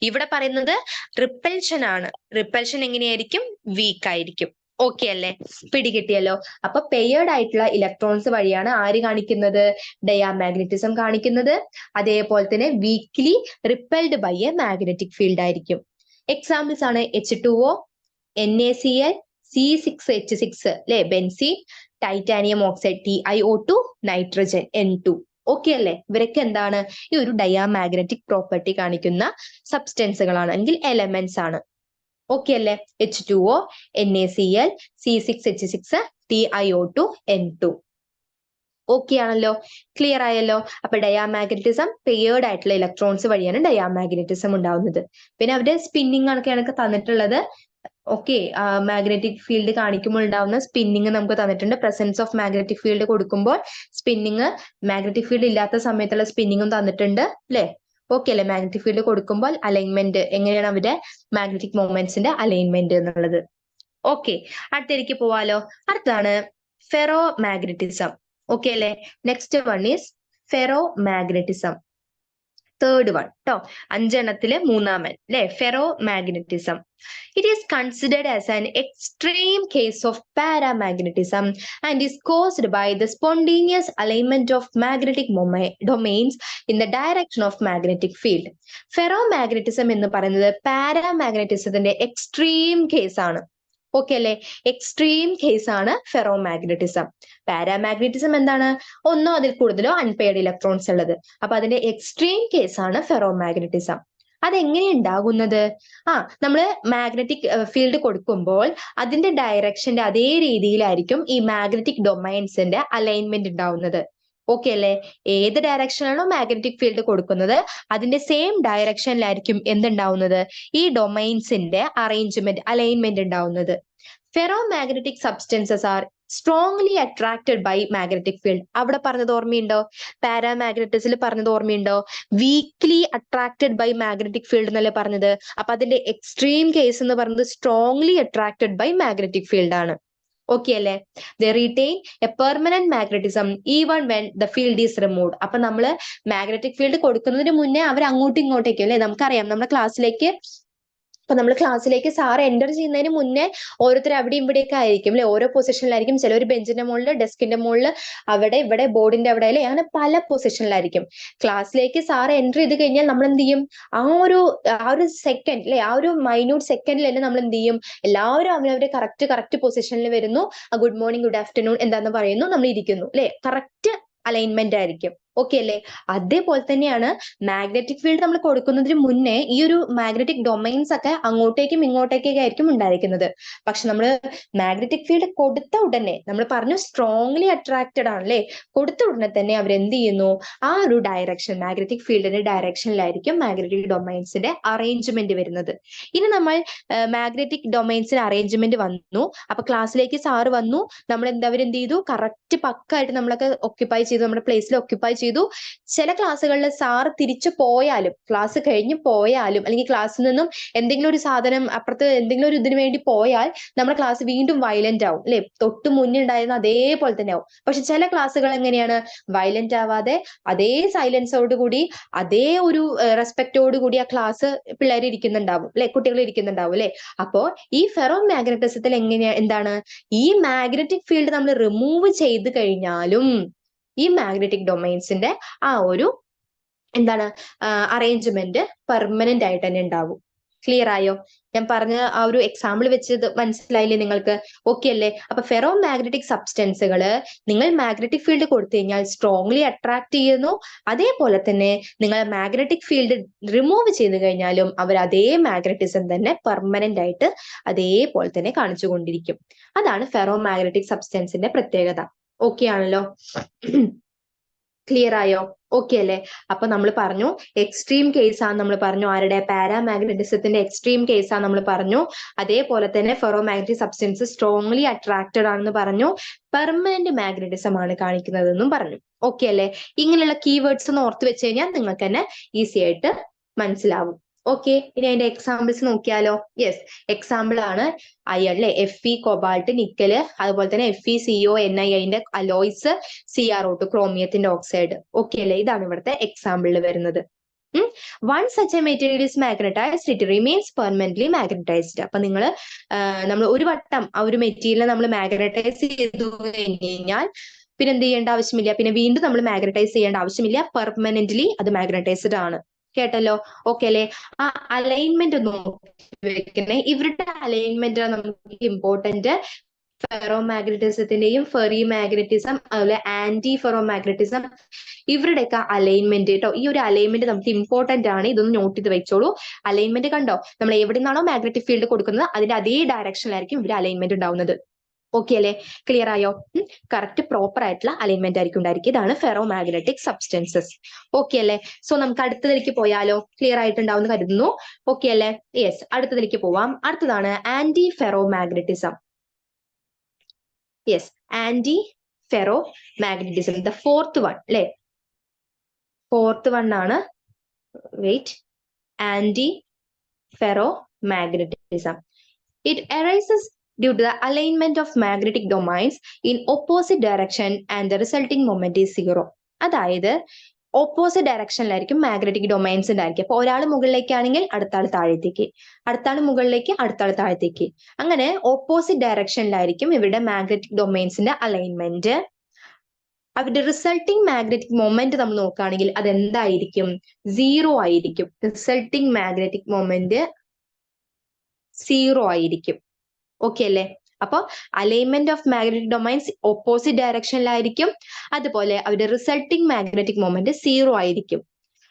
ഇവിടെ പറയുന്നത് റിപ്പൽഷൻ ആണ്. റിപ്പൽഷൻ എങ്ങനെയായിരിക്കും, വീക്ക് ആയിരിക്കും. ഓക്കെ അല്ലേ? പിടികിട്ടിയല്ലോ? അപ്പൊ പെയർഡ് ആയിട്ടുള്ള ഇലക്ട്രോൺസ് വഴിയാണ് ആര് കാണിക്കുന്നത്, ഡയാമാഗ്നറ്റിസം കാണിക്കുന്നത്. അതേപോലെ തന്നെ weakly repelled by a magnetic field ആയിരിക്കും. എക്സാമ്പിൾസ് ആണ് H2O, NaCl, C6H6 അല്ലെ, benzene, titanium oxide TiO2, nitrogen N2. Okay അല്ലേ? ഇവരൊക്കെ എന്താണ്, ഈ ഒരു ഡയാമാഗ്നറ്റിക് പ്രോപ്പർട്ടി കാണിക്കുന്ന സബ്സ്റ്റൻസുകളാണ് അല്ലെങ്കിൽ എലമെന്റ്സ് ആണ്. ഓക്കെ അല്ലേ? H2O, NaCl, C6H6, TiO2, N2. Okay ആണല്ലോ? ക്ലിയർ ആയല്ലോ? അപ്പൊ ഡയാമാഗ്നറ്റിസം പെയർഡ് ആയിട്ടുള്ള ഇലക്ട്രോൺസ് വഴിയാണ് ഡയാമാഗ്നറ്റിസം ഉണ്ടാവുന്നത്. പിന്നെ അവരുടെ സ്പിന്നിങ് ഒക്കെയാണ് തന്നിട്ടുള്ളത്. ഓക്കെ, മാഗ്നറ്റിക് ഫീൽഡ് കാണിക്കുമ്പോൾ ഉണ്ടാവുന്ന സ്പിന്നിങ് നമുക്ക് തന്നിട്ടുണ്ട്. പ്രസൻസ് ഓഫ് മാഗ്നറ്റിക് ഫീൽഡ് കൊടുക്കുമ്പോൾ സ്പിന്നിങ്, മാഗ്നറ്റിക് ഫീൽഡ് ഇല്ലാത്ത സമയത്തുള്ള സ്പിന്നിങ്ങും തന്നിട്ടുണ്ട് അല്ലെ? ഓക്കെ അല്ലെ? മാഗ്നറ്റിക് ഫീൽഡ് കൊടുക്കുമ്പോൾ അലൈൻമെന്റ് എങ്ങനെയാണ് അവരുടെ മാഗ്നറ്റിക് മൊമെന്റ്സിന്റെ അലൈൻമെന്റ് എന്നുള്ളത്. ഓക്കെ, അടുത്തേക്ക് പോവാലോ. അടുത്താണ് ഫെറോ മാഗ്നറ്റിസം. ഓക്കെ അല്ലെ? Next one is ferro magnetism. Third one ട്ടോ, അഞ്ചെണ്ണത്തില് മൂന്നാമൻ അല്ലെ, ferro magnetism. It is considered as an extreme case of paramagnetism and is caused by the spontaneous alignment of magnetic domains in the direction of magnetic field. Ferromagnetism എന്ന് പറയുന്നത് പാരാമാഗ്നറ്റിസത്തിന്റെ എക്സ്ട്രീം കേസ് ആണ്. ഓക്കെ അല്ലെ, എക്സ്ട്രീം കേസ് ആണ് ഫെറോമാഗ്നറ്റിസം. പാരാമാഗ്നറ്റിസം എന്താണ്? ഒന്നോ അതിൽ കൂടുതലോ അൺപെയർഡ് ഇലക്ട്രോൺസ് ഉള്ളത്. അപ്പൊ അതിന്റെ എക്സ്ട്രീം കേസ് ആണ് ഫെറോമാഗ്നറ്റിസം. അതെങ്ങനെ ഉണ്ടാകുന്നത്? നമ്മള് മാഗ്നറ്റിക് ഫീൽഡ് കൊടുക്കുമ്പോൾ അതിന്റെ ഡയറക്ഷന്റെ അതേ രീതിയിലായിരിക്കും ഈ മാഗ്നറ്റിക് ഡൊമൈൻസിന്റെ അലൈൻമെന്റ് ഉണ്ടാവുന്നത്. ഓക്കെ അല്ലെ, ഏത് ഡയറക്ഷനാണോ മാഗ്നറ്റിക് ഫീൽഡ് കൊടുക്കുന്നത് അതിന്റെ സെയിം ഡയറക്ഷനിലായിരിക്കും എന്തുണ്ടാവുന്നത്? ഈ ഡൊമൈൻസിന്റെ അലൈൻമെന്റ് ഉണ്ടാവുന്നത്. Ferromagnetic substances are strongly attracted by magnetic field. അവിടെ പറഞ്ഞത് ഓർമ്മയുണ്ടോ? പാരാമാഗ്നറ്റിസിൽ പറഞ്ഞത് ഓർമ്മയുണ്ടോ? Weakly attracted by magnetic field എന്നല്ലേ പറഞ്ഞത്. അപ്പൊ അതിന്റെ എക്സ്ട്രീം കേസ് എന്ന് പറയുന്നത് strongly attracted by magnetic field ആണ്. ഓക്കെ അല്ലെ, they retain a permanent magnetism even when the field is removed. അപ്പൊ നമ്മള് മാഗ്നറ്റിക് ഫീൽഡ് കൊടുക്കുന്നതിന് മുന്നേ അവർ അങ്ങോട്ടും ഇങ്ങോട്ടേക്കും അല്ലെ, നമുക്കറിയാം നമ്മുടെ ക്ലാസ്സിലേക്ക് സാർ എൻ്റർ ചെയ്യുന്നതിന് മുന്നേ ഓരോരുത്തർ അവിടെ ഇവിടെയൊക്കെ ആയിരിക്കും അല്ലെ, ഓരോ പൊസിഷനിലായിരിക്കും. ചിലർ ബെഞ്ചിന്റെ മുകളിൽ, ഡെസ്കിന്റെ മുകളിൽ, അവിടെ ഇവിടെ ബോർഡിന്റെ അവിടെ അല്ലെ, അങ്ങനെ പല പൊസിഷനിലായിരിക്കും. ക്ലാസ്സിലേക്ക് സാർ എൻ്റർ ചെയ്ത് കഴിഞ്ഞാൽ നമ്മൾ എന്ത് ചെയ്യും? ആ ഒരു സെക്കൻഡ് അല്ലെ, ആ ഒരു മൈന്യൂട്ട് സെക്കൻഡിൽ തന്നെ നമ്മൾ എന്ത് ചെയ്യും? എല്ലാവരും അവരവരുടെ കറക്റ്റ് പൊസിഷനിൽ വരുന്നു. ഗുഡ് മോർണിംഗ്, ഗുഡ് ആഫ്റ്റർനൂൺ എന്താന്ന് പറയുന്നു, നമ്മൾ ഇരിക്കുന്നു അല്ലെ, കറക്റ്റ് അലൈൻമെന്റ് ആയിരിക്കും. ഓക്കെ അല്ലെ, അതേപോലെ തന്നെയാണ് മാഗ്നറ്റിക് ഫീൽഡ് നമ്മൾ കൊടുക്കുന്നതിന് മുന്നേ ഈ ഒരു മാഗ്നറ്റിക് ഡൊമൈൻസ് ഒക്കെ അങ്ങോട്ടേക്കും ഇങ്ങോട്ടേക്കൊക്കെ ആയിരിക്കും ഉണ്ടായിരിക്കുന്നത്. പക്ഷെ നമ്മൾ മാഗ്നറ്റിക് ഫീൽഡ് കൊടുത്ത ഉടനെ നമ്മൾ പറഞ്ഞു സ്ട്രോങ്ലി അട്രാക്റ്റഡ് ആണല്ലേ, കൊടുത്ത ഉടനെ തന്നെ അവർ എന്ത് ചെയ്യുന്നു? ആ ഒരു ഡയറക്ഷൻ, മാഗ്നറ്റിക് ഫീൽഡിന്റെ ഡയറക്ഷനിലായിരിക്കും മാഗ്നറ്റിക് ഡൊമൈൻസിന്റെ അറേഞ്ച്മെന്റ് വരുന്നത്. ഇനി നമ്മൾ മാഗ്നറ്റിക് ഡൊമൈൻസിന്റെ അറേഞ്ച്മെന്റ് വന്നു. അപ്പൊ ക്ലാസ്സിലേക്ക് സാറ് വന്നു, നമ്മൾ അവരെന്ത് ചെയ്തു? കറക്റ്റ് പക്കായിട്ട് നമ്മളൊക്കെ ഓക്യുപ്പൈ ചെയ്തു, നമ്മുടെ പ്ലേസിൽ ഓക്യുപ്പൈ ചെയ്തു. ചില ക്ലാസ്സുകളിൽ സാർ തിരിച്ചു പോയാലും, ക്ലാസ് കഴിഞ്ഞ് പോയാലും, അല്ലെങ്കിൽ ക്ലാസ്സിൽ നിന്നും എന്തെങ്കിലും ഒരു സാധനം അപ്പുറത്ത് എന്തെങ്കിലും ഒരു ഇതിനു വേണ്ടി പോയാൽ നമ്മുടെ ക്ലാസ് വീണ്ടും വയലന്റ് ആവും അല്ലെ, തൊട്ട് മുന്നേ ഉണ്ടായിരുന്ന അതേപോലെ തന്നെ ആവും. പക്ഷെ ചില ക്ലാസ്സുകൾ എങ്ങനെയാണ്? വയലന്റ് ആവാതെ അതേ സൈലൻസോട് കൂടി, അതേ ഒരു റെസ്പെക്റ്റോട് കൂടി ആ ക്ലാസ് പിള്ളേർ ഇരിക്കുന്നുണ്ടാവും അല്ലെ, കുട്ടികൾ ഇരിക്കുന്നുണ്ടാവും അല്ലെ. അപ്പോ ഈ ഫെറോ മാഗ്നറ്റിസത്തിൽ എന്താണ്? ഈ മാഗ്നറ്റിക് ഫീൽഡ് നമ്മൾ റിമൂവ് ചെയ്ത് കഴിഞ്ഞാലും ഈ മാഗ്നറ്റിക് ഡൊമൈൻസിന്റെ ആ ഒരു അറേഞ്ച്മെന്റ് പെർമനന്റ് ആയിട്ട് തന്നെ ഉണ്ടാവും. ക്ലിയർ ആയോ? ഞാൻ പറഞ്ഞ ആ ഒരു എക്സാമ്പിൾ വെച്ചത് മനസ്സിലായില്ലേ നിങ്ങൾക്ക്? ഓക്കെ അല്ലേ? അപ്പൊ ഫെറോ മാഗ്നറ്റിക് സബ്സ്റ്റൻസുകൾ നിങ്ങൾ മാഗ്നറ്റിക് ഫീൽഡ് കൊടുത്തു കഴിഞ്ഞാൽ സ്ട്രോങ്ലി അട്രാക്ട് ചെയ്യുന്നു. അതേപോലെ തന്നെ നിങ്ങൾ മാഗ്നറ്റിക് ഫീൽഡ് റിമൂവ് ചെയ്ത് കഴിഞ്ഞാലും അവർ അതേ മാഗ്നറ്റിസം തന്നെ പെർമനന്റ് ആയിട്ട് അതേപോലെ തന്നെ കാണിച്ചുകൊണ്ടിരിക്കും. അതാണ് ഫെറോ മാഗ്നറ്റിക് സബ്സ്റ്റൻസിന്റെ പ്രത്യേകത. ഓക്കെ ആണല്ലോ? ക്ലിയർ ആയോ? ഓക്കെ അല്ലേ? അപ്പൊ നമ്മൾ പറഞ്ഞു എക്സ്ട്രീം കേസ് ആണ് നമ്മൾ പറഞ്ഞു. ആരുടെ? പാരാമാഗ്നറ്റിസത്തിന്റെ എക്സ്ട്രീം കേസ് ആണ് നമ്മൾ പറഞ്ഞു. അതേപോലെ തന്നെ ഫെറോമാഗ്നറ്റിക് സബ്സ്റ്റൻസ് സ്ട്രോങ്ലി അട്രാക്റ്റഡ് ആണെന്ന് പറഞ്ഞു. പെർമനന്റ് മാഗ്നറ്റിസം ആണ് കാണിക്കുന്നതെന്നും പറഞ്ഞു. ഓക്കെ അല്ലേ? ഇങ്ങനെയുള്ള കീവേഡ്സ് ഒന്ന് ഓർത്ത് വെച്ച് കഴിഞ്ഞാൽ നിങ്ങൾക്ക് തന്നെ ഈസി ആയിട്ട് മനസ്സിലാവും. ഓക്കെ, ഇനി അതിന്റെ എക്സാമ്പിൾസ് നോക്കിയാലോ? യെസ്, എക്സാമ്പിൾ ആണ് അയൺ അല്ലെ, Fe കൊബാൾട്ട്, നിക്കല്, അതുപോലെ തന്നെ FeCO(Ni) അതിന്റെ അലോയ്സ്, CrO2 ക്രോമിയത്തിന്റെ ഓക്സൈഡ്. ഓക്കെ അല്ലെ? ഇതാണ് ഇവിടുത്തെ എക്സാമ്പിളിൽ വരുന്നത്. Once such a material is magnetized, it remains permanently magnetized. അപ്പൊ നമ്മൾ ഒരു വട്ടം ആ ഒരു മെറ്റീരിയൽ നമ്മൾ മാഗ്നറ്റൈസ് ചെയ്തു കഴിഞ്ഞാൽ പിന്നെ എന്ത് ചെയ്യേണ്ട ആവശ്യമില്ല, പിന്നെ വീണ്ടും നമ്മൾ മാഗ്നറ്റൈസ് ചെയ്യേണ്ട ആവശ്യമില്ല. പെർമനന്റ്ലി അത് മാഗ്നറ്റൈസ്ഡ് ആണ്. കേട്ടല്ലോ? ഓക്കെ അല്ലെ? ആ അലൈൻമെന്റ് നോക്കി വെക്കണേ. ഇവരുടെ അലൈൻമെന്റ് ആണ് നമുക്ക് ഇമ്പോർട്ടന്റ്. ഫെറോമാഗ്നറ്റിസത്തിന്റെയും ഫെറി മാഗ്നറ്റിസം, അതുപോലെ ആന്റി ഫെറോമാഗ്നറ്റിസം, ഇവരുടെയൊക്കെ അലൈൻമെന്റ് കേട്ടോ. ഈ ഒരു അലൈൻമെന്റ് നമുക്ക് ഇമ്പോർട്ടന്റ് ആണ്. ഇതൊന്ന് നോട്ട് ചെയ്ത് വെച്ചോളൂ. അലൈൻമെന്റ് കണ്ടോ? നമ്മൾ എവിടെ നിന്നാണോ മാഗ്നറ്റിക് ഫീൽഡ് കൊടുക്കുന്നത് അതിന്റെ അതേ ഡയറക്ഷനിലായിരിക്കും ഇവര് അലൈൻമെന്റ് ഉണ്ടാവുന്നത്. ഓക്കെ അല്ലെ? ക്ലിയർ ആയോ? കറക്റ്റ് പ്രോപ്പർ ആയിട്ടുള്ള അലൈൻമെന്റ് ആയിരിക്കും ഉണ്ടായിരിക്കും. ഇതാണ് ഫെറോമാഗ്നറ്റിക് സബ്സ്റ്റൻസസ്. ഓക്കെ അല്ലെ? സോ നമുക്ക് അടുത്തതിലേക്ക് പോയാലോ? ക്ലിയർ ആയിട്ടുണ്ടാവും കരുതുന്നു. ഓക്കെ അല്ലെ? യെസ്, അടുത്തതിലേക്ക് പോവാം. അടുത്തതാണ് anti ferromagnetism. Yes, anti ferromagnetism, the fourth one അല്ലെ? ഫോർത്ത് വൺ ആണ്. Wait, anti ferromagnetism. It arises due to the alignment of magnetic domains in opposite direction and the resulting moment is zero. അതായത് ഓപ്പോസിറ്റ് ഡയറക്ഷനിലായിരിക്കും മാഗ്നറ്റിക് ഡൊമൈൻസ് ഉണ്ടായിരിക്കും. അപ്പൊ ഒരാൾ മുകളിലേക്കാണെങ്കിൽ അടുത്ത ആൾ താഴത്തേക്ക്, അടുത്ത ആൾ മുകളിലേക്ക്, അടുത്ത ആൾ താഴത്തേക്ക്, അങ്ങനെ ഓപ്പോസിറ്റ് ഡയറക്ഷനിലായിരിക്കും ഇവരുടെ മാഗ്നറ്റിക് ഡൊമൈൻസിന്റെ അലൈൻമെന്റ്. അവരുടെ റിസൾട്ടിങ് മാഗ്നറ്റിക് മൊമെന്റ് നമ്മൾ നോക്കുകയാണെങ്കിൽ അത് എന്തായിരിക്കും? 0 ആയിരിക്കും. റിസൾട്ടിങ് മാഗ്നറ്റിക് മൊമെന്റ് 0 ആയിരിക്കും. ഓക്കെ അല്ലേ? അപ്പൊ alignment of magnetic domains opposite ഡയറക്ഷനിലായിരിക്കും. അതുപോലെ അവരുടെ റിസൾട്ടിങ് മാഗ്നറ്റിക് മൊമെന്റ് 0 ആയിരിക്കും.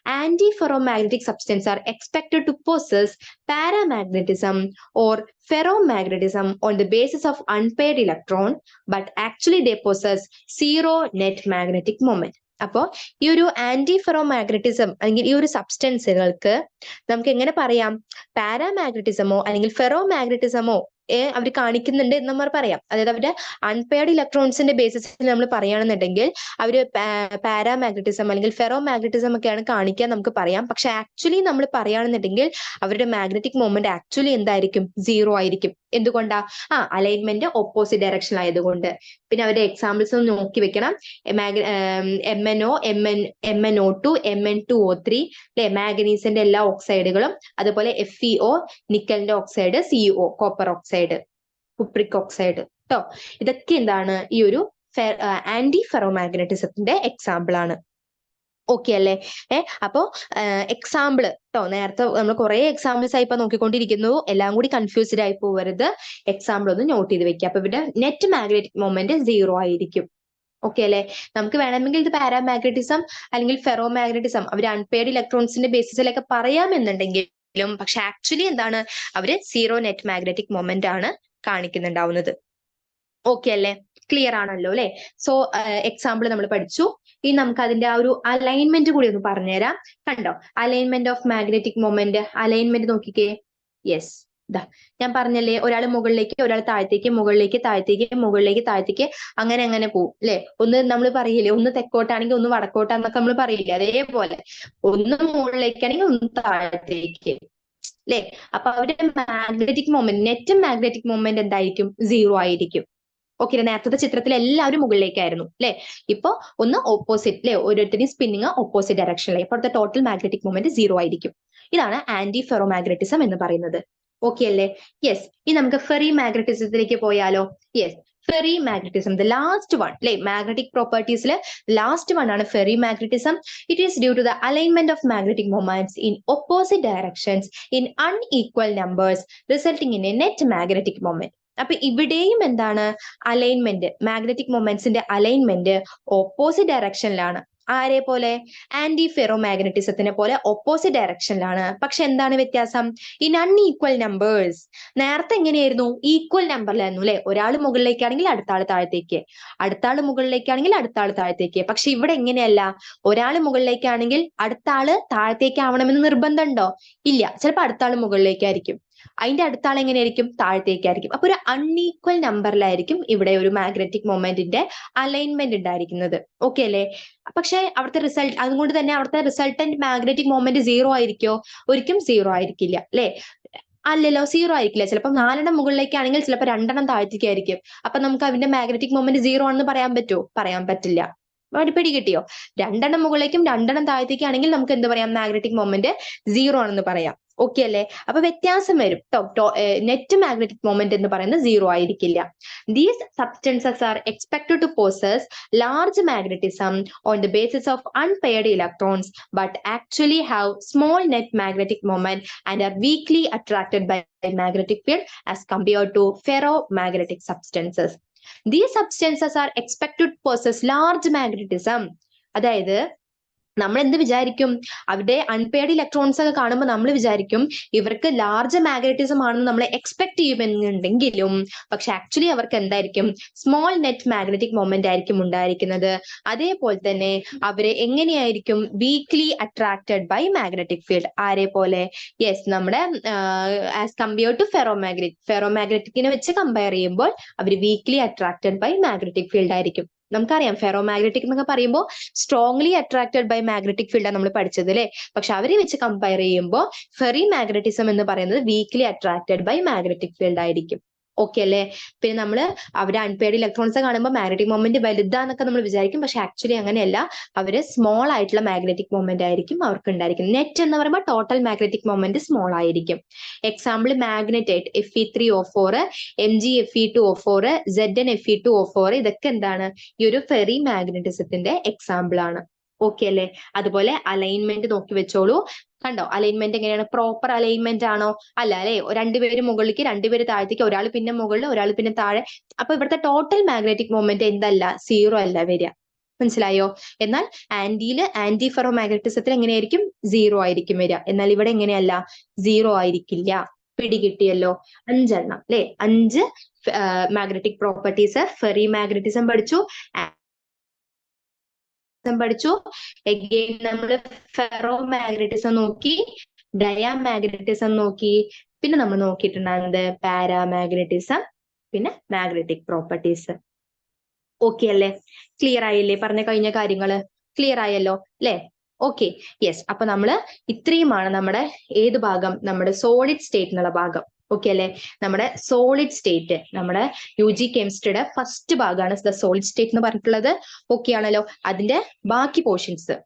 Antiferromagnetic substances are expected to possess paramagnetism or ferromagnetism on the basis of unpaired electron, but actually they possess zero net magnetic moment. അപ്പോൾ ഈ ഒരു ആന്റി ഫെറോമാഗ്നറ്റിസം അല്ലെങ്കിൽ ഈ ഒരു സബ്സ്റ്റൻസുകൾക്ക് നമുക്ക് എങ്ങനെ പറയാം? പാരാമാഗ്നറ്റിസമോ അല്ലെങ്കിൽ ഫെറോമാഗ്നറ്റിസമോ അവർ കാണിക്കുന്നുണ്ട് എന്ന് നമ്മൾ പറയാം. അതായത് അവരുടെ അൺപെയർഡ് ഇലക്ട്രോൺസിന്റെ ബേസിസിൽ നമ്മൾ പറയുകയാണെന്നുണ്ടെങ്കിൽ അവര് പാരാമാഗ്നറ്റിസം അല്ലെങ്കിൽ ഫെറോമാഗ്നറ്റിസം ഒക്കെയാണ് കാണിക്കാൻ നമുക്ക് പറയാം. പക്ഷെ ആക്ച്വലി നമ്മൾ പറയുകയാണെന്നുണ്ടെങ്കിൽ അവരുടെ മാഗ്നറ്റിക് മൊമെന്റ് ആക്ച്വലി എന്തായിരിക്കും? 0 ആയിരിക്കും. എന്തുകൊണ്ടാ? അലൈൻമെന്റ് ഓപ്പോസിറ്റ് ഡയറക്ഷൻ ആയതുകൊണ്ട്. പിന്നെ അവരുടെ എക്സാമ്പിൾസ് ഒന്ന് നോക്കി വെക്കണം. MnO, MnO2, Mn2O3 അല്ലെ, മാഗ്നീസിന്റെ എല്ലാ ഓക്സൈഡുകളും, അതുപോലെ FeO നിക്കലിന്റെ oxide, CO copper oxide, cupric oxide ട്ടോ. ഇതൊക്കെ എന്താണ്? ഈ ഒരു ആന്റി ഫെറോമാഗ്നറ്റിസത്തിന്റെ എക്സാമ്പിൾ ആണ്. ഓക്കെ അല്ലേ? അപ്പോ എക്സാമ്പിൾ ട്ടോ, നേരത്തെ നമ്മൾ കുറെ എക്സാമ്പിൾസ് ആയി ഇപ്പൊ നോക്കിക്കൊണ്ടിരിക്കുന്നു. എല്ലാം കൂടി കൺഫ്യൂസ്ഡ് ആയി പോകരുത്. എക്സാമ്പിൾ ഒന്ന് നോട്ട് ചെയ്ത് വെക്കുക. അപ്പൊ ഇവിടെ നെറ്റ് മാഗ്നറ്റിക് മൊമെന്റ് 0 ആയിരിക്കും. ഓക്കെ അല്ലെ? നമുക്ക് വേണമെങ്കിൽ ഇത് പാരാമാഗ്നറ്റിസം അല്ലെങ്കിൽ ഫെറോമാഗ്നറ്റിസം അവർ അൺപെയർഡ് ഇലക്ട്രോൺസിന്റെ ബേസിസിലൊക്കെ പറയാമെന്നുണ്ടെങ്കിലും പക്ഷെ ആക്ച്വലി എന്താണ്? അവര് 0 നെറ്റ് മാഗ്നറ്റിക് മൊമെന്റ് ആണ് കാണിക്കുന്നുണ്ടാവുന്നത്. ഓക്കെ അല്ലേ? ക്ലിയർ ആണല്ലോ അല്ലെ? സോ എക്സാമ്പിൾ നമ്മൾ പഠിച്ചു. ഇനി നമുക്ക് അതിന്റെ ആ ഒരു അലൈൻമെന്റ് കൂടി ഒന്ന് പറഞ്ഞുതരാം. കണ്ടോ? Alignment of magnetic moment. Alignment നോക്കിക്കേ. യെസ്, ഇതാ ഞാൻ പറഞ്ഞല്ലേ, ഒരാൾ മുകളിലേക്ക്, ഒരാൾ താഴത്തേക്ക്, മുകളിലേക്ക്, താഴത്തേക്ക്, മുകളിലേക്ക്, താഴത്തേക്ക്, അങ്ങനെ അങ്ങനെ പോകും അല്ലെ? ഒന്ന് നമ്മൾ പറയില്ലേ, ഒന്ന് തെക്കോട്ടാണെങ്കിൽ ഒന്ന് വടക്കോട്ടാന്നൊക്കെ നമ്മൾ പറയില്ലേ? അതേപോലെ ഒന്ന് മുകളിലേക്കാണെങ്കിൽ ഒന്ന് താഴത്തേക്ക് അല്ലെ? അപ്പൊ അവരുടെ magnetic moment, net magnetic moment എന്തായിരിക്കും? 0 ആയിരിക്കും. ഓക്കെ, നേരത്തെ ചിത്രത്തിൽ എല്ലാവരും മുകളിലേക്കായിരുന്നു അല്ലെ? ഇപ്പൊ ഒന്ന് ഓപ്പോസിറ്റ് അല്ലെ, ഓരോരുത്തരും സ്പിന്നിങ് ഓപ്പോസിറ്റ് ഡയറക്ഷനിലായി. അപ്പൊ ടോട്ടൽ മാഗ്നറ്റിക് മൊമെന്റ് 0 ആയിരിക്കും. ഇതാണ് ആന്റി ഫെറോമാഗ്നറ്റിസം എന്ന് പറയുന്നത്. ഓക്കെ അല്ലേ? യെസ്. ഇനി നമുക്ക് ഫെറി മാഗ്നറ്റിസത്തിലേക്ക് പോയാലോ? Yes, ferrimagnetism, the last one അല്ലെ, മാഗ്നറ്റിക് പ്രോപ്പർട്ടീസിൽ ലാസ്റ്റ് വൺ ആണ് ferrimagnetism. It is due to the alignment of magnetic moments in opposite directions in unequal numbers resulting in a net magnetic moment. അപ്പൊ ഇവിടെയും എന്താണ്? അലൈൻമെന്റ്, മാഗ്നറ്റിക് മൊമെന്റ്സിന്റെ അലൈൻമെന്റ് ഓപ്പോസിറ്റ് ഡയറക്ഷനിലാണ്. ആരെ പോലെ? ആന്റി ഫെറോമാഗ്നറ്റിസത്തിനെ പോലെ ഓപ്പോസിറ്റ് ഡയറക്ഷനിലാണ്. പക്ഷെ എന്താണ് വ്യത്യാസം? In unequal numbers. നേരത്തെ എങ്ങനെയായിരുന്നു? ഈക്വൽ നമ്പറിലായിരുന്നു അല്ലെ? ഒരാൾ മുകളിലേക്കാണെങ്കിൽ അടുത്ത ആൾ താഴത്തേക്ക്, അടുത്ത ആൾ മുകളിലേക്കാണെങ്കിൽ അടുത്ത ആൾ താഴത്തേക്ക്. പക്ഷെ ഇവിടെ എങ്ങനെയല്ല. ഒരാൾ മുകളിലേക്കാണെങ്കിൽ അടുത്ത ആള് താഴത്തേക്ക് ആവണമെന്ന് നിർബന്ധമുണ്ടോ? ഇല്ല. ചിലപ്പോൾ അടുത്ത ആൾ മുകളിലേക്കായിരിക്കും, അതിന്റെ അടുത്ത ആൾ എങ്ങനെയായിരിക്കും? താഴത്തേക്കായിരിക്കും. അപ്പൊ ഒരു അൺഈക്വൽ നമ്പറിലായിരിക്കും ഇവിടെ ഒരു മാഗ്നറ്റിക് മൊമെന്റിന്റെ അലൈൻമെന്റ് ഉണ്ടായിരിക്കുന്നത്. ഓക്കെ അല്ലേ? പക്ഷെ അവിടുത്തെ റിസൾട്ട്, അതുകൊണ്ട് തന്നെ അവിടുത്തെ റിസൾട്ടന്റ് മാഗ്നറ്റിക് മൊമെന്റ് 0 ആയിരിക്കോ? ഒരിക്കലും 0 ആയിരിക്കില്ല അല്ലെ? അല്ലല്ലോ, 0 ആയിരിക്കില്ല. ചിലപ്പോൾ 4 മുകളിലേക്കാണെങ്കിൽ ചിലപ്പോൾ 2 താഴത്തേക്കായിരിക്കും. അപ്പൊ നമുക്ക് അതിന്റെ മാഗ്നറ്റിക് മൊമെന്റ് 0 ആണെന്ന് പറയാൻ പറ്റുമോ? പറയാൻ പറ്റില്ല. പിടി കിട്ടിയോ? 2 മുകളിലേക്കും 2 താഴത്തേക്കാണെങ്കിൽ നമുക്ക് എന്ത് പറയാം? മാഗ്നറ്റിക് മൊമെന്റ് 0 ആണെന്ന് പറയാം. ഓക്കെ അല്ലേ? അപ്പൊ വ്യത്യാസം വരും. നെറ്റ് മാഗ്നറ്റിക് മൊമെന്റ് എന്ന് പറയുന്നത് 0 ആയിരിക്കില്ല. These substances are expected to possess large magnetism on the basis of unpaired electrons, but actually have small net magnetic moment and are weakly attracted by magnetic field as compared to ferromagnetic substances. These substances are expected to possess large magnetism. അതായത് നമ്മൾ എന്ത് വിചാരിക്കും? അവിടെ അൺപെയർഡ് ഇലക്ട്രോൺസ് ഒക്കെ കാണുമ്പോൾ നമ്മൾ വിചാരിക്കും ഇവർക്ക് ലാർജ് മാഗ്നറ്റിസം ആണെന്ന് നമ്മൾ എക്സ്പെക്ട് ചെയ്യുമെന്നുണ്ടെങ്കിലും പക്ഷെ ആക്ച്വലി അവർക്ക് എന്തായിരിക്കും? സ്മോൾ നെറ്റ് മാഗ്നറ്റിക് മൊമെന്റ് ആയിരിക്കും ഉണ്ടായിരിക്കുന്നത്. അതേപോലെ തന്നെ അവരെ എങ്ങനെയായിരിക്കും? Weakly attracted by magnetic field. ആരെ പോലെ? യെസ്, നമ്മുടെ ആസ് കമ്പയർഡ് ടു ഫെറോമാഗ്നറ്റിക്കിനെ വെച്ച് കമ്പയർ ചെയ്യുമ്പോൾ അവർ weakly attracted by magnetic field ആയിരിക്കും. നമുക്കറിയാം ഫെറോമാഗ്നറ്റിക് എന്നൊക്കെ പറയുമ്പോൾ സ്ട്രോങ്ലി അട്രാക്റ്റഡ് ബൈ മാഗ്നറ്റിക് ഫീൽഡാണ് നമ്മൾ പഠിച്ചത് അല്ലെ? പക്ഷെ അവരെ വെച്ച് കമ്പയർ ചെയ്യുമ്പോൾ ഫെറി മാഗ്നറ്റിസം എന്ന് പറയുന്നത് weakly attracted by magnetic field ആയിരിക്കും. ഓക്കെ അല്ലേ? പിന്നെ നമ്മള് അവര് അൺപെയർഡ് ഇലക്ട്രോൺസ് കാണുമ്പോൾ മാഗ്നറ്റിക് മൊമെന്റ് വലുതാന്നൊക്കെ നമ്മൾ വിചാരിക്കും. പക്ഷെ ആക്ച്വലി അങ്ങനെയല്ല, അവര് സ്മോൾ ആയിട്ടുള്ള മാഗ്നറ്റിക് മൊമെന്റ് ആയിരിക്കും അവർക്ക് ഉണ്ടായിരിക്കും. നെറ്റ് എന്ന് പറയുമ്പോൾ ടോട്ടൽ മാഗ്നറ്റിക് മൊമെന്റ് സ്മോൾ ആയിരിക്കും. Example magnetite Fe3O4, MgFe2O4, ZnFe2O4 ഇതൊക്കെ എന്താണ്, ഈ ഒരു ഫെറി മാഗ്നറ്റിസത്തിന്റെ എക്സാമ്പിൾ ആണ്. ഓക്കെ അല്ലേ? അതുപോലെ അലൈൻമെന്റ് നോക്കി വെച്ചോളൂ. കണ്ടോ അലൈൻമെന്റ് എങ്ങനെയാണ്? പ്രോപ്പർ അലൈൻമെന്റ് ആണോ? അല്ല അല്ലെ? രണ്ടുപേര് മുകളിലേക്ക്, രണ്ടുപേര് താഴത്തേക്ക്, ഒരാൾ പിന്നെ മുകളിൽ, ഒരാൾ പിന്നെ താഴെ. അപ്പൊ ഇവിടുത്തെ ടോട്ടൽ മാഗ്നറ്റിക് മൊമെന്റ് എന്തല്ല? 0 അല്ല വരിക. മനസ്സിലായോ? എന്നാൽ ആന്റി ഫെറോ മാഗ്നറ്റിസത്തിൽ എങ്ങനെയായിരിക്കും? 0 ആയിരിക്കും വരിക. എന്നാൽ ഇവിടെ എങ്ങനെയല്ല? 0 ആയിരിക്കില്ല. പിടികിട്ടിയല്ലോ? 5 എണ്ണം അല്ലെ? 5 മാഗ്നറ്റിക് പ്രോപ്പർട്ടീസ്. ഫെറി മാഗ്നറ്റിസം പഠിച്ചു, പഠിച്ചു. എഗെയിൻ നമ്മൾ ഫെറോ മാഗ്നറ്റിസം നോക്കി, ഡയാമാഗ്നറ്റിസം നോക്കി, പിന്നെ നമ്മൾ നോക്കിയിട്ടുണ്ടാകുന്നത് പാരാമാഗ്നറ്റിസം, പിന്നെ മാഗ്നറ്റിക് പ്രോപ്പർട്ടീസ്. ഓക്കെ അല്ലേ? ക്ലിയർ ആയില്ലേ? പറഞ്ഞ കഴിഞ്ഞ കാര്യങ്ങള് ക്ലിയർ ആയല്ലോ അല്ലെ? Okay, yes. അപ്പൊ നമ്മള് ഇത്രയുമാണ് നമ്മുടെ ഏത് ഭാഗം? നമ്മുടെ സോളിഡ് സ്റ്റേറ്റ് എന്നുള്ള ഭാഗം. ഓക്കെ അല്ലെ? നമ്മുടെ സോളിഡ് സ്റ്റേറ്റ്, നമ്മുടെ UG കെമിസ്ട്രിയുടെ ഫസ്റ്റ് ഭാഗമാണ് ദ സോളിഡ് സ്റ്റേറ്റ് എന്ന് പറഞ്ഞിട്ടുള്ളത്. ഓക്കെ ആണല്ലോ? അതിന്റെ ബാക്കി പോർഷൻസ്,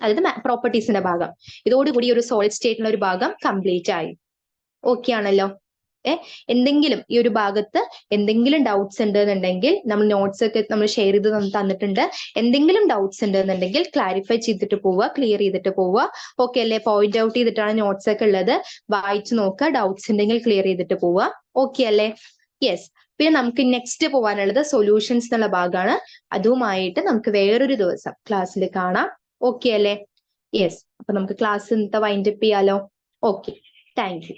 അതായത് പ്രോപ്പർട്ടീസിന്റെ ഭാഗം, ഇതോടുകൂടി ഒരു സോളിഡ് സ്റ്റേറ്റിന്റെ ഒരു ഭാഗം കംപ്ലീറ്റ് ആയി. ഓക്കെ ആണല്ലോ? എന്തെങ്കിലും ഈ ഒരു ഭാഗത്ത് എന്തെങ്കിലും ഡൗട്ട്സ് ഉണ്ടെന്നുണ്ടെങ്കിൽ നമ്മൾ നോട്ട്സ് ഒക്കെ നമ്മൾ ഷെയർ ചെയ്ത് തന്നിട്ടുണ്ട്. എന്തെങ്കിലും ഡൗട്ട്സ് ഉണ്ടെന്നുണ്ടെങ്കിൽ ക്ലാരിഫൈ ചെയ്തിട്ട് പോവുക, ക്ലിയർ ചെയ്തിട്ട് പോവുക. ഓക്കെ അല്ലേ? പോയിന്റ് ഔട്ട് ചെയ്തിട്ടാണ് നോട്ട്സ് ഒക്കെ ഉള്ളത്. വായിച്ചു നോക്കുക, ഡൗട്ട്സ് ഉണ്ടെങ്കിൽ ക്ലിയർ ചെയ്തിട്ട് പോവുക. ഓക്കെ അല്ലേ? യെസ്. പിന്നെ നമുക്ക് നെക്സ്റ്റ് പോകാനുള്ളത് സൊല്യൂഷൻസ് എന്നുള്ള ഭാഗമാണ്. അതുമായിട്ട് നമുക്ക് വേറൊരു ദിവസം ക്ലാസ്സിൽ കാണാം. ഓക്കെ അല്ലേ? യെസ്. അപ്പൊ നമുക്ക് ക്ലാസ് ഇന്നത്തെ വൈൻഡ് അപ്പ് ചെയ്യാലോ? Okay, thank you.